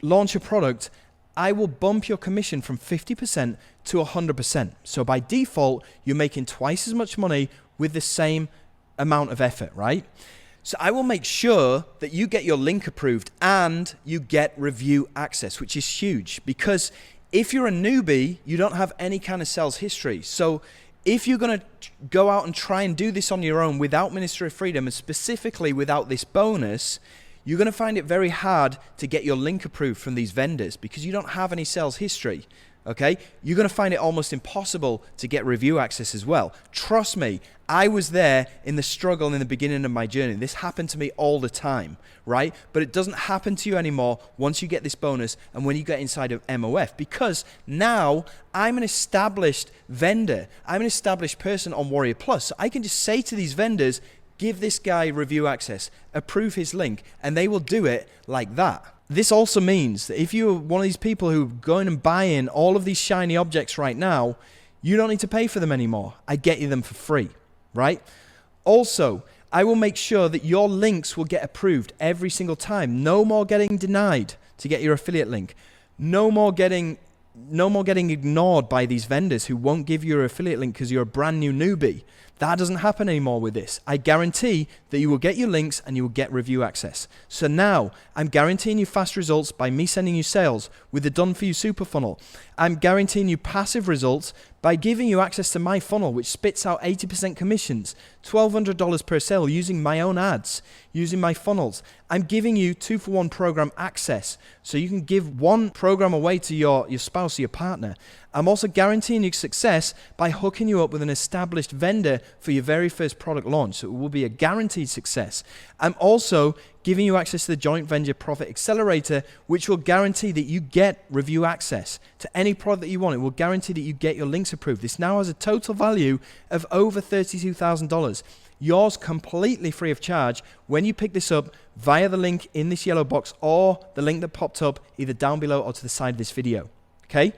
launch a product, I will bump your commission from 50% to 100%. So by default, you're making twice as much money with the same amount of effort, right? So I will make sure that you get your link approved and you get review access, which is huge, because if you're a newbie, you don't have any kind of sales history. So if you're going to go out and try and do this on your own without Ministry of Freedom, and specifically without this bonus, you're going to find it very hard to get your link approved from these vendors because you don't have any sales history. Okay, you're going to find it almost impossible to get review access as well. Trust me, I was there in the struggle in the beginning of my journey. This happened to me all the time, right? But it doesn't happen to you anymore once you get this bonus and when you get inside of MOF, because now I'm an established vendor. I'm an established person on Warrior Plus. So I can just say to these vendors, give this guy review access, approve his link, and they will do it like that. This also means that if you're one of these people who are going and buying all of these shiny objects right now, you don't need to pay for them anymore. I get you them for free, right? Also, I will make sure that your links will get approved every single time. No more getting denied to get your affiliate link. No more getting ignored by these vendors who won't give you your affiliate link because you're a brand new newbie. That doesn't happen anymore with this. I guarantee that you will get your links and you will get review access. So now I'm guaranteeing you fast results by me sending you sales with the Done For You Super Funnel. I'm guaranteeing you passive results by giving you access to my funnel, which spits out 80% commissions, $1,200 per sale using my own ads, using my funnels. I'm giving you 2-for-1 program access, so you can give one program away to your spouse or your partner. I'm also guaranteeing you success by hooking you up with an established vendor for your very first product launch, so it will be a guaranteed success. I'm also giving you access to the Joint Venture Profit Accelerator, which will guarantee that you get review access to any product that you want. It will guarantee that you get your links approved. This now has a total value of over $32,000. Yours completely free of charge when you pick this up via the link in this yellow box or the link that popped up either down below or to the side of this video. Okay?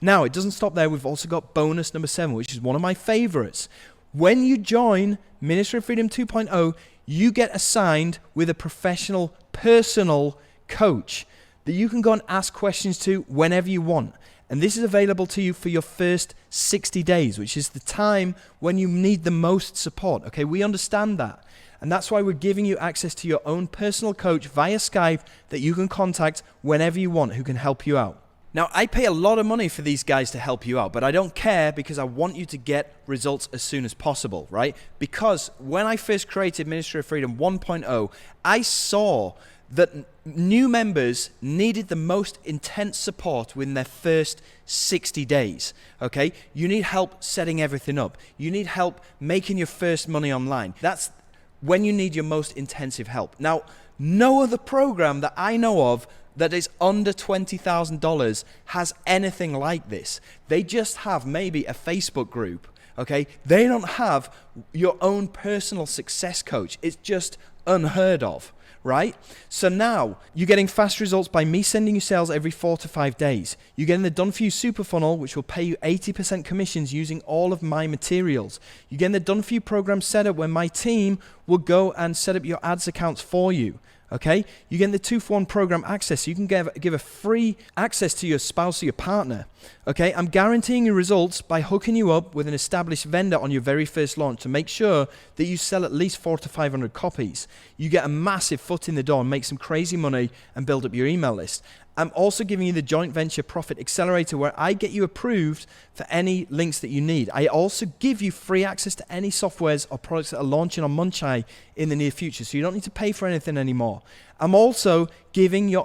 Now, it doesn't stop there. We've also got bonus number 7, which is one of my favorites. When you join Ministry of Freedom 2.0, you get assigned with a professional, personal coach that you can go and ask questions to whenever you want. And this is available to you for your first 60 days, which is the time when you need the most support. Okay, we understand that. And that's why we're giving you access to your own personal coach via Skype that you can contact whenever you want, who can help you out. Now, I pay a lot of money for these guys to help you out, but I don't care because I want you to get results as soon as possible, right? Because when I first created Ministry of Freedom 1.0, I saw that new members needed the most intense support within their first 60 days, okay? You need help setting everything up. You need help making your first money online. That's when you need your most intensive help. Now, no other program that I know of that is under $20,000 has anything like this. They just have maybe a Facebook group, okay? They don't have your own personal success coach. It's just unheard of, right? So now you're getting fast results by me sending you sales every 4 to 5 days. You're getting the Done For You Super Funnel, which will pay you 80% commissions using all of my materials. You're getting the Done For You program set up where my team will go and set up your ads accounts for you. Okay, you get the 2-for-1 program access. So you can give a free access to your spouse or your partner. Okay, I'm guaranteeing you results by hooking you up with an established vendor on your very first launch to make sure that you sell at least 400 to 500 copies. You get a massive foot in the door and make some crazy money and build up your email list. I'm also giving you the joint venture profit accelerator where I get you approved for any links that you need. I also give you free access to any softwares or products that are launching on Munchai in the near future, so you don't need to pay for anything anymore. I'm also giving you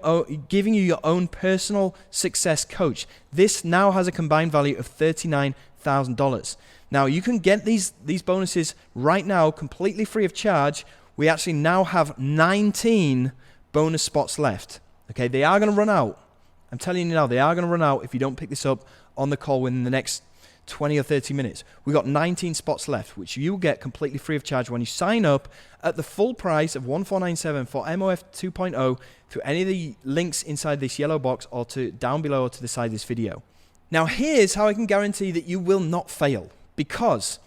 your own personal success coach. This now has a combined value of $39,000. Now you can get these bonuses right now completely free of charge. We actually now have 19 bonus spots left. Okay, they are going to run out. I'm telling you now, they are going to run out if you don't pick this up on the call within the next 20 or 30 minutes. We've got 19 spots left, which you will get completely free of charge when you sign up at the full price of $1,497 for MOF 2.0 through any of the links inside this yellow box or down below or to the side of this video. Now, here's how I can guarantee that you will not fail, because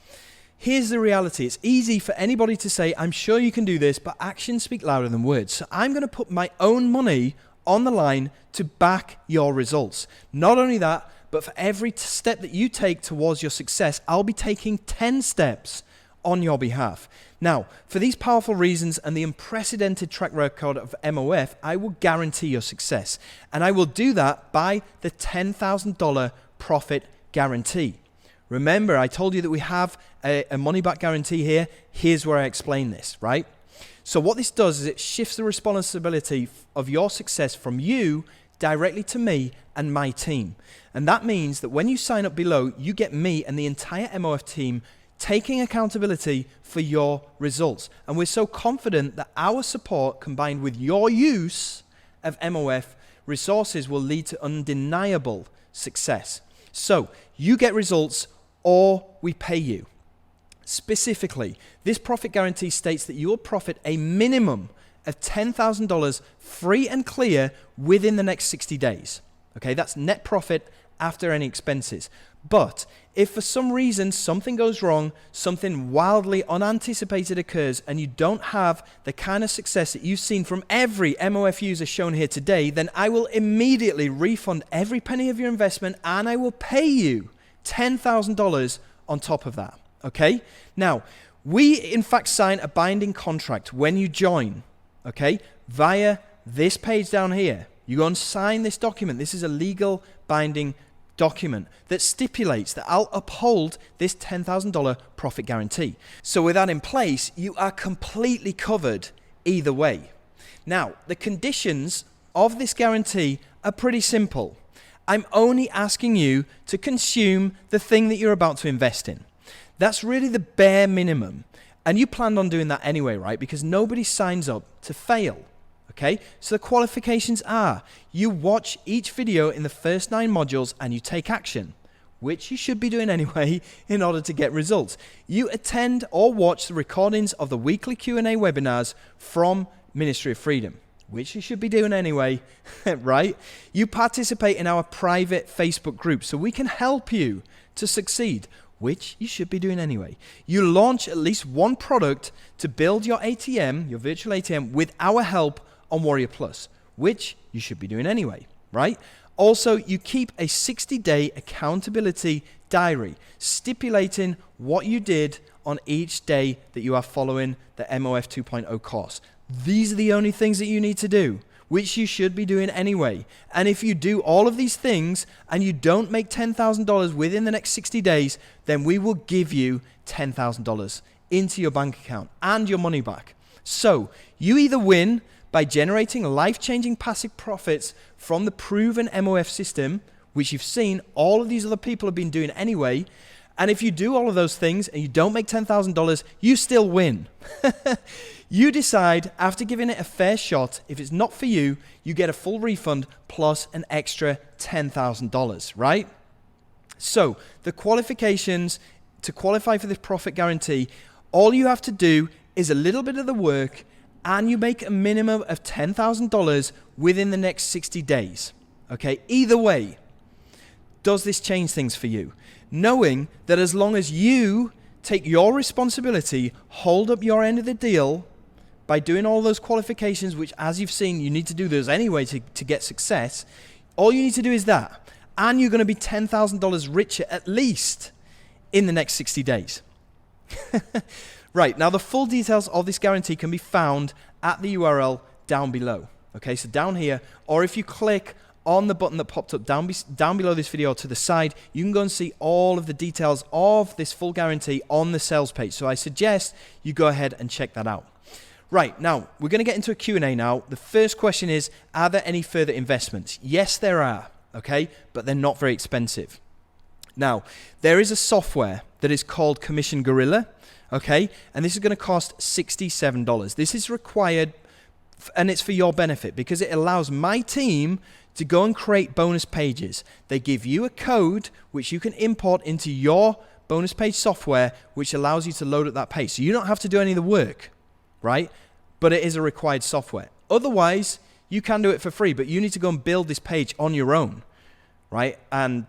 here's the reality. It's easy for anybody to say, I'm sure you can do this, but actions speak louder than words. So I'm going to put my own money on the line to back your results. Not only that, but for every step that you take towards your success, I'll be taking 10 steps on your behalf. Now, for these powerful reasons and the unprecedented track record of MOF, I will guarantee your success. And I will do that by the $10,000 profit guarantee. Remember, I told you that we have a money-back guarantee here. Here's where I explain this, right? So what this does is it shifts the responsibility of your success from you directly to me and my team. And that means that when you sign up below, you get me and the entire MOF team taking accountability for your results. And we're so confident that our support combined with your use of MOF resources will lead to undeniable success. So you get results or we pay you. Specifically, this profit guarantee states that you will profit a minimum of $10,000 free and clear within the next 60 days. Okay, that's net profit after any expenses. But if for some reason something goes wrong, something wildly unanticipated occurs, and you don't have the kind of success that you've seen from every MOF user shown here today, then I will immediately refund every penny of your investment and I will pay you $10,000 on top of that. Okay? Now, we in fact sign a binding contract when you join, okay, via this page down here. You go and sign this document. This is a legal binding document that stipulates that I'll uphold this $10,000 profit guarantee. So with that in place, you are completely covered either way. Now, the conditions of this guarantee are pretty simple. I'm only asking you to consume the thing that you're about to invest in. That's really the bare minimum. And you planned on doing that anyway, right? Because nobody signs up to fail. Okay? So the qualifications are, you watch each video in the first 9 modules and you take action, which you should be doing anyway in order to get results. You attend or watch the recordings of the weekly Q&A webinars from Ministry of Freedom, which you should be doing anyway, right? You participate in our private Facebook group so we can help you to succeed, which you should be doing anyway. You launch at least one product to build your ATM, your virtual ATM, with our help on Warrior Plus, which you should be doing anyway, right? Also, you keep a 60-day accountability diary stipulating what you did on each day that you are following the MOF 2.0 course. These are the only things that you need to do, which you should be doing anyway. And if you do all of these things and you don't make $10,000 within the next 60 days, then we will give you $10,000 into your bank account and your money back. So you either win by generating life-changing passive profits from the proven MOF system, which you've seen all of these other people have been doing anyway, and if you do all of those things and you don't make $10,000, you still win. You decide, after giving it a fair shot, if it's not for you, you get a full refund plus an extra $10,000, right? So the qualifications to qualify for this profit guarantee, all you have to do is a little bit of the work and you make a minimum of $10,000 within the next 60 days. Okay, either way, does this change things for you? Knowing that as long as you take your responsibility, hold up your end of the deal by doing all those qualifications, which as you've seen, you need to do those anyway to get success, all you need to do is that. And you're going to be $10,000 richer at least in the next 60 days. Right, now the full details of this guarantee can be found at the URL down below. Okay, so down here, or if you click on the button that popped up down below this video to the side, you can go and see all of the details of this full guarantee on the sales page. So I suggest you go ahead and check that out. Right, now we're going to get into a Q&A now. The first question is, are there any further investments? Yes, there are, okay, but they're not very expensive. Now, there is a software that is called Commission Gorilla, okay, and this is going to cost $67. This is required, and it's for your benefit because it allows my team to go and create bonus pages. They give you a code which you can import into your bonus page software, which allows you to load up that page. So you don't have to do any of the work, right? But it is a required software. Otherwise, you can do it for free, but you need to go and build this page on your own, right? And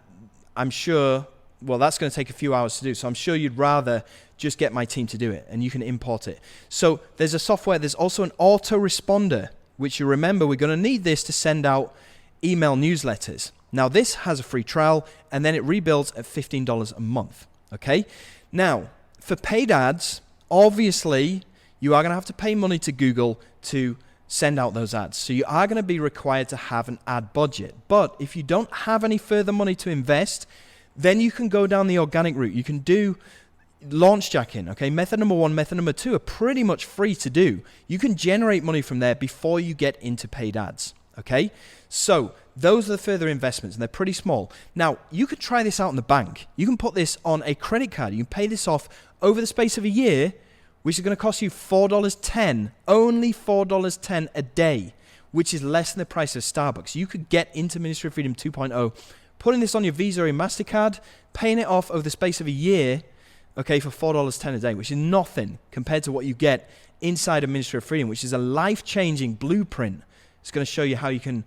I'm sure, well, that's going to take a few hours to do. So I'm sure you'd rather just get my team to do it, and you can import it. So there's a software. There's also an autoresponder, which you remember, we're going to need this to send out email newsletters. Now, this has a free trial, and then it rebuilds at $15 a month, okay? Now, for paid ads, obviously, you are going to have to pay money to Google to send out those ads. So you are going to be required to have an ad budget. But if you don't have any further money to invest, then you can go down the organic route. You can do launch jacking, okay? Method number 1, method number 2 are pretty much free to do. You can generate money from there before you get into paid ads, okay? So those are the further investments, and they're pretty small. Now, you could try this out in the bank. You can put this on a credit card. You can pay this off over the space of a year, which is going to cost you $4.10, only $4.10 a day, which is less than the price of Starbucks. You could get into Ministry of Freedom 2.0, putting this on your Visa or your MasterCard, paying it off over the space of a year, okay, for $4.10 a day, which is nothing compared to what you get inside of Ministry of Freedom, which is a life-changing blueprint. It's going to show you how you can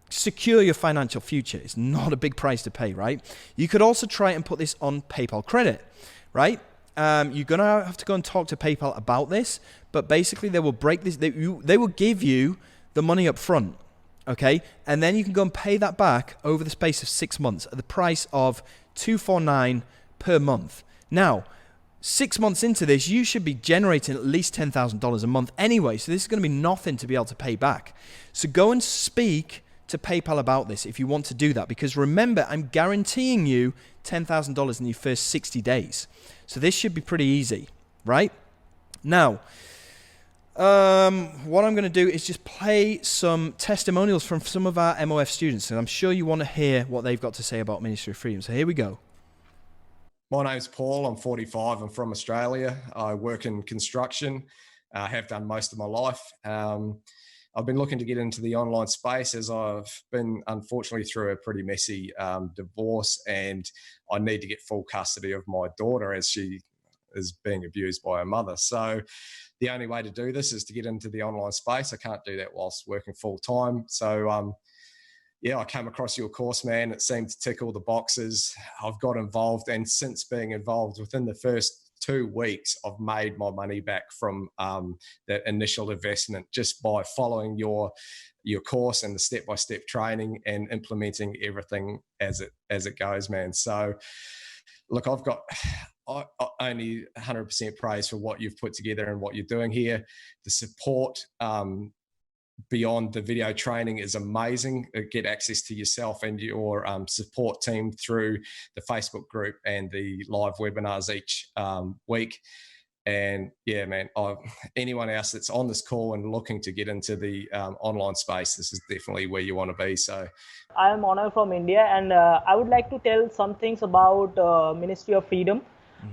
secure your financial future. It's not a big price to pay, right? You could also try and put this on PayPal credit, right? You're going to have to go and talk to PayPal about this, but basically they will break this. They will give you the money up front, okay? And then you can go and pay that back over the space of 6 months at the price of $249 per month. Now, 6 months into this, you should be generating at least $10,000 a month anyway, so this is going to be nothing to be able to pay back. So go and speak to PayPal about this if you want to do that, because remember, I'm guaranteeing you $10,000 in your first 60 days. So this should be pretty easy, right? Now, what I'm going to do is just play some testimonials from some of our MOF students, and I'm sure you want to hear what they've got to say about Ministry of Freedom. So here we go. My name's Paul. I'm 45. I'm from Australia. I work in construction. I have done most of my life. I've been looking to get into the online space as I've been, unfortunately, through a pretty messy divorce, and I need to get full custody of my daughter as she is being abused by her mother. So the only way to do this is to get into the online space. I can't do that whilst working full time. So yeah, I came across your course, man. It seemed to tick all the boxes. I've got involved, and since being involved, within the first 2 weeks, I've made my money back from that initial investment just by following your course and the step-by-step training and implementing everything as it goes, man. So look, I only 100% praise for what you've put together and what you're doing here. The support beyond the video training is amazing. Get access to yourself and your support team through the Facebook group and the live webinars each week. And yeah, man, anyone else that's on this call and looking to get into the online space, this is definitely where you want to be. So I am Honor from India, and I would like to tell some things about Ministry of Freedom.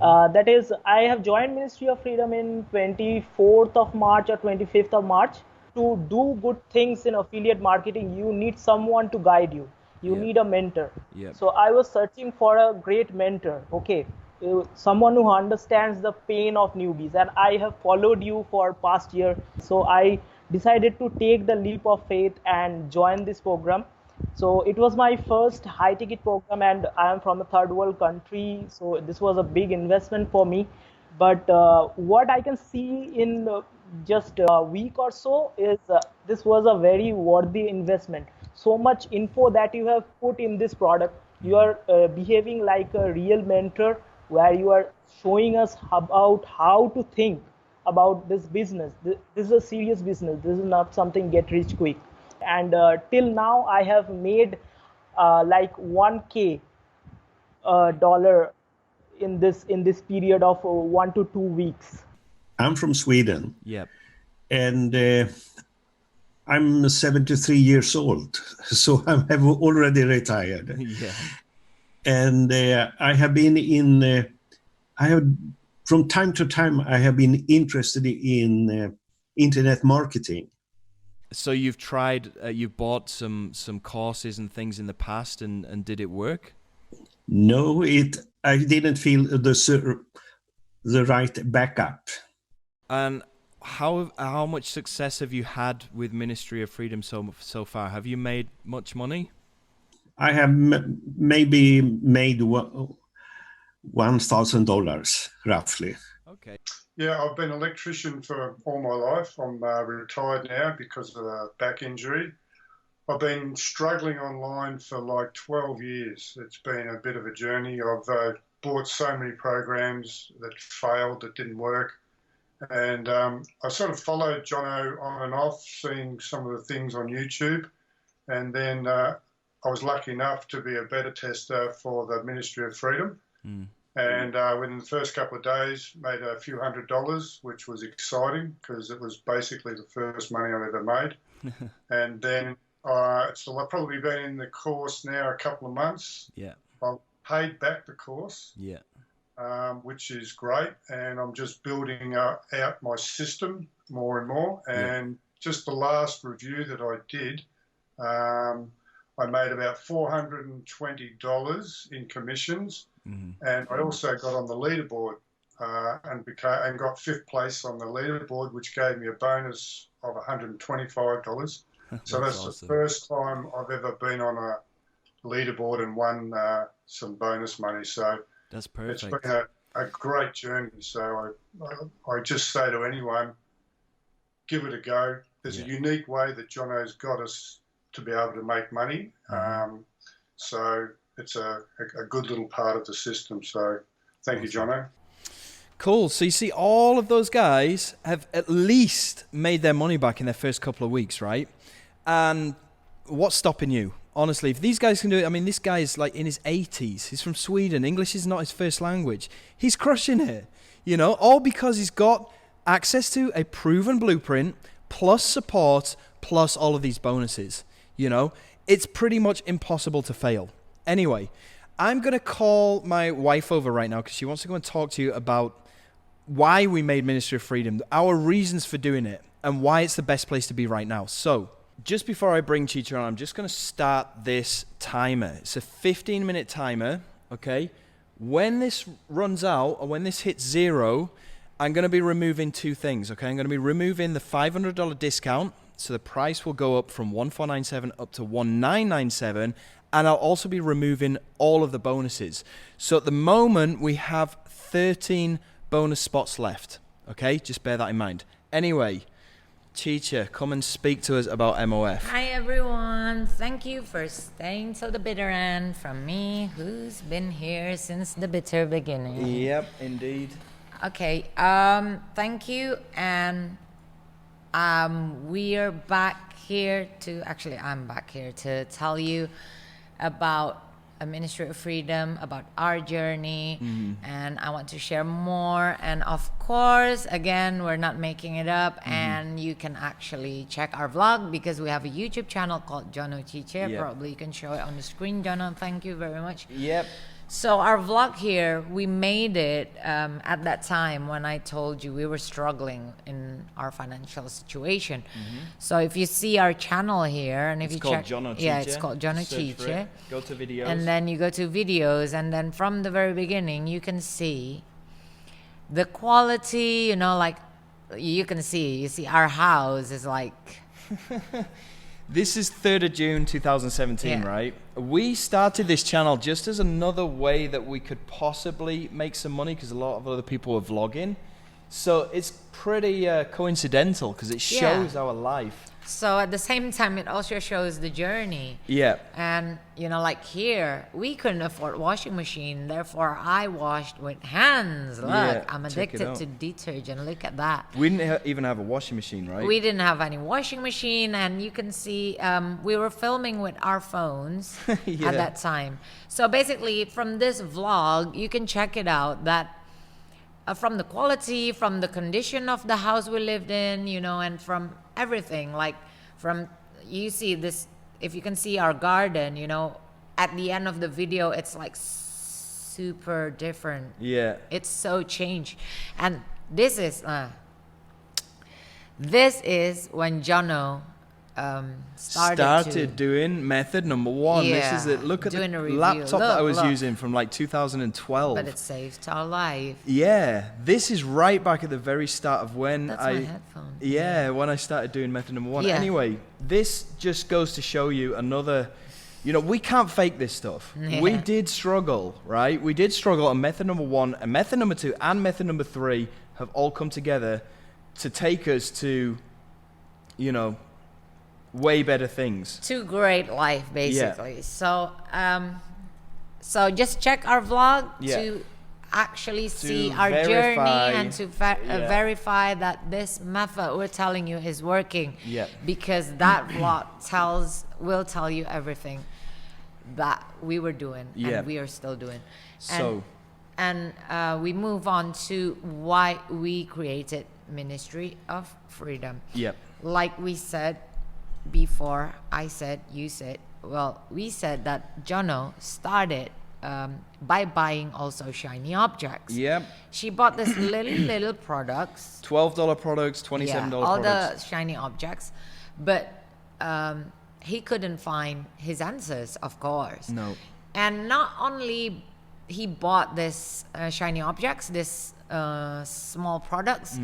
That is, I have joined Ministry of Freedom in 24th of March or 25th of March. To do good things in affiliate marketing, you need someone to guide you. You need a mentor. So I was searching for a great mentor, okay, someone who understands the pain of newbies, and I have followed you for past year. So I decided to take the leap of faith and join this program. So it was my first high ticket program, and I am from a third world country, so this was a big investment for me. But what I can see in just a week or so is this was a very worthy investment. So much info that you have put in this product. You are behaving like a real mentor, where you are showing us about how to think about this business. This is a serious business. This is not something get rich quick. And till now I have made like 1k dollar in this period of 1 to 2 weeks. I'm from Sweden, Yep. and I'm 73 years old, so I have already retired. Yeah. And I have been from time to time, I have been interested in internet marketing. So you've tried, you've bought some courses and things in the past, and did it work? No, I didn't feel the right backup. And how much success have you had with Ministry of Freedom so far? Have you made much money? I have maybe made $1,000 roughly. Okay. Yeah, I've been an electrician for all my life. I'm retired now because of a back injury. I've been struggling online for like 12 years. It's been a bit of a journey. I've bought so many programs that failed, that didn't work. And I sort of followed Jono on and off, seeing some of the things on YouTube. And then I was lucky enough to be a beta tester for the Ministry of Freedom. Mm. And within the first couple of days, made a few $100s, which was exciting because it was basically the first money I've ever made. And then, so I've probably been in the course now a couple of months. Yeah. I've paid back the course. Yeah. Which is great, and I'm just building out my system more and more. And just the last review that I did, I made about $420 in commissions, and I also got on the leaderboard and got 5th place on the leaderboard, which gave me a bonus of $125. So that's awesome. The first time I've ever been on a leaderboard and won some bonus money. So that's perfect. It's been a great journey. So I just say to anyone, give it a go. There's a unique way that Jono's got us to be able to make money. So it's a good little part of the system. So thank you, Jono. Cool. So you see, all of those guys have at least made their money back in their first couple of weeks, right? And what's stopping you? Honestly, if these guys can do it, I mean, this guy is like in his 80s. He's from Sweden. English is not his first language. He's crushing it, you know, all because he's got access to a proven blueprint, plus support, plus all of these bonuses, you know. It's pretty much impossible to fail. Anyway, I'm going to call my wife over right now because she wants to go and talk to you about why we made Ministry of Freedom, our reasons for doing it, and why it's the best place to be right now. So, just before I bring Chicha on, I'm just going to start this timer. It's a 15-minute timer, okay? When this runs out, or when this hits 0, I'm going to be removing 2 things, okay? I'm going to be removing the $500 discount, so the price will go up from $1,497 up to $1,997, and I'll also be removing all of the bonuses. So at the moment, we have 13 bonus spots left, okay? Just bear that in mind. Anyway, Chicha, come and speak to us about MOF. Hi everyone, thank you for staying till the bitter end from me, who's been here since the bitter beginning. Yep, indeed. Okay, thank you, and we are back here to, actually I'm back here to tell you about a Ministry of Freedom, about our journey, and I want to share more. And of course, again, we're not making it up, and you can actually check our vlog because we have a YouTube channel called Jono Chiche. Yep. Probably you can show it on the screen, Jono. Thank you very much. Yep. So our vlog here, we made it at that time when I told you we were struggling in our financial situation. So if you see our channel here, and if It's you called check, Jono yeah, Chiche. it's called Jono Search for Chiche. it. Go to videos. And then you go to videos, and then from the very beginning, you can see the quality, you know, like you see our house is like... This is 3rd of June 2017, Yeah. right? We started this channel just as another way that we could possibly make some money because a lot of other people were vlogging. So it's pretty coincidental because it shows our life. So at the same time, it also shows the journey. Yeah. And, you know, like here, we couldn't afford washing machine. Therefore, I washed with hands. Look, Yeah, I'm check it addicted out. to detergent. Look at that. We didn't even have a washing machine, right? We didn't have any washing machine. And you can see we were filming with our phones Yeah. at that time. So basically, from this vlog, you can check it out that from the quality, from the condition of the house we lived in, you know, and from everything, like from, you see this, if you can see our garden, you know, at the end of the video, it's like super different. Yeah. It's so changed. And this is when Jono started doing method number 1. Yeah, This is it. Look at the doing a review. laptop that I was Look. using from like 2012. but it saved our life. Yeah, this is right back at the very start of when That's I my headphone. Yeah, when I started doing method number 1. Yeah. Anyway, this just goes to show you another, you know, we can't fake this stuff. Yeah. We did struggle, right? We did struggle, and method number 1 and method number 2 and method number 3 have all come together to take us to, you know, way better things. To great life, basically. So so just check our vlog Yeah. to actually see To our journey verify- and to Yeah. verify that this method we're telling you is working. Yeah. Because that vlog will tell you everything that we were doing Yeah. and we are still doing. So- and we move on to why we created Ministry of Freedom. Yep. Like we said before, I said, you said, well, we said that Jono started by buying also shiny objects. Yep. She bought this little products. $12 products, $27 all products. the shiny objects. But he couldn't find his answers, of course. No. And not only he bought this shiny objects, this small products,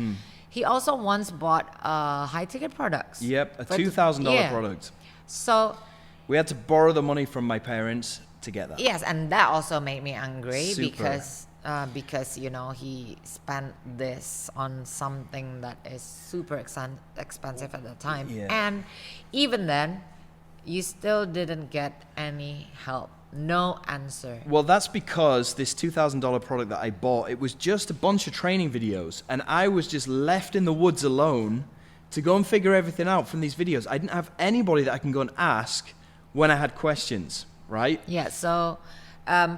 he also once bought high-ticket products. Yep, a For $2,000 yeah. product. So, We had to borrow the money from my parents to get that. yes, and that also made me angry Super. because, you know, he spent this on something that is super expensive at the time. Yeah. And even then, you still didn't get any help. No answer. Well, that's because this $2,000 product that I bought, it was just a bunch of training videos, and I was just left in the woods alone to go and figure everything out from these videos. I didn't have anybody that I can go and ask when I had questions, right? Yeah, so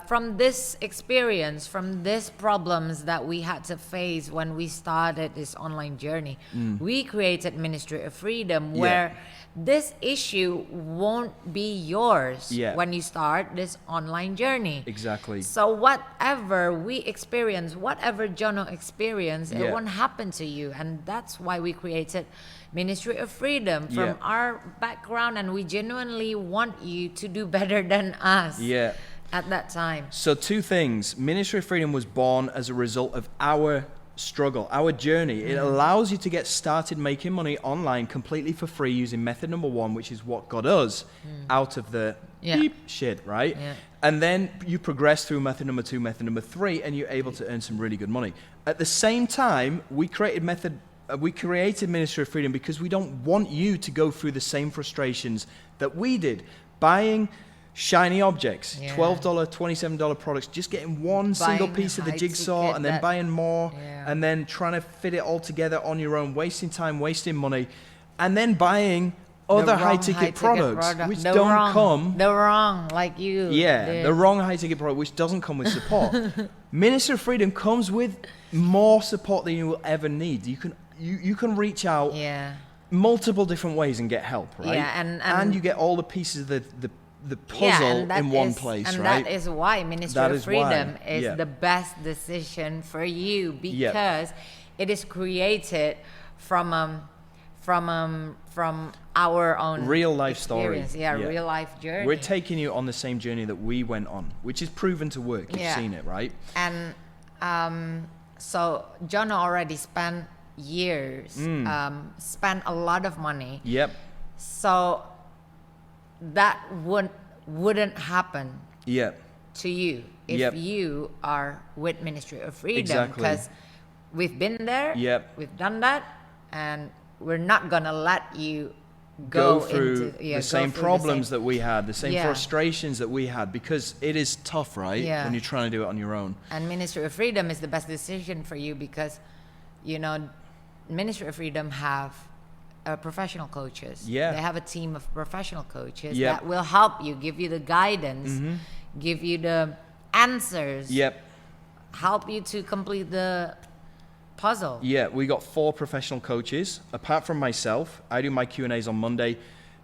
from this experience, from these problems that we had to face when we started this online journey, we created Ministry of Freedom, Yeah. where this issue won't be yours Yeah. when you start this online journey. Exactly. So whatever we experience, whatever Jono experienced, Yeah. it won't happen to you. And that's why we created Ministry of Freedom from Yeah. our background, and we genuinely want you to do better than us Yeah. at that time. So 2 things. Ministry of Freedom was born as a result of our struggle, our journey. It allows you to get started making money online completely for free using method number 1, which is what got us out of the Yeah. beep shit, right? Yeah. And then you progress through method number 2, method number 3, and you're able to earn some really good money. At the same time, we created Ministry of Freedom because we don't want you to go through the same frustrations that we did. Buying shiny objects, Yeah. $12, $27 products, just getting one single Buying piece of the high jigsaw ticket and then that- buying more Yeah. and then trying to fit it all together on your own, wasting time, wasting money, and then buying other The wrong high-ticket products product. which The don't wrong, come... the wrong, like you Yeah, did. the wrong high-ticket product which doesn't come with support. Ministry of Freedom comes with more support than you will ever need. You can reach out Yeah. multiple different ways and get help, right? Yeah, and you get all the pieces of the puzzle and that in one is- place, and right? that is why Ministry That of is Freedom why, is yeah. the best decision for you, Yeah. because it is created from our own Real life story. experience. Yeah, real life journey. We're taking you on the same journey that we went on, which is proven to work. You've Yeah. seen it, right? And so John already spent years, spent a lot of money. Yep. So that wouldn't happen Yep. to you if Yep. you are with Ministry of Freedom, Exactly. because we've been there, Yep. we've done that, and we're not gonna let you go through into, the same problems that we had, the same Yeah. frustrations that we had, because it is tough, right? Yeah. When you're trying to do it on your own. And Ministry of Freedom is the best decision for you because, you know, Ministry of Freedom have professional coaches. Yeah. They have a team of professional coaches Yep. that will help you, give you the guidance, give you the answers, Yep. help you to complete the puzzle. Yeah, we got 4 professional coaches. Apart from myself, I do my Q&As on Monday.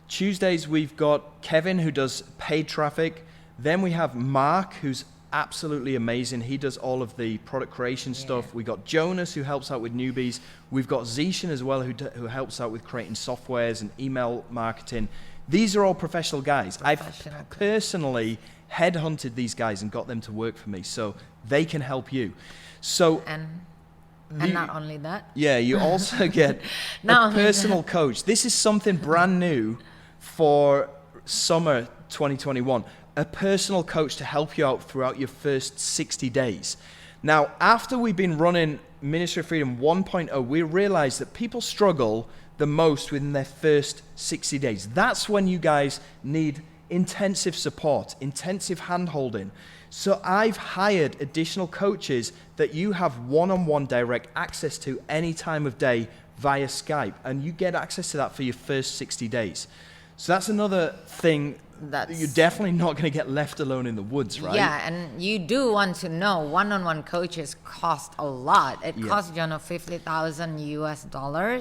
Tuesdays, we've got Kevin, who does paid traffic. Then we have Mark, who's absolutely amazing. He does all of the product creation stuff. We got Jonas, who helps out with newbies. We've got Zishan as well, who helps out with creating softwares and email marketing. These are all professional guys. I've personally headhunted these guys and got them to work for me, so they can help you. So And not only that. yeah, you also get Not a only personal coach. This is something brand new for summer 2021. A personal coach to help you out throughout your first 60 days. Now, after we've been running Ministry of Freedom 1.0, we realized that people struggle the most within their first 60 days. That's when you guys need intensive support, intensive hand-holding. So I've hired additional coaches that you have one-on-one direct access to any time of day via Skype, and you get access to that for your first 60 days. So that's another thing that you're definitely not going to get left alone in the woods, right? Yeah, and you do want to know one-on-one coaches cost a lot. It costs, you know, $50,000 US.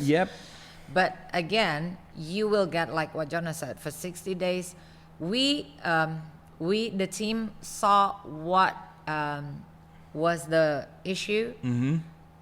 Yep. But again, you will get, like what Jonah said, for 60 days. The team saw what was the issue. Mm-hmm.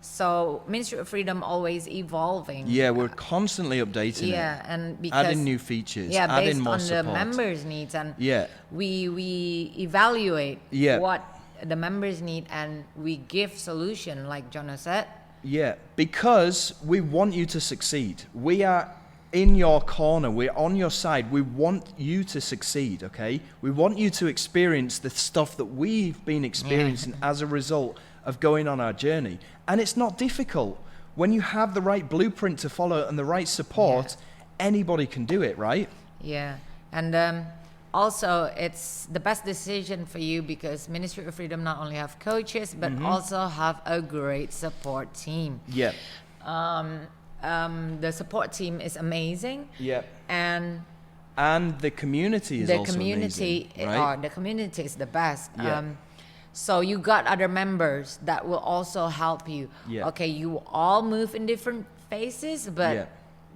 So Ministry of Freedom always evolving. Yeah, we're constantly updating it. Yeah, and because adding new features, yeah, adding based more on support. the members' needs, and Yeah. we evaluate Yeah. what the members need, and we give solution, like Jonah said. Yeah, because we want you to succeed. We are in your corner. We're on your side. We want you to succeed, okay? We want you to experience the stuff that we've been experiencing as a result of going on our journey. And it's not difficult. When you have the right blueprint to follow and the right support, anybody can do it, right? Yeah, and also it's the best decision for you because Ministry of Freedom not only have coaches but also have a great support team. Yeah. The support team is amazing. Yeah. And the community is also amazing, right? The community is the best. Yeah. So you got other members that will also help you. Yeah. Okay, you all move in different phases, but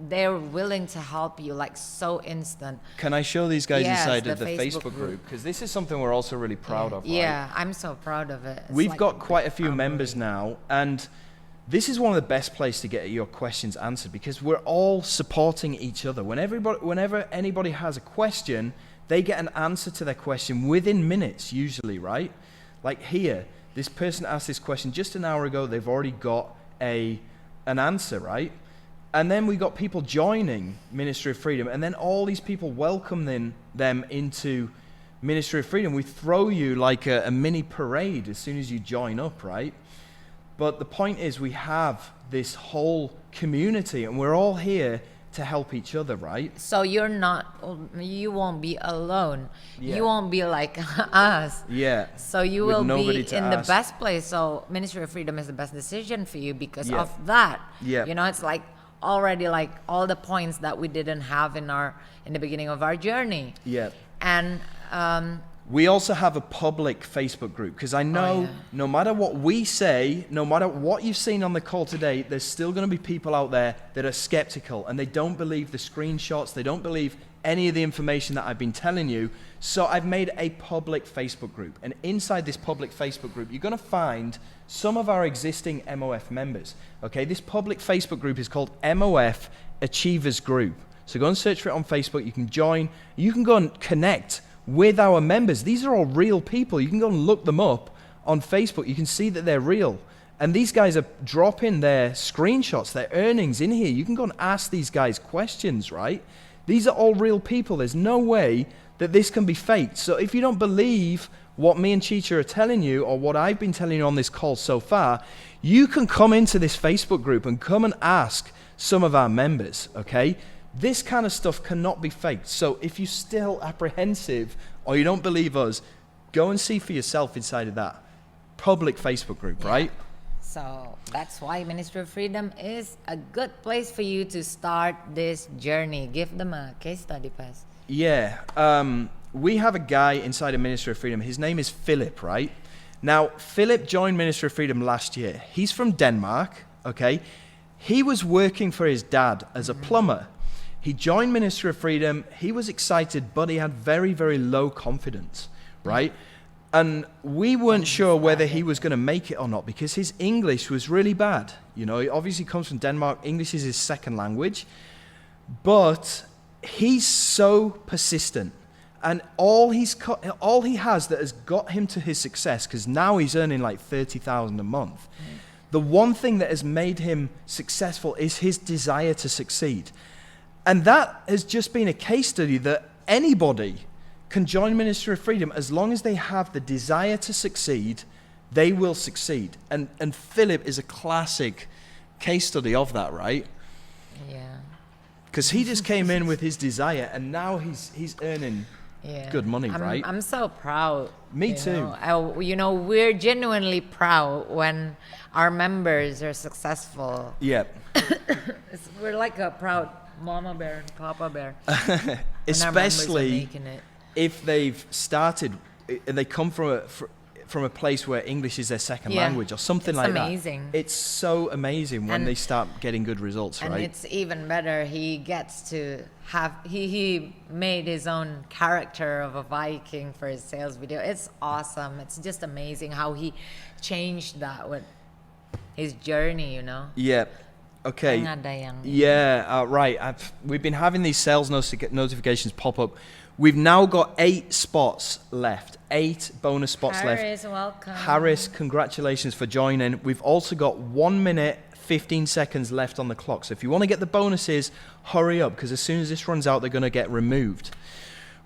they're willing to help you, like so instant. Can I show these guys inside of the Facebook Facebook group? Because this is something we're also really proud of, right? Yeah, I'm so proud of it. It's We've like got quite a few members now, and this is one of the best places to get your questions answered because we're all supporting each other. Whenever anybody has a question, they get an answer to their question within minutes, usually, right? Like here, this person asked this question just an hour ago. They've already got an answer, right? And then we got people joining Ministry of Freedom, and then all these people welcoming them into Ministry of Freedom. We throw you like a mini parade as soon as you join up, right? But the point is we have this whole community, and we're all here to help each other, right? So you won't be alone. Yeah. You won't be like us. Yeah. So you With will nobody be to in the ask. best place. So Ministry of Freedom is the best decision for you because Yeah. of that. Yeah. You know, it's like already like all the points that we didn't have in the beginning of our journey. Yeah. And We also have a public Facebook group because I know no matter what we say, no matter what you've seen on the call today, there's still going to be people out there that are skeptical and they don't believe the screenshots, they don't believe any of the information that I've been telling you. So I've made a public Facebook group, and inside this public Facebook group, you're going to find some of our existing MOF members. Okay, this public Facebook group is called MOF Achievers Group. So go and search for it on Facebook. You can join. You can go and connect with our members. These are all real people. You can go and look them up on Facebook. You can see that they're real. And these guys are dropping their screenshots, their earnings in here. You can go and ask these guys questions, right? These are all real people. There's no way that this can be faked. So if you don't believe what me and Chicha are telling you or what I've been telling you on this call so far, you can come into this Facebook group and come and ask some of our members, okay? This kind of stuff cannot be faked. So if you're still apprehensive or you don't believe us, go and see for yourself inside of that public Facebook group, right? So that's why Ministry of Freedom is a good place for you to start this journey. Give them a case study, Paz. Yeah. We have a guy inside of Ministry of Freedom. His name is Philip, right? Now, Philip joined Ministry of Freedom last year. He's from Denmark, okay? He was working for his dad as a plumber. He joined Ministry of Freedom. He was excited, but he had very, very low confidence, right? And we weren't sure whether he was going to make it or not because his English was really bad. You know, he obviously comes from Denmark. English is his second language. But he's so persistent. And all he has that has got him to his success, because now he's earning like $30,000 a month. The one thing that has made him successful is his desire to succeed. And that has just been a case study that anybody can join Ministry of Freedom as long as they have the desire to succeed, they will succeed. And Philip is a classic case study of that, right? Yeah. Because he just came in with his desire, and now he's earning good money, right? I'm so proud. Me too. We're genuinely proud when our members are successful. Yep. We're like a proud mama bear and papa bear. Especially if they've started and they come from a place where English is their second language or something like amazing. That. It's so amazing when they start getting good results, right? And it's even better. He gets to have, he made his own character of a Viking for his sales video. It's awesome. It's just amazing how he changed that with his journey, you know? Yeah. Okay. Yeah, right. We've been having these sales notifications pop up. We've now got 8 spots left. 8 bonus spots left. Harris, welcome. Harris, congratulations for joining. We've also got 1 minute, 15 seconds left on the clock. So if you want to get the bonuses, hurry up, because as soon as this runs out, they're going to get removed.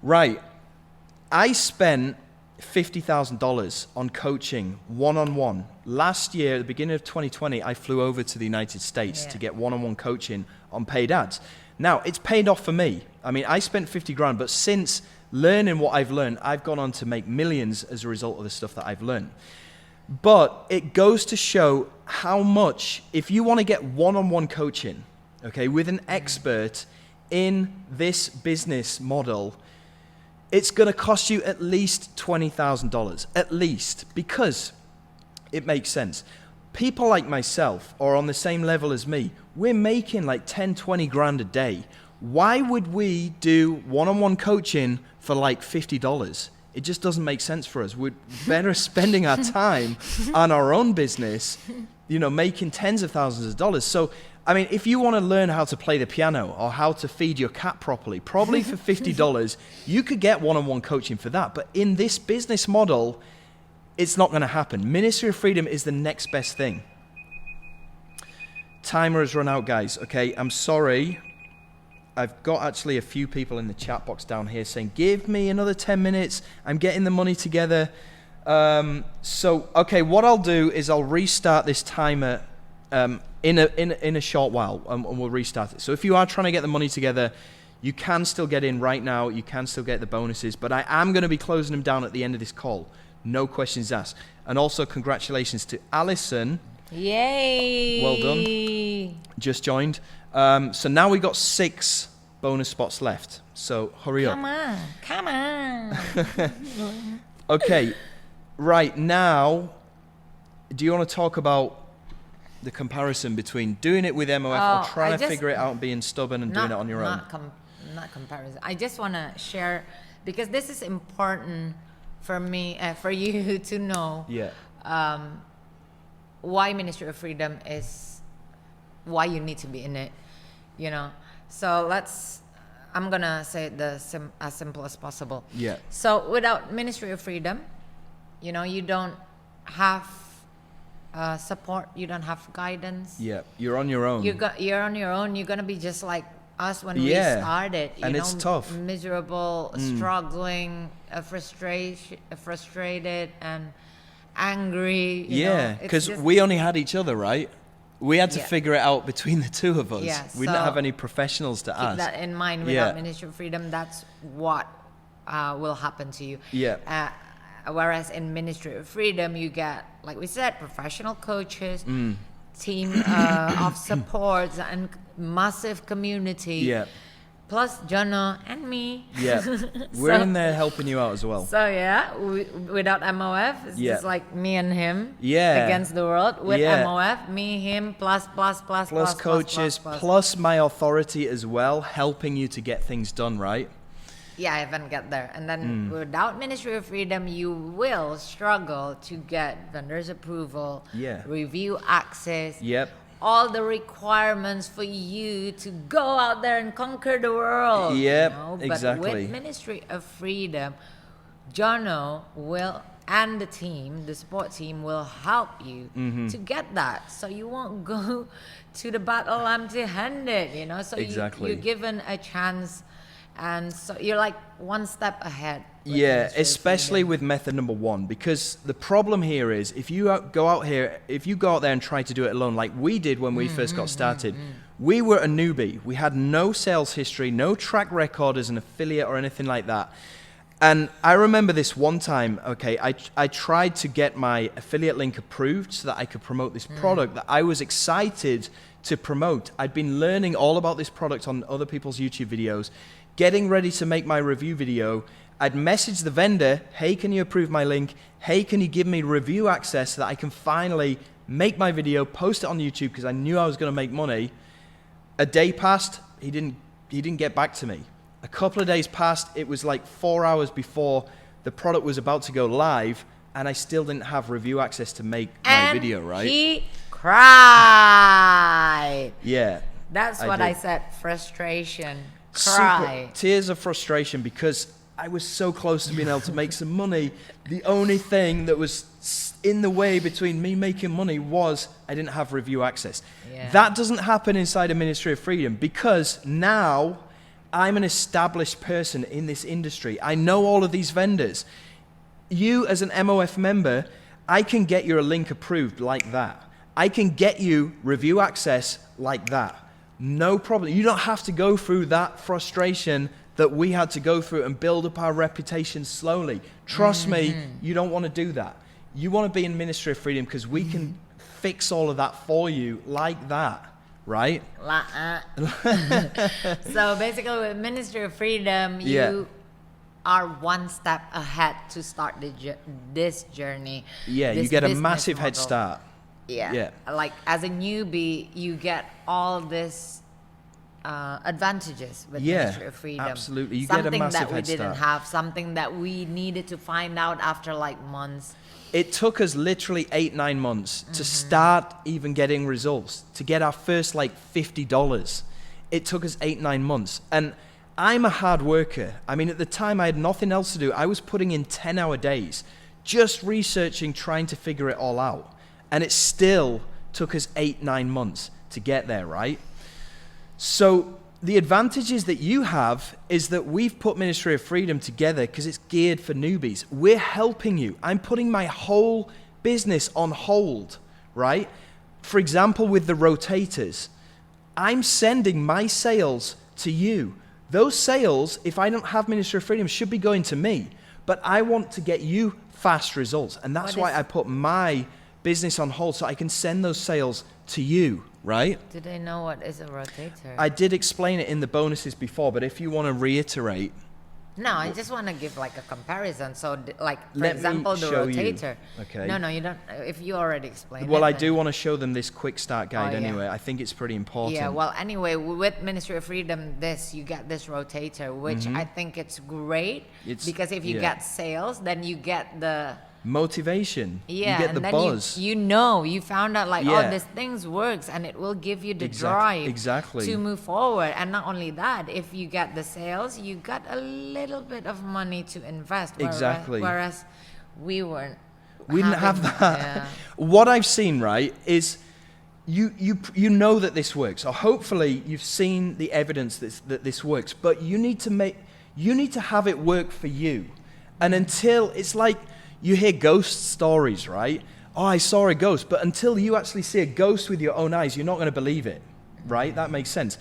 Right. I spent $50,000 on coaching one-on-one. Last year, at the beginning of 2020, I flew over to the United States to get one-on-one coaching on paid ads. Now, it's paid off for me. I mean, I spent 50 grand, but since learning what I've learned, I've gone on to make millions as a result of the stuff that I've learned. But it goes to show how much, if you want to get one-on-one coaching, okay, with an expert in this business model, it's going to cost you at least $20,000, at least, because it makes sense. People like myself are on the same level as me. We're making like 10, 20 grand a day. Why would we do one-on-one coaching for like $50? It just doesn't make sense for us. We're better spending our time on our own business, making tens of thousands of dollars. So, I mean, if you want to learn how to play the piano or how to feed your cat properly, probably for $50, you could get one-on-one coaching for that. But in this business model, it's not going to happen. Ministry of Freedom is the next best thing. Timer has run out, guys. Okay, I'm sorry. I've got actually a few people in the chat box down here saying, give me another 10 minutes. I'm getting the money together. Okay, what I'll do is I'll restart this timer in a short while, and we'll restart it. So if you are trying to get the money together, you can still get in right now. You can still get the bonuses, but I am going to be closing them down at the end of this call. No questions asked. And also congratulations to Alison. Yay! Well done. Just joined. So now we got 6 bonus spots left. So hurry up. Come on. Okay. Right now, do you want to talk about the comparison between doing it with MOF or trying to figure it out and being stubborn and doing it on your own? Not comparison. I just want to share, because this is important for me, for you to know. Yeah. Why Ministry of Freedom is why you need to be in it, So I'm gonna say it as simple as possible. Yeah. So without Ministry of Freedom, you don't have support, you don't have guidance. Yeah, you're on your own. You're on your own. You're gonna be just like us when we started. And it's tough. Miserable, struggling, frustrated, and angry. Because we only had each other, right? We had to figure it out between the two of us. Yeah, We didn't have any professionals to keep ask. that in mind. Without Ministry of Freedom, that's what will happen to you. Yeah. Whereas in Ministry of Freedom, you get, like we said, professional coaches, team of supports, and massive community. Yeah. Plus Jono and me. Yeah. We're in there helping you out as well. So yeah, without MOF, it's just like me and him against the world. With MOF, me, him, plus coaches, plus my authority as well, helping you to get things done, right? Yeah, I haven't got there. And then without Ministry of Freedom, you will struggle to get vendors approval, review access, all the requirements for you to go out there and conquer the world. Yep, you know? exactly. But with Ministry of Freedom, Jono will, and the team, the support team, will help you to get that. So you won't go to the battle empty-handed, you know? So you're given a chance, and so you're like one step ahead. Yeah, especially with method number 1, because the problem here is if you go out there and try to do it alone, like we did when we first got started, we were a newbie. We had no sales history, no track record as an affiliate or anything like that. And I remember this one time, I tried to get my affiliate link approved so that I could promote this product that I was excited to promote. I'd been learning all about this product on other people's YouTube videos, getting ready to make my review video. I'd message the vendor, hey, can you approve my link? Hey, can you give me review access so that I can finally make my video, post it on YouTube, because I knew I was going to make money. A day passed, he didn't get back to me. A couple of days passed, it was like 4 hours before the product was about to go live, and I still didn't have review access to make my video, right? He cried. Yeah. That's what I said, frustration. Cry. Tears of frustration, because I was so close to being able to make some money. The only thing that was in the way between me making money was I didn't have review access. Yeah. That doesn't happen inside a Ministry of Freedom, because now I'm an established person in this industry. I know all of these vendors. You as an MOF member, I can get your link approved like that. I can get you review access like that. No problem. You don't have to go through that frustration that we had to go through and build up our reputation slowly. Trust me, you don't want to do that. You want to be in Ministry of Freedom because we can fix all of that for you like that, right? So basically with Ministry of Freedom, you are one step ahead to start this journey. Yeah, you get a massive head start. Yeah. Like as a newbie, you get all this advantages with Ministry of Freedom. Absolutely. You get a massive head start. Something that we didn't have, something that we needed to find out after like months. It took us literally 8-9 months to start even getting results, to get our first like $50. It took us 8-9 months. And I'm a hard worker. I mean, at the time I had nothing else to do. I was putting in 10-hour days, just researching, trying to figure it all out. And it still took us 8-9 months to get there, right? So the advantages that you have is that we've put Ministry of Freedom together because it's geared for newbies. We're helping you. I'm putting my whole business on hold, right? For example, with the rotators, I'm sending my sales to you. Those sales, if I don't have Ministry of Freedom, should be going to me. But I want to get you fast results. And that's why I put my business on hold, so I can send those sales to you, right? Do they know what is a rotator? I did explain it in the bonuses before, but if you want to reiterate. No, I just want to give like a comparison. So like, for example, the rotator. Okay. No, you don't. If you already explained well, it. I do want to show them this quick start guide anyway. I think it's pretty important. Yeah, well, anyway, with Ministry of Freedom, you get this rotator, which I think it's great. Because if you get sales, then you get the motivation. Yeah, you get the buzz. You found out like, oh, this thing works, and it will give you the drive to move forward. And not only that, if you get the sales, you got a little bit of money to invest. Whereas we didn't have that. Yeah. What I've seen, right, is you know that this works, or hopefully you've seen the evidence that this works, but you need to have it work for you. And until it's like, you hear ghost stories, right? oh, I saw a ghost. But until you actually see a ghost with your own eyes, you're not going to believe it, right? That makes sense.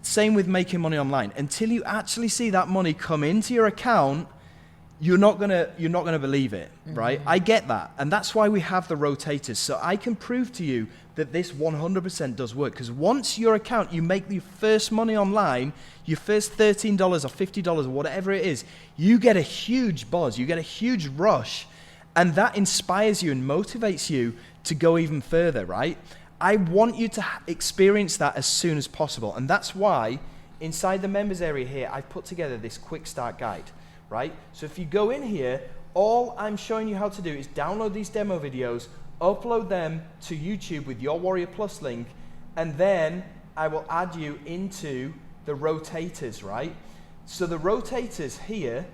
Same with making money online. Until you actually see that money come into your account, you're not gonna believe it, right? I get that, and that's why we have the rotators. So I can prove to you that this 100% does work. Because once your account, you make your first money online, your first $13 or $50 or whatever it is, you get a huge buzz, you get a huge rush, and that inspires you and motivates you to go even further, right? I want you to experience that as soon as possible, and that's why inside the members area here, I've put together this quick start guide. Right? So if you go in here, all I'm showing you how to do is download these demo videos, upload them to YouTube with your Warrior Plus link, and then I will add you into the rotators, right? So the rotators here,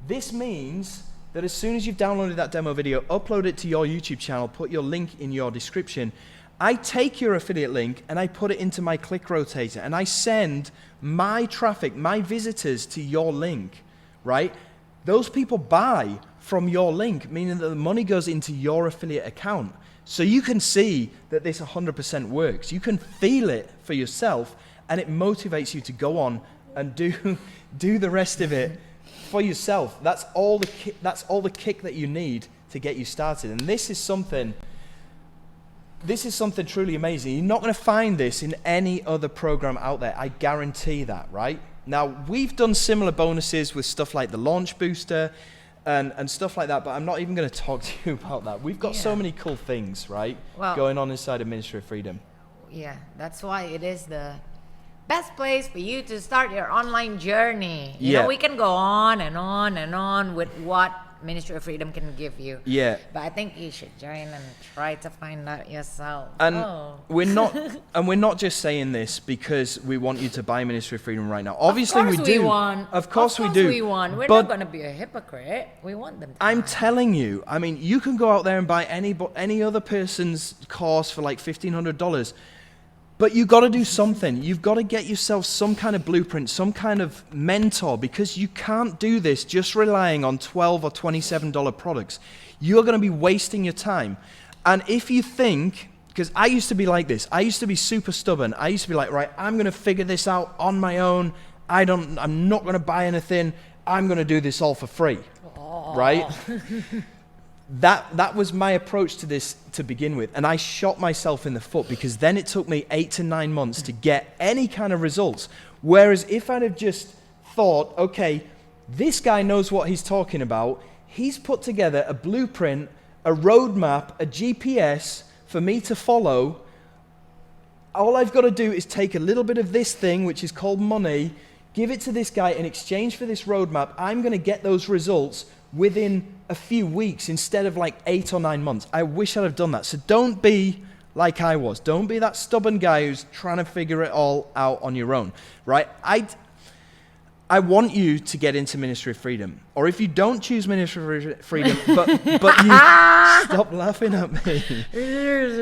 this means that as soon as you've downloaded that demo video, upload it to your YouTube channel, put your link in your description, I take your affiliate link and I put it into my click rotator, and I send my traffic, my visitors to your link. Right? Those people buy from your link, meaning that the money goes into your affiliate account. So you can see that this 100% works. You can feel it for yourself, and it motivates you to go on and do the rest of it for yourself. That's all the kick that you need to get you started. And this is something truly amazing. You're not going to find this in any other program out there. I guarantee that, right? Now, we've done similar bonuses with stuff like the Launch Booster and stuff like that, but I'm not even going to talk to you about that. We've got so many cool things, right, going on inside of Ministry of Freedom. Yeah, that's why it is the best place for you to start your online journey. You know, we can go on and on and on with what Ministry of Freedom can give you. Yeah. But I think you should join and try to find out yourself. And we're not just saying this because we want you to buy Ministry of Freedom right now. Obviously we do. Of course we do. We're not going to be a hypocrite. We want them to I'm telling you, I mean, you can go out there and buy any other person's course for like $1,500. But you've got to do something. You've got to get yourself some kind of blueprint, some kind of mentor, because you can't do this just relying on $12 or $27 products. You're going to be wasting your time. And if you think, because I used to be like this, I used to be super stubborn. I used to be like, right, I'm going to figure this out on my own. I'm not going to buy anything. I'm going to do this all for free, right? That was my approach to this to begin with, and I shot myself in the foot, because then it took me 8 to 9 months to get any kind of results. Whereas if I'd have just thought, okay, this guy knows what he's talking about, he's put together a blueprint, a roadmap, a GPS for me to follow, all I've got to do is take a little bit of this thing, which is called money, give it to this guy in exchange for this roadmap. I'm going to get those results within a few weeks instead of like 8 or 9 months. I wish I'd have done that. So don't be like I was. Don't be that stubborn guy who's trying to figure it all out on your own, right? I want you to get into Ministry of Freedom. Or if you don't choose Ministry of Freedom, but you stop laughing at me.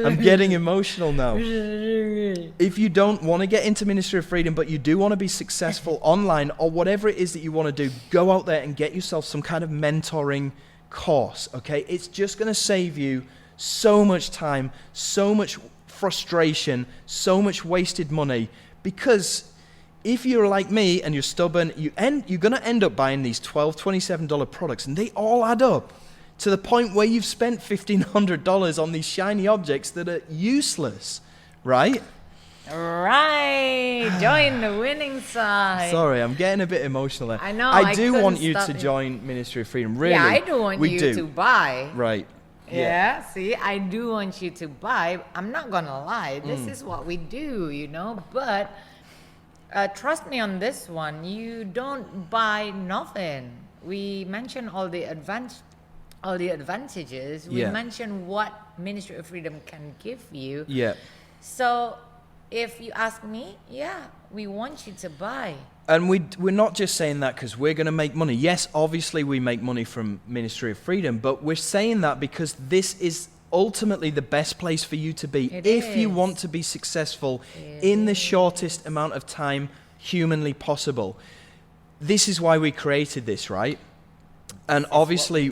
I'm getting emotional now. If you don't want to get into Ministry of Freedom, but you do want to be successful online or whatever it is that you want to do, go out there and get yourself some kind of mentoring course, okay? It's just going to save you so much time, so much frustration, so much wasted money, because if you're like me and you're stubborn, you're going to end up buying these $12, $27 products, and they all add up to the point where you've spent $1,500 on these shiny objects that are useless, right? Right. Join the winning side. Sorry, I'm getting a bit emotional there. I know. I do want you to join Ministry of Freedom, really. Yeah, I do want you to buy. Right. Yeah, see, I do want you to buy. I'm not going to lie. This is what we do, you know, but trust me on this one, you don't buy nothing. We mentioned all the advantages. We mentioned what Ministry of Freedom can give you. Yeah. So if you ask me, we want you to buy. And we're not just saying that because we're going to make money. Yes, obviously we make money from Ministry of Freedom, but we're saying that because this is ultimately the best place for you to be if you want to be successful in the shortest amount of time humanly possible. This is why we created this, right? And obviously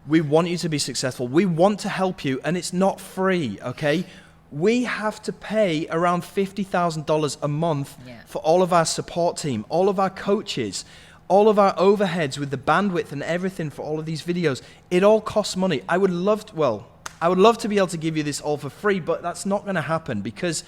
We want you to be successful. We want to help you, and it's not free, okay? We have to pay around $50,000 a month for all of our support team, all of our coaches, all of our overheads with the bandwidth and everything for all of these videos. It all costs money. I would love to be able to give you this all for free, but that's not going to happen because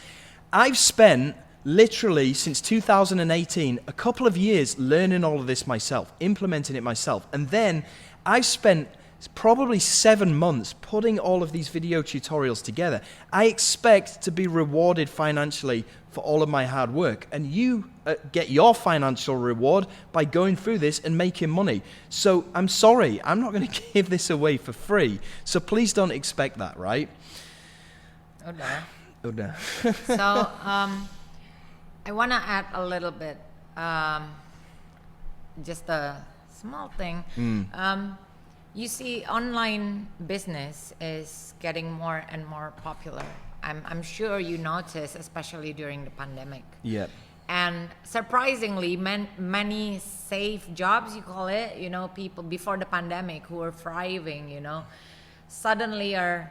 I've spent literally since 2018 a couple of years learning all of this myself, implementing it myself, and then I've spent probably 7 months putting all of these video tutorials together. I expect to be rewarded financially for all of my hard work, and you get your financial reward by going through this and making money. So I'm sorry, I'm not going to give this away for free. So please don't expect that, right? Oh no. So I want to add a little bit, just a small thing. You see, online business is getting more and more popular. I'm sure you notice, especially during the pandemic. Yeah. And surprisingly, many safe jobs, you call it, you know, people before the pandemic who were thriving, you know, suddenly are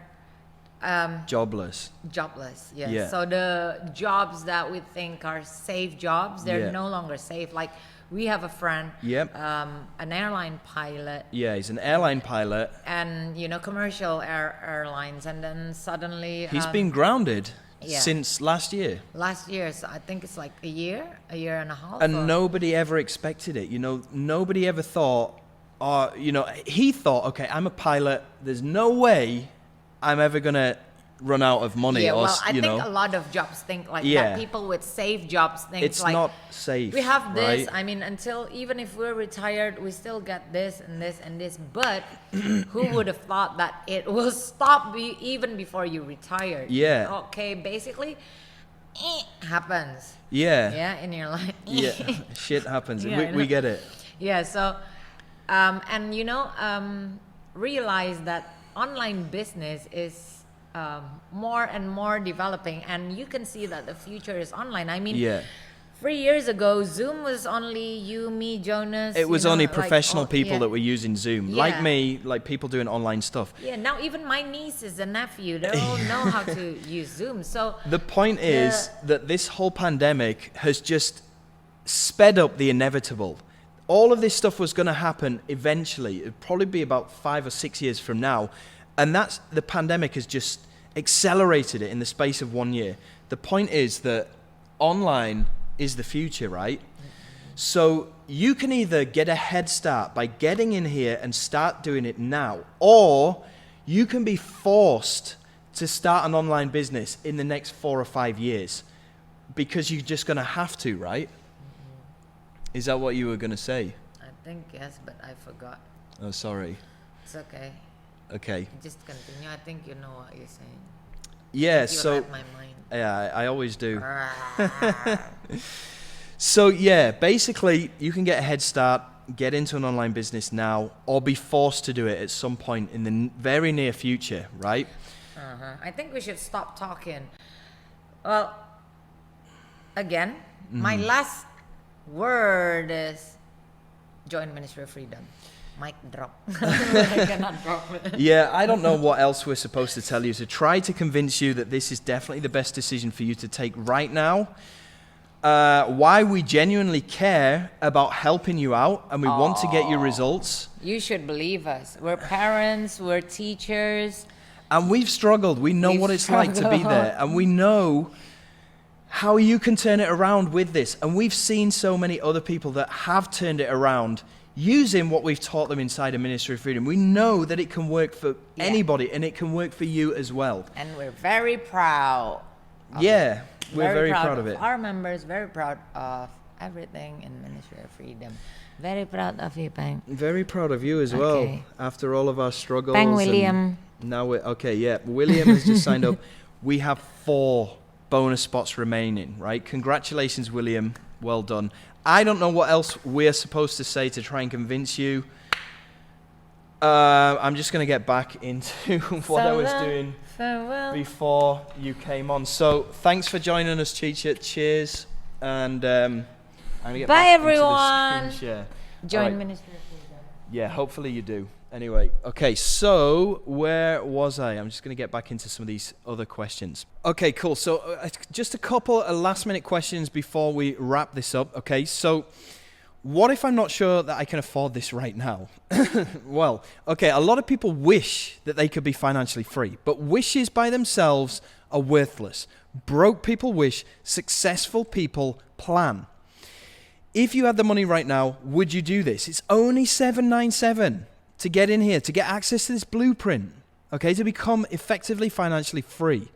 jobless. Yes. Yeah. So the jobs that we think are safe jobs, they're no longer safe. Like, we have a friend, an airline pilot. Yeah, he's an airline pilot. And, you know, commercial airlines. And then suddenly... He's been grounded since last year. Last year, so I think it's like a year and a half. And nobody ever expected it. You know, nobody ever thought, you know, he thought, okay, I'm a pilot. There's no way I'm ever going to run out of money. Yeah, or, well, I you think know. a lot of jobs think like that. People with safe jobs think it's like... not safe, we have this, right? I mean, until even if we're retired, we still get this and this and this. But who would have thought that it will stop even before you retire? Yeah. Okay, basically, happens. Yeah. Yeah, in your life. Yeah, shit happens. Yeah, we get it. Yeah, so, and you know, realize that online business is more and more developing, and you can see that the future is online. I mean, 3 years ago, Zoom was only you, me, Jonas. It was only professional like, people that were using Zoom, like me, like people doing online stuff. Yeah, now even my nieces and nephew, they all know how to use Zoom. So the point is that this whole pandemic has just sped up the inevitable. All of this stuff was going to happen eventually. It'd probably be about 5 or 6 years from now. And the pandemic has just accelerated it in the space of 1 year. The point is that online is the future, right? So you can either get a head start by getting in here and start doing it now, or you can be forced to start an online business in the next 4 or 5 years because you're just going to have to, right? Is that what you were going to say? I think yes, but I forgot. Oh, sorry. It's okay. Okay. Just continue. I think you know what you're saying. Yeah, you so read my mind. Yeah, I always do. So yeah, basically you can get a head start, get into an online business now, or be forced to do it at some point in the very near future, right? I think we should stop talking. Well, again, my last word is join Ministry of Freedom. Mic drop. I cannot drop it. Yeah, I don't know what else we're supposed to tell you. To try to convince you that this is definitely the best decision for you to take right now. Why we genuinely care about helping you out and we want to get you results. You should believe us. We're parents, we're teachers. And we've struggled. We know what it's like to be there. And we know how you can turn it around with this. And we've seen so many other people that have turned it around using what we've taught them inside of Ministry of Freedom. We know that it can work for anybody and it can work for you as well. And we're very proud. Yeah, we're very proud of it. Our members, very proud of everything in Ministry of Freedom. Very proud of you, Pang. Very proud of you as well. After all of our struggles. Pang William. Now William has just signed up. We have 4 bonus spots remaining, right? Congratulations, William. Well done. I don't know what else we're supposed to say to try and convince you. I'm just going to get back into what I was doing before you came on. So thanks for joining us, Chicha. Cheers. And I'm going to get Bye, back everyone. into the screen share. Join All right. Ministry of Freedom. Yeah, hopefully you do. Anyway, okay, so where was I? I'm just going to get back into some of these other questions. Okay, cool. So just a couple of last minute questions before we wrap this up. Okay, so what if I'm not sure that I can afford this right now? Well, okay, a lot of people wish that they could be financially free, but wishes by themselves are worthless. Broke people wish, successful people plan. If you had the money right now, would you do this? It's only $797 to get in here, to get access to this blueprint, okay, to become effectively financially free.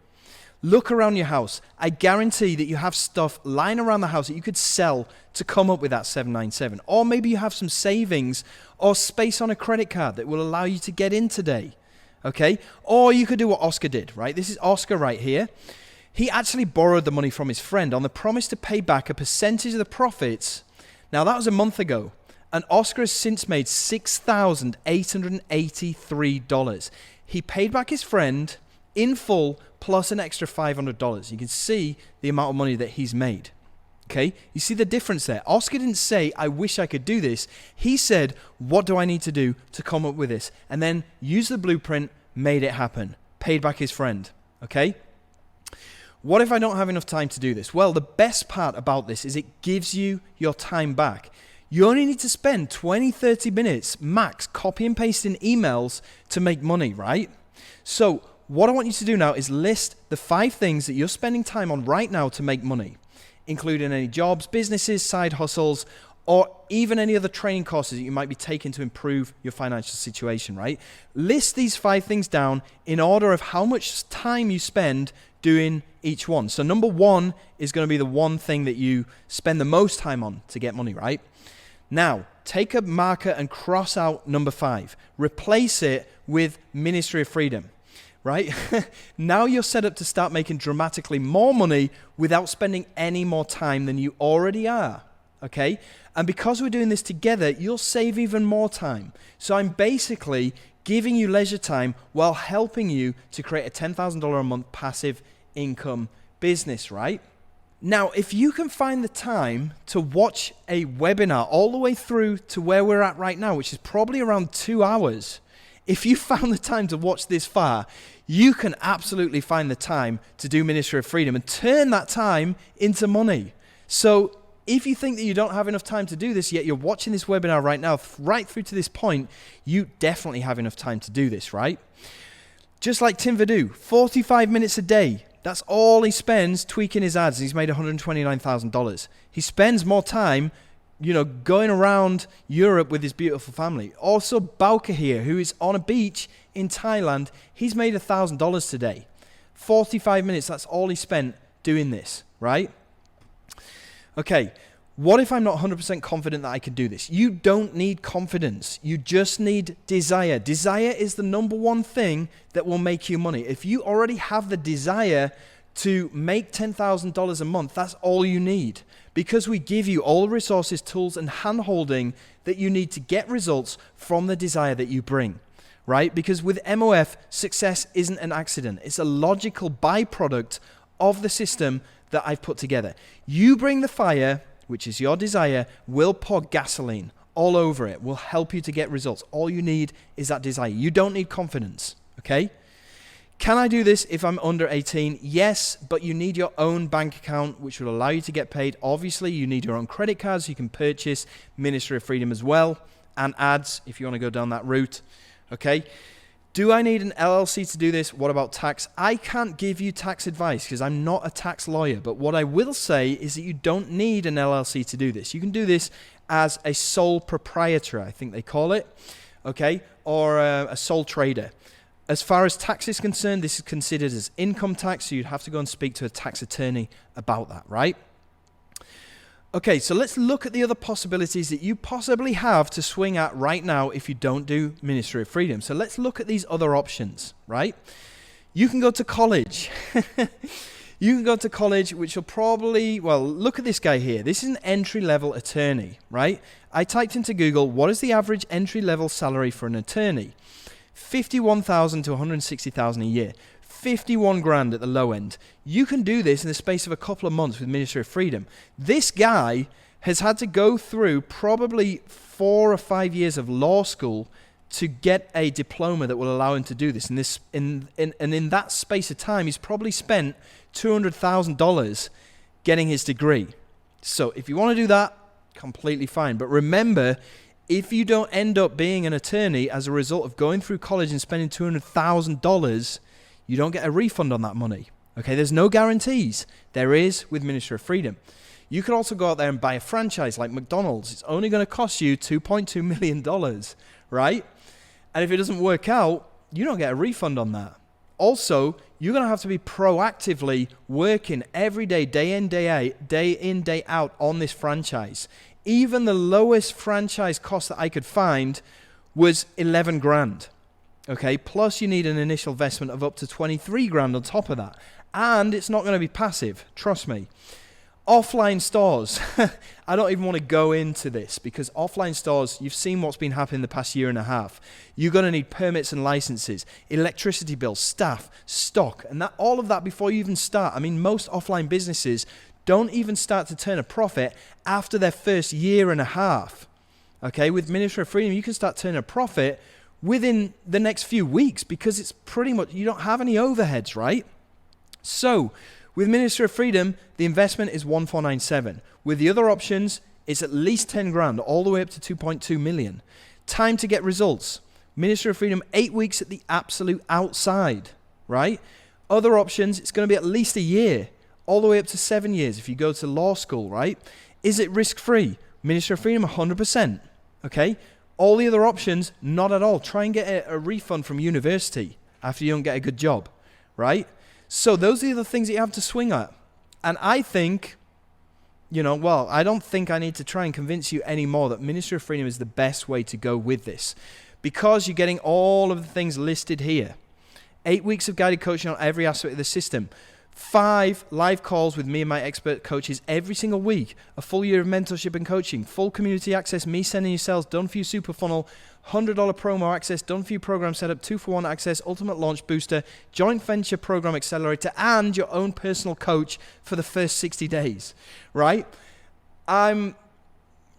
Look around your house. I guarantee that you have stuff lying around the house that you could sell to come up with that $797. Or maybe you have some savings or space on a credit card that will allow you to get in today, okay? Or you could do what Oscar did, right? This is Oscar right here. He actually borrowed the money from his friend on the promise to pay back a percentage of the profits. Now, that was a month ago. And Oscar has since made $6,883. He paid back his friend in full plus an extra $500. You can see the amount of money that he's made. Okay, you see the difference there. Oscar didn't say, I wish I could do this. He said, what do I need to do to come up with this? And then use the blueprint, made it happen. Paid back his friend. Okay? What if I don't have enough time to do this? Well, the best part about this is it gives you your time back. You only need to spend 20, 30 minutes max copy and pasting emails to make money, right? So what I want you to do now is list the 5 things that you're spending time on right now to make money, including any jobs, businesses, side hustles, or even any other training courses that you might be taking to improve your financial situation, right? List these 5 things down in order of how much time you spend doing each one. So number 1 is going to be the one thing that you spend the most time on to get money, right? Now, take a marker and cross out number 5. Replace it with Ministry of Freedom, right? Now you're set up to start making dramatically more money without spending any more time than you already are, okay? And because we're doing this together, you'll save even more time. So I'm basically giving you leisure time while helping you to create a $10,000 a month passive income business, right? Now, if you can find the time to watch a webinar all the way through to where we're at right now, which is probably around 2 hours, if you found the time to watch this far, you can absolutely find the time to do Ministry of Freedom and turn that time into money. So if you think that you don't have enough time to do this, yet you're watching this webinar right now, right through to this point, you definitely have enough time to do this, right? Just like Tim Verdu, 45 minutes a day. That's all he spends tweaking his ads. He's made $129,000. He spends more time, going around Europe with his beautiful family. Also, Bauke here, who is on a beach in Thailand, he's made $1,000 today. 45 minutes, that's all he spent doing this, right? Okay, what if I'm not 100% confident that I can do this? You don't need confidence. You just need desire. Desire is the number one thing that will make you money. If you already have the desire to make $10,000 a month, that's all you need. Because we give you all the resources, tools, and hand-holding that you need to get results from the desire that you bring, right? Because with MOF, success isn't an accident. It's a logical byproduct of the system that I've put together. You bring the fire, which is your desire, will pour gasoline all over it, will help you to get results. All you need is that desire. You don't need confidence, okay? Can I do this if I'm under 18? Yes, but you need your own bank account, which will allow you to get paid. Obviously, you need your own credit cards so you can purchase Ministry of Freedom as well, and ads if you want to go down that route, okay? Do I need an LLC to do this? What about tax? I can't give you tax advice because I'm not a tax lawyer, but what I will say is that you don't need an LLC to do this. You can do this as a sole proprietor, I think they call it, okay, or a sole trader. As far as tax is concerned, this is considered as income tax, so you'd have to go and speak to a tax attorney about that, right? Okay, so let's look at the other possibilities that you possibly have to swing at right now if you don't do Ministry of Freedom. So let's look at these other options, right? You can go to college. You can go to college, which will probably, look at this guy here. This is an entry-level attorney, right? I typed into Google, what is the average entry-level salary for an attorney? $51,000 to $160,000 a year. 51 grand at the low end. You can do this in the space of a couple of months with Ministry of Freedom. This guy has had to go through probably 4 or 5 years of law school to get a diploma that will allow him to do this. And in that space of time, he's probably spent $200,000 getting his degree. So if you want to do that, completely fine. But remember, if you don't end up being an attorney as a result of going through college and spending $200,000, you don't get a refund on that money. Okay, there's no guarantees. There is with Ministry of Freedom. You could also go out there and buy a franchise like McDonald's. It's only going to cost you $2.2 million, right? And if it doesn't work out, you don't get a refund on that. Also, you're going to have to be proactively working every day, day in, day out on this franchise. Even the lowest franchise cost that I could find was 11 grand. Okay, plus you need an initial investment of up to 23 grand on top of that. And it's not going to be passive, trust me. Offline stores, I don't even want to go into this because offline stores, you've seen what's been happening the past year and a half. You're going to need permits and licenses, electricity bills, staff, stock, and all of that before you even start. I mean, most offline businesses don't even start to turn a profit after their first year and a half. Okay, with Ministry of Freedom, you can start turning a profit within the next few weeks because it's pretty much, you don't have any overheads, right? So, with Ministry of Freedom, the investment is 1497. With the other options, it's at least 10 grand, all the way up to 2.2 million. Time to get results. Ministry of Freedom, 8 weeks at the absolute outside, right? Other options, it's going to be at least a year, all the way up to 7 years if you go to law school, right? Is it risk-free? Ministry of Freedom, 100%, okay? All the other options, not at all. Try and get a refund from university after you don't get a good job, right? So those are the things that you have to swing at. And I think, I don't think I need to try and convince you anymore that Ministry of Freedom is the best way to go with this because you're getting all of the things listed here. 8 weeks of guided coaching on every aspect of the system. 5 live calls with me and my expert coaches every single week. A full year of mentorship and coaching. Full community access, me sending you sales, done for you super funnel. $100 promo access, done for you program setup, 2-for-1 access, ultimate launch booster, joint venture program accelerator, and your own personal coach for the first 60 days, right? I'm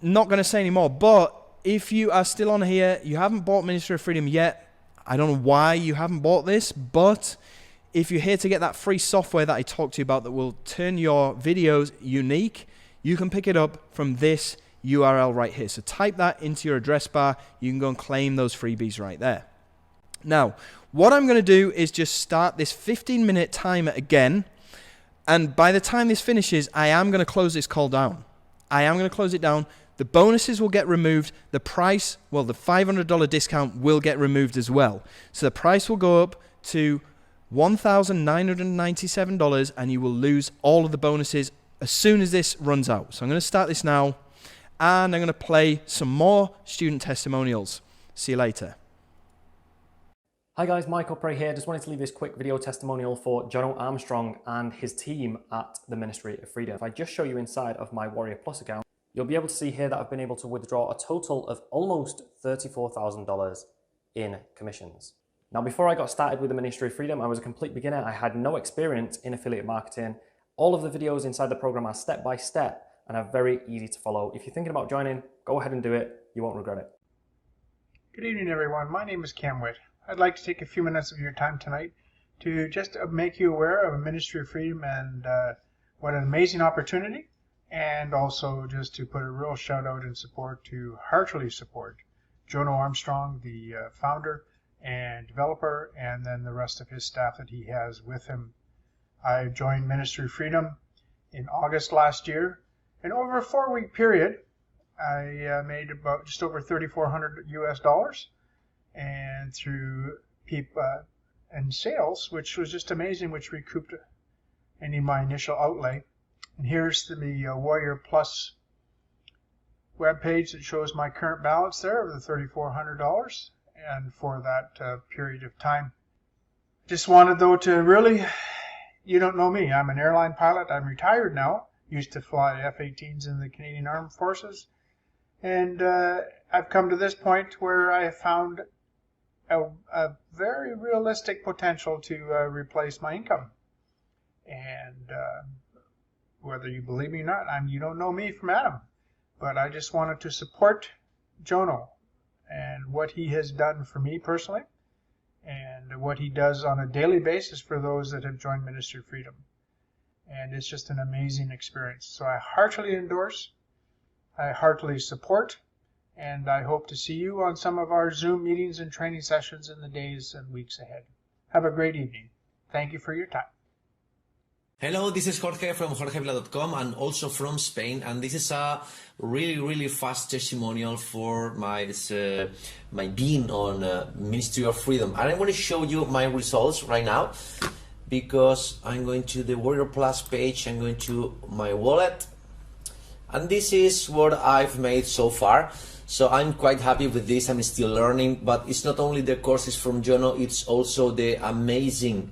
not going to say any more, but if you are still on here, you haven't bought Ministry of Freedom yet, I don't know why you haven't bought this, but if you're here to get that free software that I talked to you about that will turn your videos unique, you can pick it up from this URL right here. So type that into your address bar. You can go and claim those freebies right there. Now, what I'm going to do is just start this 15-minute timer again. And by the time this finishes, I am going to close this call down. I am going to close it down. The bonuses will get removed. The price, the $500 discount will get removed as well. So the price will go up to $1,997 and you will lose all of the bonuses as soon as this runs out. So I'm going to start this now and I'm going to play some more student testimonials. See you later. Hi guys, Michael Prey here. Just wanted to leave this quick video testimonial for Jono Armstrong and his team at the Ministry of Freedom. If I just show you inside of my Warrior Plus account, you'll be able to see here that I've been able to withdraw a total of almost $34,000 in commissions. Now, before I got started with the Ministry of Freedom, I was a complete beginner. I had no experience in affiliate marketing. All of the videos inside the program are step by step and are very easy to follow. If you're thinking about joining, go ahead and do it. You won't regret it. Good evening, everyone. My name is Cam Witt. I'd like to take a few minutes of your time tonight to just make you aware of a Ministry of Freedom and what an amazing opportunity, and also just to put a real shout out and heartily support Jono Armstrong, the founder and developer, and then the rest of his staff that he has with him. I joined Ministry of Freedom in August last year, and over a 4-week period, I made about just over $3,400 US, and through and sales, which was just amazing, which recouped any of my initial outlay. And here's the Warrior Plus webpage that shows my current balance there of the $3,400, and for that period of time. Just wanted though to really, you don't know me, I'm an airline pilot. I'm retired now. Used to fly F-18s in the Canadian Armed Forces, and I've come to this point where I have found a very realistic potential to replace my income. And whether you believe me or not, you don't know me from Adam, but I just wanted to support Jono and what he has done for me personally, and what he does on a daily basis for those that have joined Ministry of Freedom. And it's just an amazing experience. So I heartily endorse, I heartily support, and I hope to see you on some of our Zoom meetings and training sessions in the days and weeks ahead. Have a great evening. Thank you for your time. Hello, this is Jorge from jorgevila.com and also from Spain, and this is a really fast testimonial for my being on Ministry of Freedom. And I'm going to show you my results right now, because I'm going to the Warrior Plus page, I'm going to my wallet, and this is what I've made so far. So I'm quite happy with this. I'm still learning, but it's not only the courses from Jono, it's also the amazing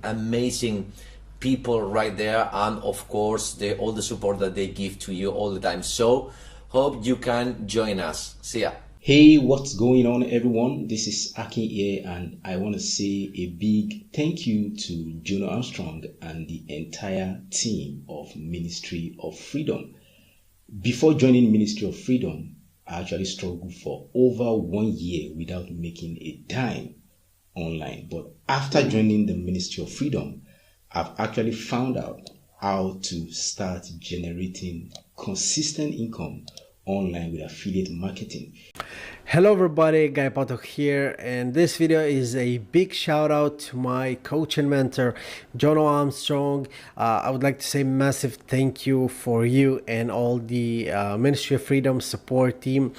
people right there, and of course all the support that they give to you all the time. So hope you can join us. See ya. Hey, what's going on, everyone? This is Aki here, and I want to say a big thank you to Jono Armstrong and the entire team of Ministry of Freedom. Before joining Ministry of Freedom, I actually struggled for over 1 year without making a dime online. But after joining the Ministry of Freedom, I've actually found out how to start generating consistent income online with affiliate marketing. Hello everybody, Guy Patok here, and this video is a big shout out to my coach and mentor Jono Armstrong. I would like to say massive thank you for you and all the Ministry of Freedom support team,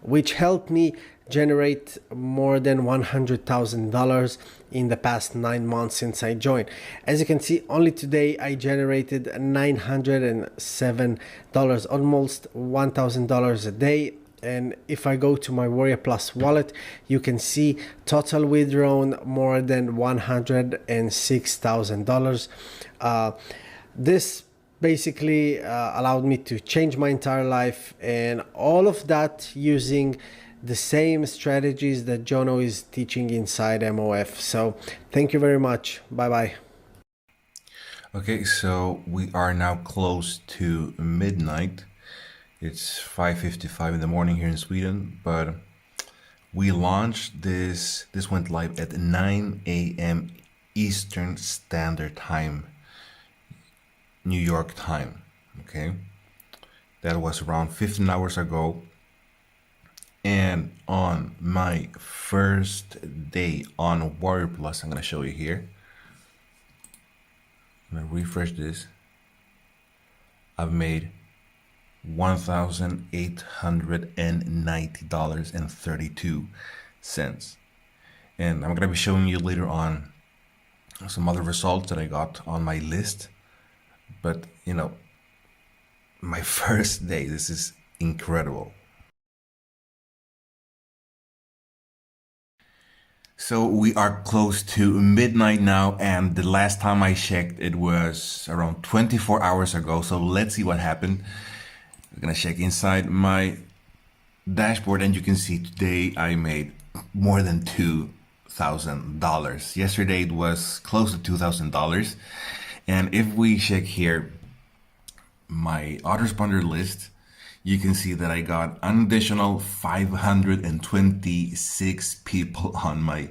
which helped me generate more than $100,000 in the past 9 months since I joined. As you can see, only today I generated $907, almost $1,000 a day. And if I go to my Warrior Plus wallet, you can see total withdrawn more than $106,000. This basically allowed me to change my entire life, and all of that using the same strategies that Jono is teaching inside MOF. So thank you very much. Bye bye. Okay, so we are now close to midnight. It's 5:55 in the morning here in Sweden, but we launched this went live at 9 a.m. Eastern Standard Time, New York time. Okay, that was around 15 hours ago. And on my first day on Warrior Plus, I'm going to show you here. I'm going to refresh this. I've made $1,890.32. And I'm going to be showing you later on some other results that I got on my list. But, you know, my first day, this is incredible. So we are close to midnight now, and the last time I checked it was around 24 hours ago. So let's see what happened. I'm gonna check inside my dashboard, and you can see today I made more than $2,000. Yesterday it was close to $2,000. And if we check here my autoresponder list, you can see that I got an additional 526 people on my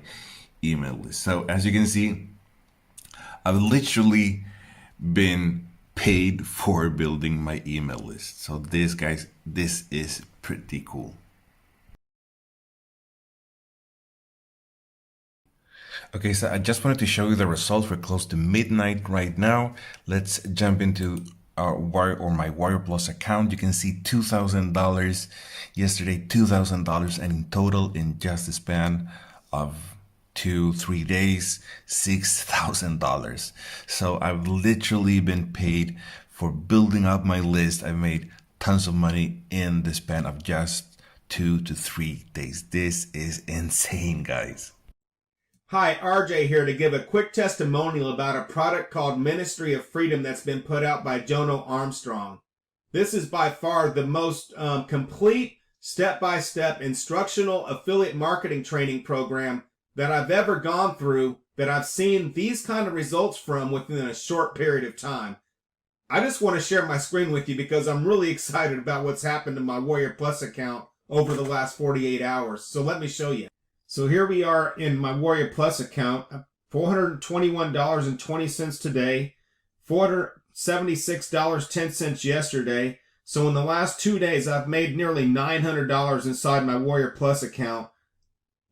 email list. So as you can see, I've literally been paid for building my email list. So this, guys, this is pretty cool. Okay, so I just wanted to show you the results. We're close to midnight right now. Let's jump into our my Warrior Plus account. You can see $2,000 yesterday, $2,000, and in total, in just a span of 2-3 days, $6,000. So I've literally been paid for building up my list. I've made tons of money in the span of just 2 to 3 days. This is insane, guys. Hi, RJ here to give a quick testimonial about a product called Ministry of Freedom that's been put out by Jono Armstrong. This is by far the most complete step-by-step instructional affiliate marketing training program that I've ever gone through, that I've seen these kind of results from within a short period of time. I just want to share my screen with you because I'm really excited about what's happened to my Warrior Plus account over the last 48 hours. So let me show you. So here we are in my Warrior Plus account, $421.20 today, $476.10 yesterday. So in the last 2 days, I've made nearly $900 inside my Warrior Plus account.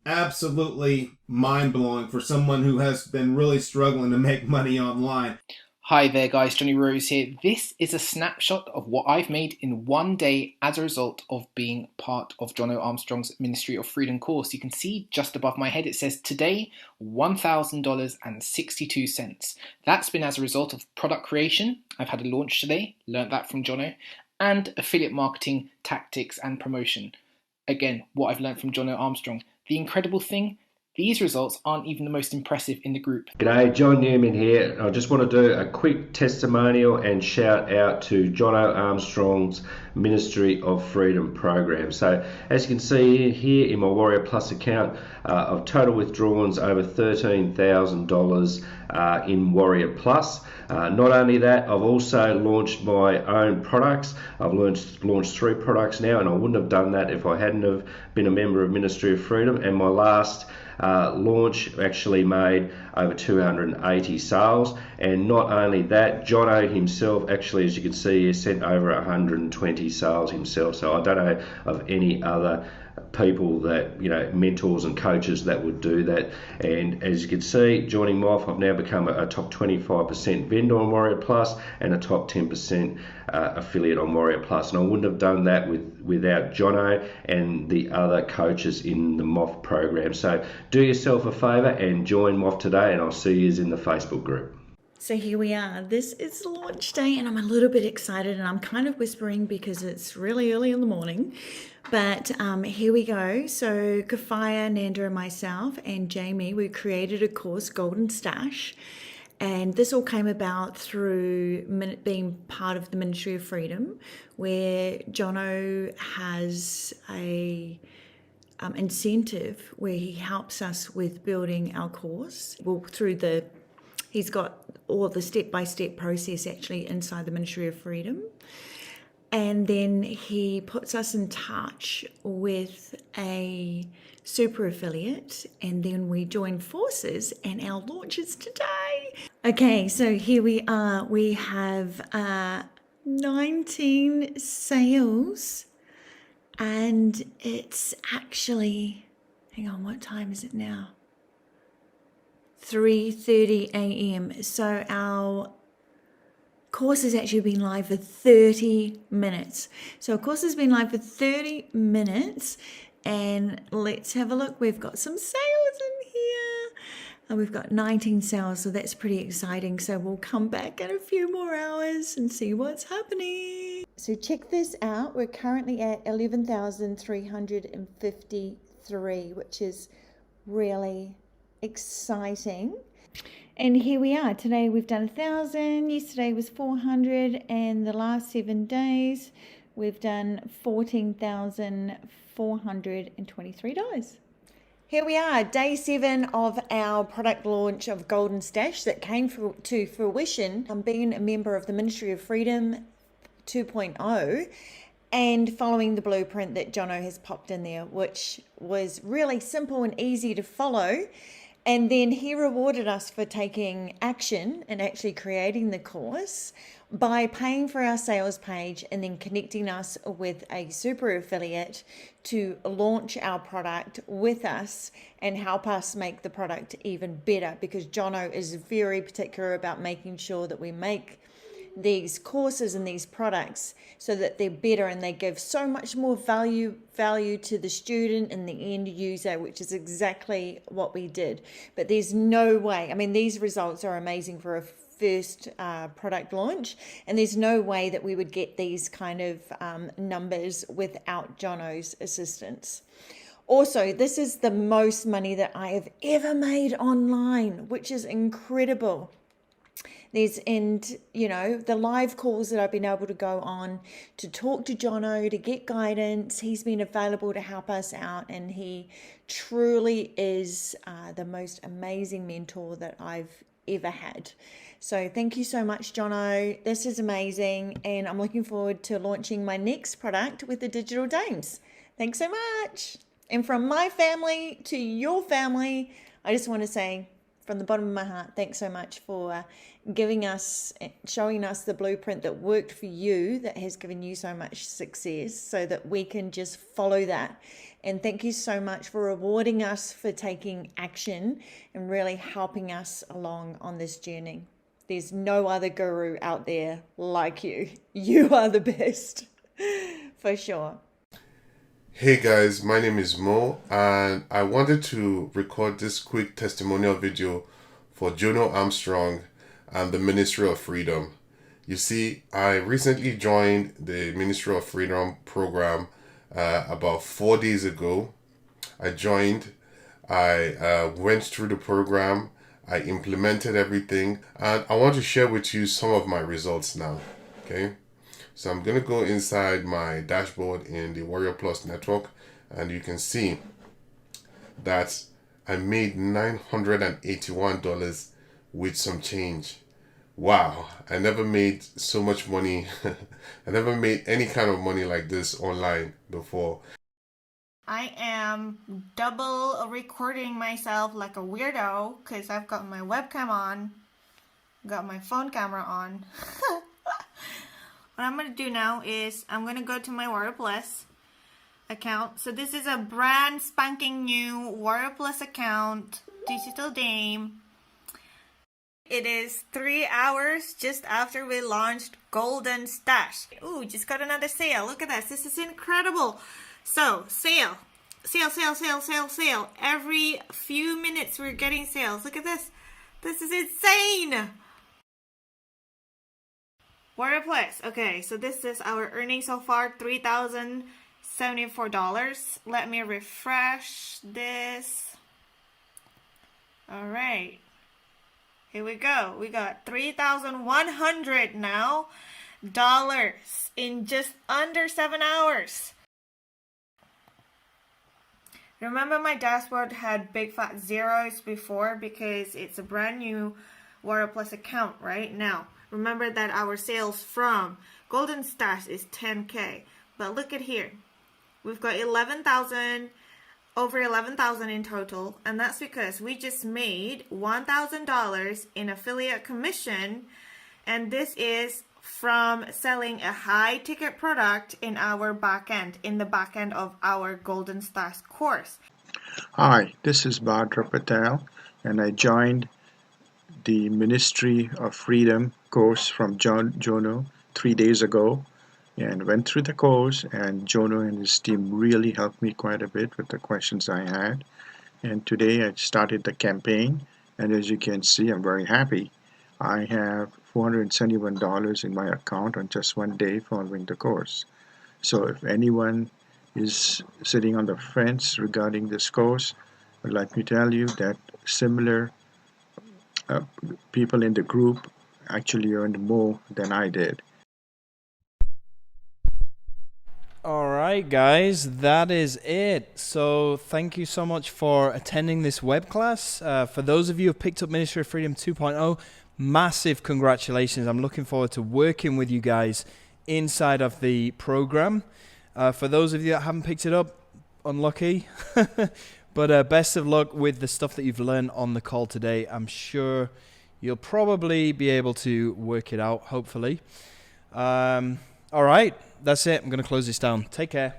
Absolutely mind-blowing for someone who has been really struggling to make money online. Hi there guys, Johnny Rose here. This is a snapshot of what I've made in 1 day as a result of being part of Jono Armstrong's Ministry of Freedom course. You can see just above my head it says today $1,000.62. That's been as a result of product creation. I've had a launch today, learnt that from Jono, and affiliate marketing, tactics and promotion. Again, what I've learnt from Jono Armstrong. The incredible thing, these results aren't even the most impressive in the group. G'day, John Newman here. I just want to do a quick testimonial and shout out to Jono Armstrong's Ministry of Freedom program. So as you can see here in my Warrior Plus account, I've total withdrawals over $13,000 in Warrior Plus. Not only that, I've also launched my own products. I've launched 3 products now, and I wouldn't have done that if I hadn't have been a member of Ministry of Freedom. And my last launch actually made over 280 sales. And not only that, Jono himself actually, as you can see, has sent over 120 sales himself. So I don't know of any other people that, you know, mentors and coaches that would do that. And as you can see, joining MOF, I've now become a top 25% vendor on Warrior Plus and a top 10% affiliate on Warrior Plus. And I wouldn't have done that without Jono and the other coaches in the MOF program. So do yourself a favor and join MOF today, and I'll see you in the Facebook group. So here we are. This is launch day and I'm a little bit excited, and I'm kind of whispering because it's really early in the morning. But here we go. So Kafaya, Nanda and myself and Jamie, we created a course, Golden Stash. And this all came about through being part of the Ministry of Freedom, where Jono has a incentive where he helps us with building our course. Well, he's got all the step-by-step process actually inside the Ministry of Freedom. And then he puts us in touch with a super affiliate, and then we join forces, and our launch is today. Okay, so here we are. We have 19 sales, and it's actually, hang on, what time is it now? 3:30 a.m. So our course has actually been live for 30 minutes. So our course has been live for 30 minutes, and let's have a look. We've got some sales in here. And we've got 19 sales, so that's pretty exciting. So we'll come back in a few more hours and see what's happening. So check this out. We're currently at 11,353, which is really exciting. And here we are. Today we've done 1,000. Yesterday was 400, and the last 7 days we've done $14,423. Here we are, day 7 of our product launch of Golden Stash that came to fruition. I'm being a member of the Ministry of Freedom 2.0 and following the blueprint that Jono has popped in there, which was really simple and easy to follow. And then he rewarded us for taking action and actually creating the course by paying for our sales page and then connecting us with a super affiliate to launch our product with us and help us make the product even better, because Jono is very particular about making sure that we make these courses and these products so that they're better and they give so much more value to the student and the end user, which is exactly what we did. But there's no way, I mean, these results are amazing for a first product launch, and there's no way that we would get these kind of numbers without Jono's assistance. Also, this is the most money that I have ever made online, which is incredible. The live calls that I've been able to go on to talk to Jono, to get guidance. He's been available to help us out, and he truly is the most amazing mentor that I've ever had. So thank you so much, Jono. This is amazing, and I'm looking forward to launching my next product with the Digital Dames. Thanks so much. And from my family to your family, I just want to say from the bottom of my heart, thanks so much for giving us, showing us the blueprint that worked for you, that has given you so much success, so that we can just follow that. And thank you so much for rewarding us for taking action and really helping us along on this journey. There's no other guru out there like you. You are the best, for sure. Hey guys, my name is Mo, and I wanted to record this quick testimonial video for Jono Armstrong and the Ministry of Freedom. You see, I recently joined the Ministry of Freedom program about 4 days ago. I joined, I went through the program, I implemented everything, and I want to share with you some of my results now. Okay. So I'm going to go inside my dashboard in the Warrior Plus network, and you can see that I made $981 with some change. Wow, I never made so much money. I never made any kind of money like this online before. I am double recording myself like a weirdo because I've got my webcam on, got my phone camera on. What I'm going to do now is I'm going to go to my Warrior Plus account. So this is a brand spanking new Warrior Plus account, Digital Dame. It is 3 hours just after we launched Golden Stash. Ooh, just got another sale. Look at this. This is incredible. So, sale. Every few minutes we're getting sales. Look at this. This is insane. Warrior Plus. Okay, so this is our earnings so far, $3,074. Let me refresh this. All right. Here we go. We got $3,100 now in just under 7 hours. Remember my dashboard had big fat zeros before because it's a brand new Warrior Plus account right now. Remember that our sales from Golden Stash is 10K. But look at here. We've got over 11,000 in total. And that's because we just made $1,000 in affiliate commission. And this is from selling a high ticket product in our back end, in the back end of our Golden Stash course. Hi, this is Badra Patel, and I joined the Ministry of Freedom course from Jono 3 days ago and went through the course, and Jono and his team really helped me quite a bit with the questions I had. And today I started the campaign, and as you can see, I'm very happy. I have $471 in my account on just 1 day following the course. So if anyone is sitting on the fence regarding this course, let me tell you that similar people in the group actually earned more than I did. All right, guys, that is it. So thank you so much for attending this web class. For those of you who have picked up Ministry of Freedom 2.0, massive congratulations. I'm looking forward to working with you guys inside of the program. For those of you that haven't picked it up, unlucky. But best of luck with the stuff that you've learned on the call today. I'm sure you'll probably be able to work it out, hopefully. All right, that's it. I'm going to close this down. Take care.